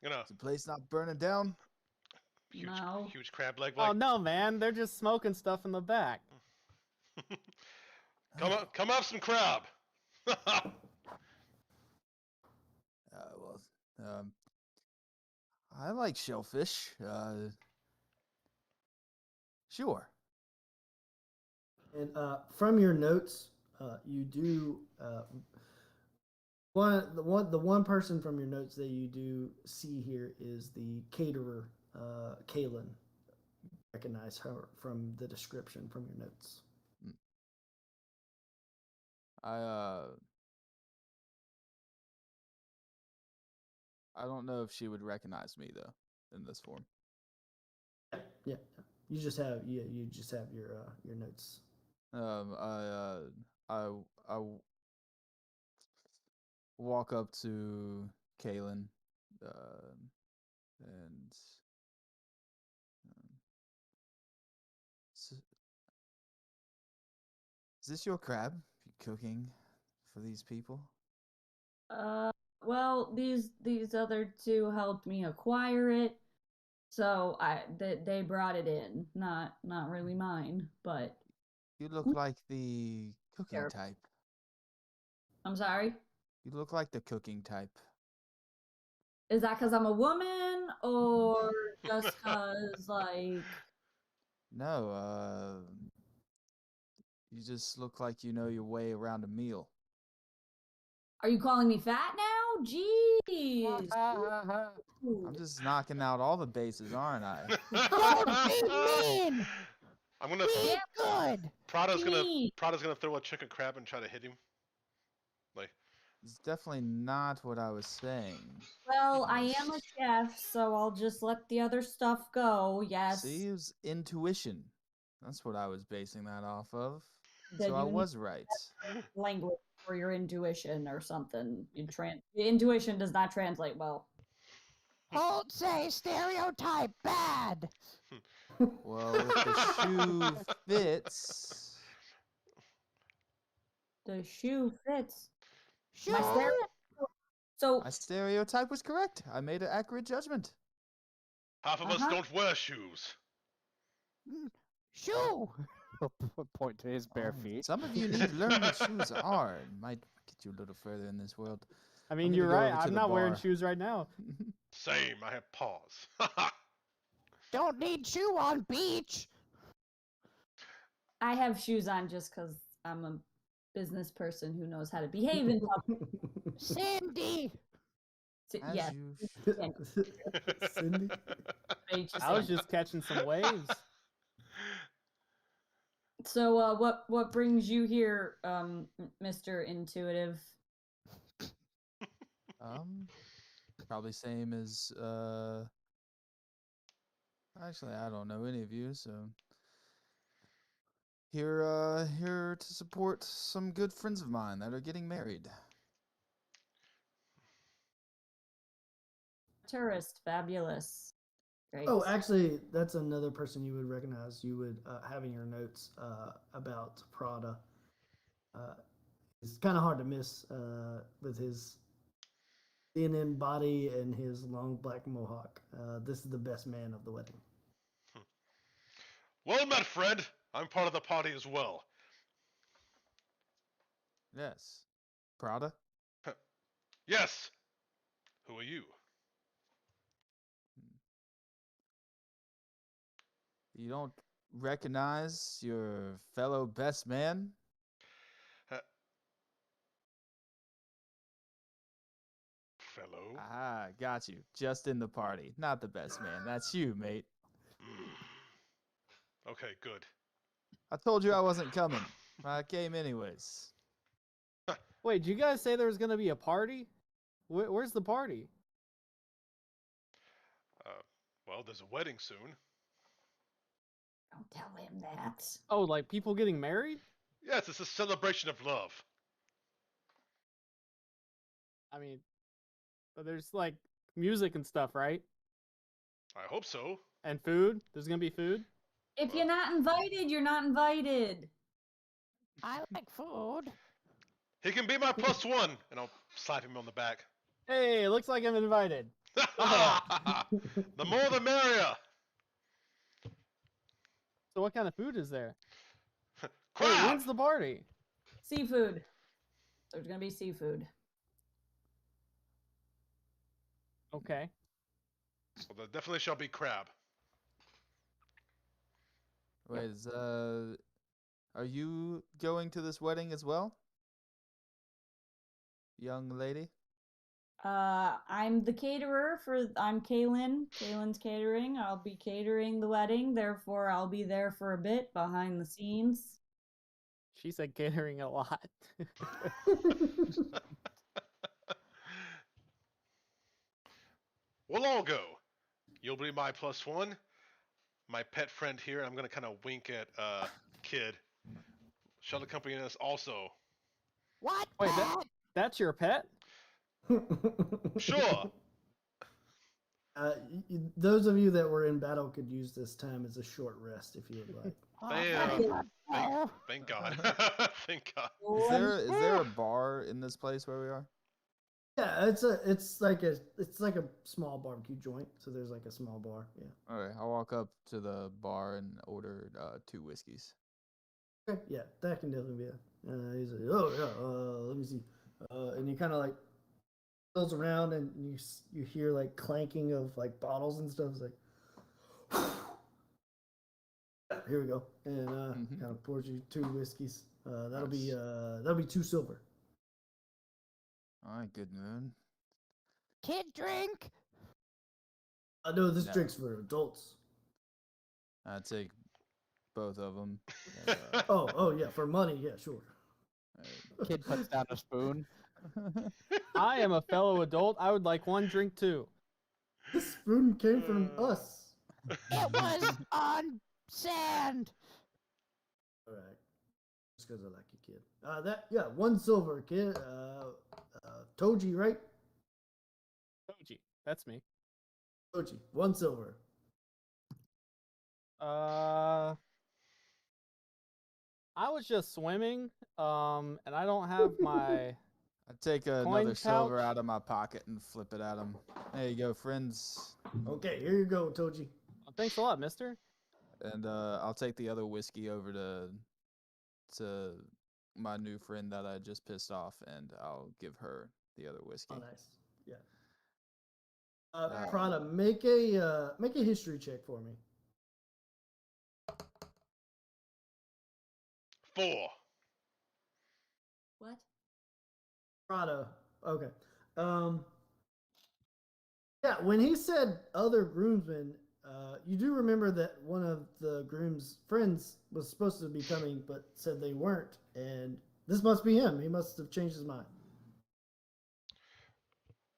Is the place not burning down? Huge crab leg. Oh no, man! They're just smoking stuff in the back. Come up some crab. I like shellfish. Sure. And from your notes, you do the one person from your notes that you do see here is the caterer, Kaylin. Recognize her from the description from your notes. I don't know if she would recognize me though in this form. Yeah. You just have your notes. I walk up to Kaylin, and is this your crab you're cooking for these people? Well, these other 2 helped me acquire it, so they brought it in. Not really mine, but You look like the cooking type. I'm sorry. You look like the cooking type. Is that because I'm a woman, or just because like? No, you just look like you know your way around a meal. Are you calling me fat now? Jeez. I'm just knocking out all the bases, aren't I? Don't be mean. I'm gonna. Be good. Prada's gonna throw a chicken crab and try to hit him. Like. It's definitely not what I was saying. Well, I am a chef, so I'll just let the other stuff go. Yes. See, it was intuition. That's what I was basing that off of. That so I was right. Language for your intuition or something. Intuition does not translate well. Don't say stereotype bad. Well, if the shoe fits. The shoe fits. Shoe. My stereotype was correct. I made an accurate judgment. Half of us don't wear shoes. Shoe. Point to his bare feet. Some of you need to learn what shoes are. It might get you a little further in this world. I mean, gonna you're go right. over to I'm the not wearing bar. shoes right now. Same. I have paws. Don't need shoe on beach. I have shoes on just because I'm a business person who knows how to behave in public. Sandy. As Yes. you Cindy. I was just catching some waves. So, what brings you here, Mr. Intuitive? Probably same as actually I don't know any of you, so here to support some good friends of mine that are getting married. Tourist, fabulous. Great. Oh, actually, that's another person you would recognize. You would having your notes about Prada. It's kind of hard to miss with his thin body and his long black mohawk. This is the best man of the wedding. Well met, friend. I'm part of the party as well. Yes. Prada? Yes. Who are you? You don't recognize your fellow best man? Fellow. Ah, got you. Just in the party. Not the best man. That's you, mate. Okay, good. I told you I wasn't coming. I came anyways. Wait, did you guys say there was gonna be a party? Where's the party? Well, there's a wedding soon. Don't tell him that. Oh, like people getting married? Yes, it's a celebration of love. I mean, but there's like music and stuff, right? I hope so. And food. There's gonna be food. If you're not invited, you're not invited. I like food. He can be my +1, and I'll slap him on the back. Hey, looks like I'm invited. The more the merrier. So what kind of food is there? Wait, Crab. when's the party? Seafood. There's gonna be seafood. Okay. Well, there definitely shall be crab. Wait, are you going to this wedding as well? Young lady? I'm the caterer I'm Kaylin. Kaylin's catering. I'll be catering the wedding, therefore I'll be there for a bit behind the scenes. She said catering a lot. We'll all go. You'll be my +1. My pet friend here, I'm gonna kind of wink at Kid. She'll accompany us also. What? Wait, that's your pet? Sure. Those of you that were in battle could use this time as a short rest if you would like. Thank God. Thank God. Is there a bar in this place where we are? Yeah, it's like a small barbecue joint. So there's like a small bar. Yeah. All right, I'll walk up to the bar and order 2 whiskeys. Okay, yeah, that can definitely be it. He's like, oh yeah, let me see. And you kind of like goes around and you hear like clanking of like bottles and stuff. It's like, here we go, and kind of pours you 2 whiskeys. That'll be 2 silver. All right, good moon. Kid drink. No, this No. drink's for adults. I take both of them. Oh yeah, for money, yeah, sure. Kid puts down a spoon. I am a fellow adult. I would like 1 drink too. This spoon came from us. It was on sand. All right, just because I like you, kid. 1 silver, kid. Toji, right? Koji, that's me. Toji, 1 silver. I was just swimming, and I don't have my. I take another Coin silver pouch? out of my pocket and flip it at him. There you go, friends. Okay, here you go, Toji. Thanks a lot, mister. And I'll take the other whiskey over to my new friend that I just pissed off, and I'll give her the other whiskey. Oh, nice. Yeah. Ah. Prada, make a history check for me. 4. What? Prada. Okay. Yeah, when he said other groomsmen, you do remember that one of the groom's friends was supposed to be coming, but said they weren't, and this must be him. He must have changed his mind.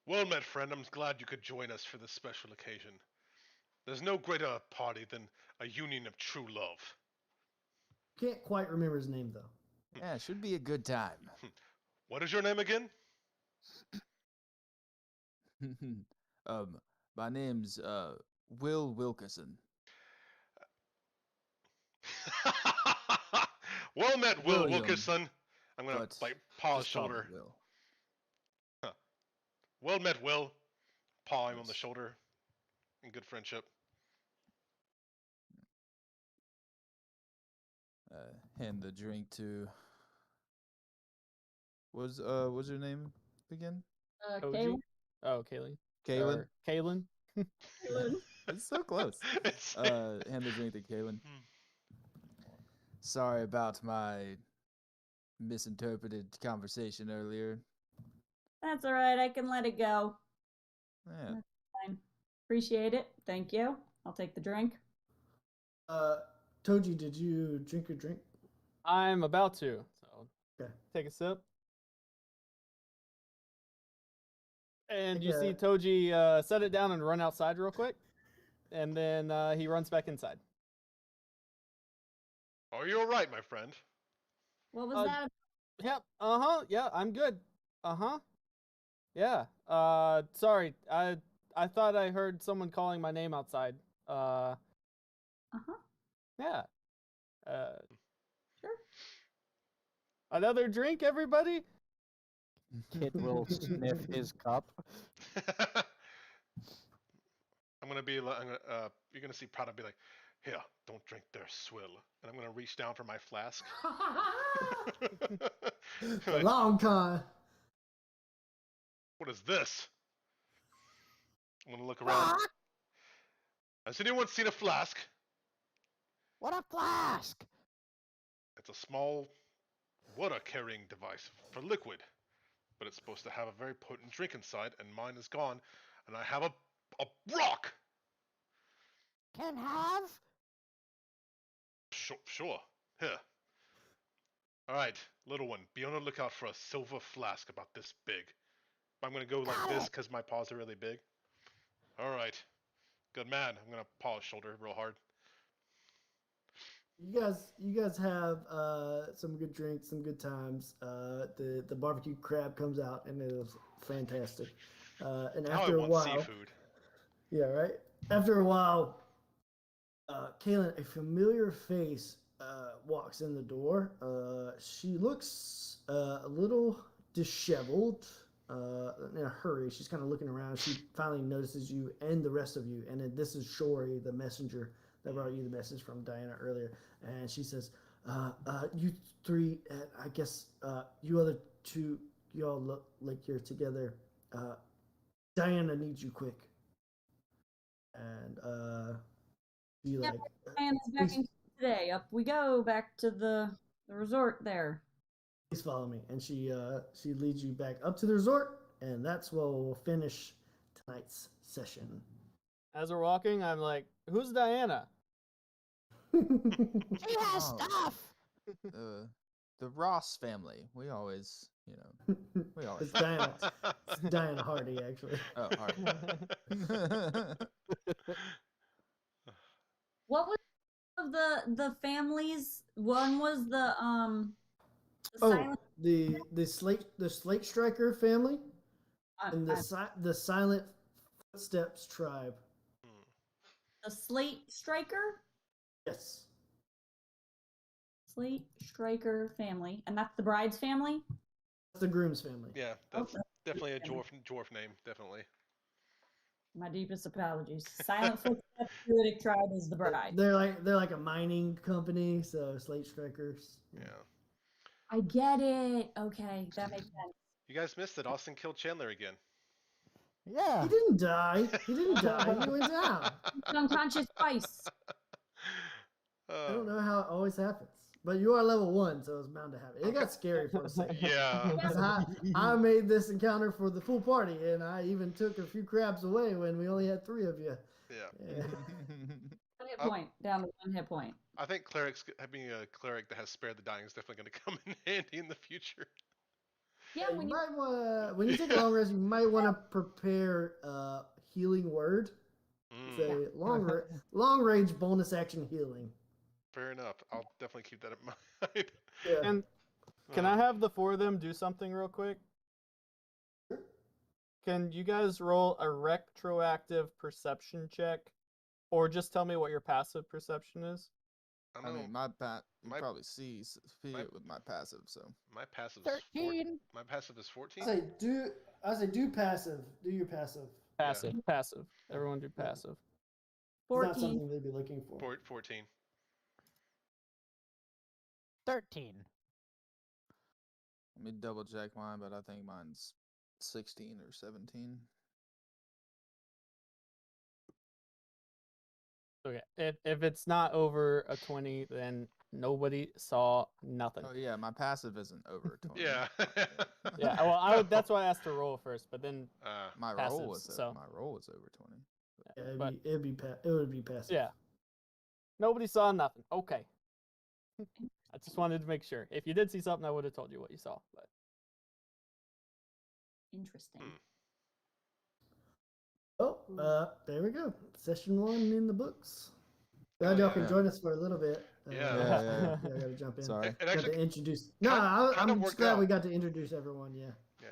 Well met, friend. I'm glad you could join us for this special occasion. There's no greater party than a union of true love. Can't quite remember his name though. Yeah, it should be a good time. What is your name again? My name's Will Wilkerson. Well met, Will William, Wilkerson. I'm gonna but like paw his just call me shoulder. Will. Well met, Will. Paw him on the Yes. shoulder. In good friendship. Hand the drink to. What's her name again? OG? Caleb? Oh, Kaylee. Kaylin. Or Kaylin. It's so close. It's- Hand the drink to Kaylin. Sorry about my misinterpreted conversation earlier. That's all right. I can let it go. Yeah. Fine. Appreciate it. Thank you. I'll take the drink. Toji, did you drink your drink? I'm about to. So Okay. take a sip. And Take you see a- Toji set it down and run outside real quick. And then he runs back inside. Are you alright, my friend? What was Uh, that? Yep. Uh-huh. Yeah, I'm good. Uh-huh. Yeah. Sorry. I thought I heard someone calling my name outside. Uh-huh. Yeah. Sure. Another drink, everybody? Kid will sniff his cup. I'm gonna be like, you're gonna see Prada be like, here, don't drink their swill. And I'm gonna reach down for my flask. A long time. What is this? I'm gonna look around. Has anyone seen a flask? What a flask! It's a small water carrying device for liquid, but it's supposed to have a very potent drink inside, and mine is gone, and I have a rock. Can have? Sure. Here. All right, little one, be on the lookout for a silver flask about this big. I'm gonna go like Got this it. because my paws are really big. All right, good man. I'm gonna paw his shoulder real hard. You guys have some good drinks, some good times. The barbecue crab comes out and it was fantastic. And Now I after a want while, seafood. yeah, right. After a while, Kaylin, a familiar face walks in the door. She looks a little disheveled, in a hurry. She's kind of looking around. She finally notices you and the rest of you. And then this is Shori, the messenger that brought you the message from Diana earlier. And she says, you three, I guess you other two, you all look like you're together. Diana needs you quick. And she Yep, like, Diana's back in today. Up we go, back to the resort there. please follow me. And she leads you back up to the resort, and that's where we'll finish tonight's session. As we're walking, I'm like, who's Diana? She has Oh. stuff! The Ross family. We always, It's Diana. It's Diana Hardy, actually. Oh, all right. What was of the families? One was the Oh, silent the Slate Striker family and the Silent Footsteps tribe. the Slate Striker? Yes. Slate Striker family. And that's the bride's family? That's the groom's family. Yeah, that's Okay. definitely a dwarf name. Definitely. My deepest apologies. Silent Footsteps Druidic tribe is the bride. They're like a mining company, so Slate Strikers. Yeah. I get it. Okay, that makes sense. You guys missed it. Austin killed Chandler again. Yeah. He didn't die. He didn't die. He went down. He's unconscious twice. I don't know how it always happens. But you are level 1, so it's bound to happen. It got scary for a second. Yeah. 'Cause I made this encounter for the full party, and I even took a few crabs away when we only had 3 of you. Yeah. Yeah. 1 hit point. Down to 1 hit point. I think having a cleric that has spared the dying is definitely going to come in handy in the future. Yeah, You when you might want when you take a long rest, you might want to prepare healing word. Mm, Say long range bonus action healing. fair enough. I'll definitely keep that in mind. Yeah. And can I have the 4 of them do something real quick? Can you guys roll a retroactive perception check, or just tell me what your passive perception is? I I know mean, you my- probably see it with my passive, so. my passive is 13. my passive is 14. I say do passive. Do your passive. Passive. Passive. Everyone do passive. It's not 14. something they'd be looking for. 14. 13. Let me double check mine, but I think mine's 16 or 17. Okay. If it's not over a 20, then nobody saw nothing. Oh yeah, my passive isn't over 20. Yeah. Yeah. Well, that's why I asked to roll first, but then My Passives, roll was so- my roll was over 20. Yeah, but- it would be passive. yeah, nobody saw nothing. Okay. I just wanted to make sure. If you did see something, I would have told you what you saw. But Interesting. Oh, there we go. Session 1 in the books. Glad Oh, y'all yeah. can join us for a little bit. Yeah. Yeah. I gotta jump in. Sorry. It Got actually to introduce. No, kinda I'm just worked glad we out. got to introduce everyone. Yeah.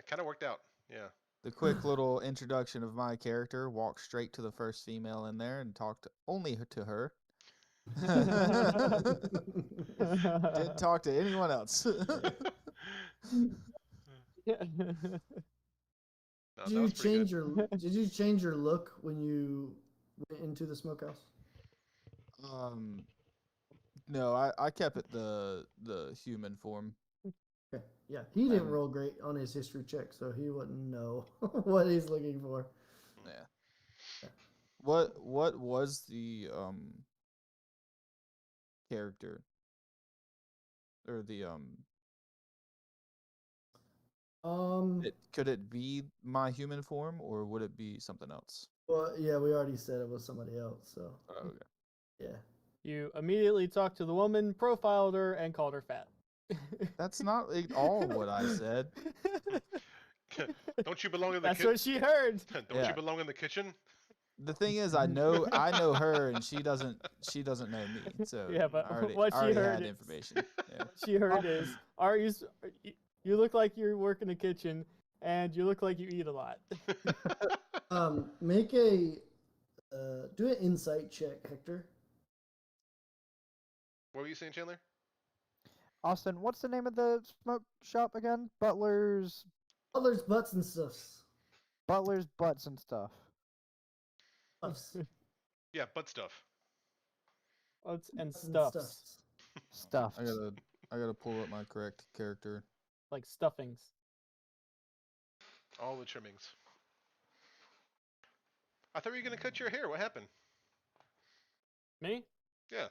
kind of worked out. Yeah. The quick little introduction of my character, walked straight to the first female in there and talked only to her. Didn't talk to anyone else. No, Did that you was pretty change good. Did you change your look when you went into the smokehouse? No, I kept it the human form. Okay. Yeah, he didn't I'm- roll great on his history check, so he wouldn't know what he's looking for. Yeah. What was the character or the could it be my human form or would it be something else? Well, yeah, we already said it was somebody else, so Oh, okay. yeah. You immediately talked to the woman, profiled her, and called her fat. That's not all what I said. Don't you belong in the That's kitchen? what she heard. Don't Yeah. you belong in the kitchen? The thing is, I know her, and she doesn't know me. So Yeah, but I already, what she already heard had is- information. Yeah. What she heard is, you look like you work in the kitchen, and you look like you eat a lot. Make a do an insight check, Hector. What were you saying, Chandler? Austin, what's the name of the smoke shop again? Butler's Butler's butts and stuffs. Butler's Butts and stuff. Stuffs. Yeah, butt stuff. Butts and Butts and stuffs. Stuffed. I gotta pull up my correct character. Like stuffings. All the trimmings. I thought you were gonna cut your hair. What happened? Me? Yeah.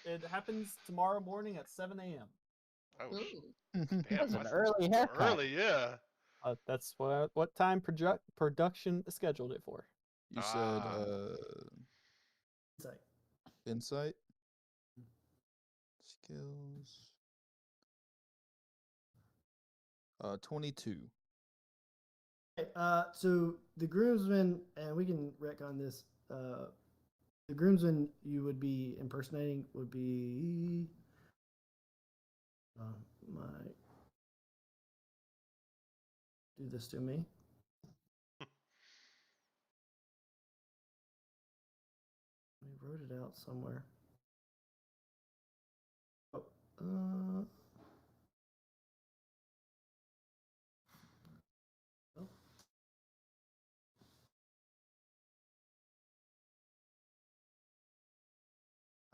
It happens tomorrow morning at 7 a.m. Oh, Ooh. damn. That's an that's early haircut. early, yeah. That's what time production scheduled it for. You said Ah. Insight. insight skills. 22. Okay, so the groomsmen, and we can retcon this. The groomsmen you would be impersonating would be my do this to me. We wrote it out somewhere. Oh, oh.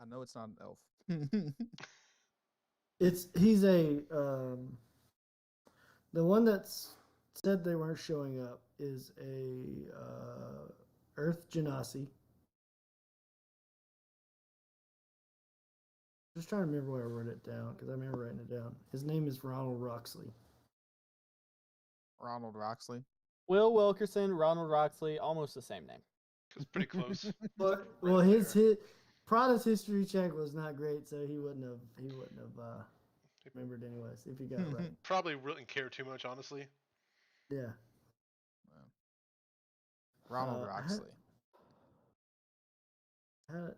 I know it's not an elf. He's a the one that's said they weren't showing up is a Earth Genasi. Just trying to remember where I wrote it down because I remember writing it down. His name is Ronald Roxley. Ronald Roxley. Will Wilkerson, Ronald Roxley, almost the same name. It's pretty close. But Right well, his there. Prada's history check was not great, so he wouldn't have remembered anyways if he got it right. Probably wouldn't care too much, honestly. Yeah. Ronald I had- Roxley. Had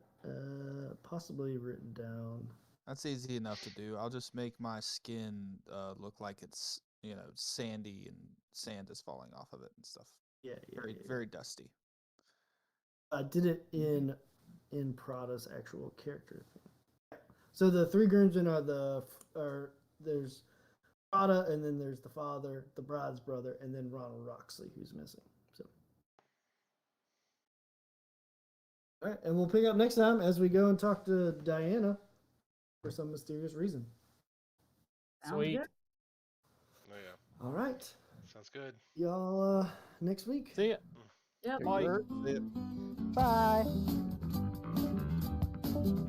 possibly written down. That's easy enough to do. I'll just make my skin look like it's sandy and sand is falling off of it and stuff. Yeah, Very very dusty. I did it in Prada's actual character thing. So the three groomsmen are there's Prada, and then there's the father, the bride's brother, and then Ronald Roxley, who's missing. So, all right, and we'll pick up next time as we go and talk to Diana for some mysterious reason. Sounds Sweet. good. Oh yeah, All right, sounds good. y'all. Next week. See ya. Yep. Bye. Bye.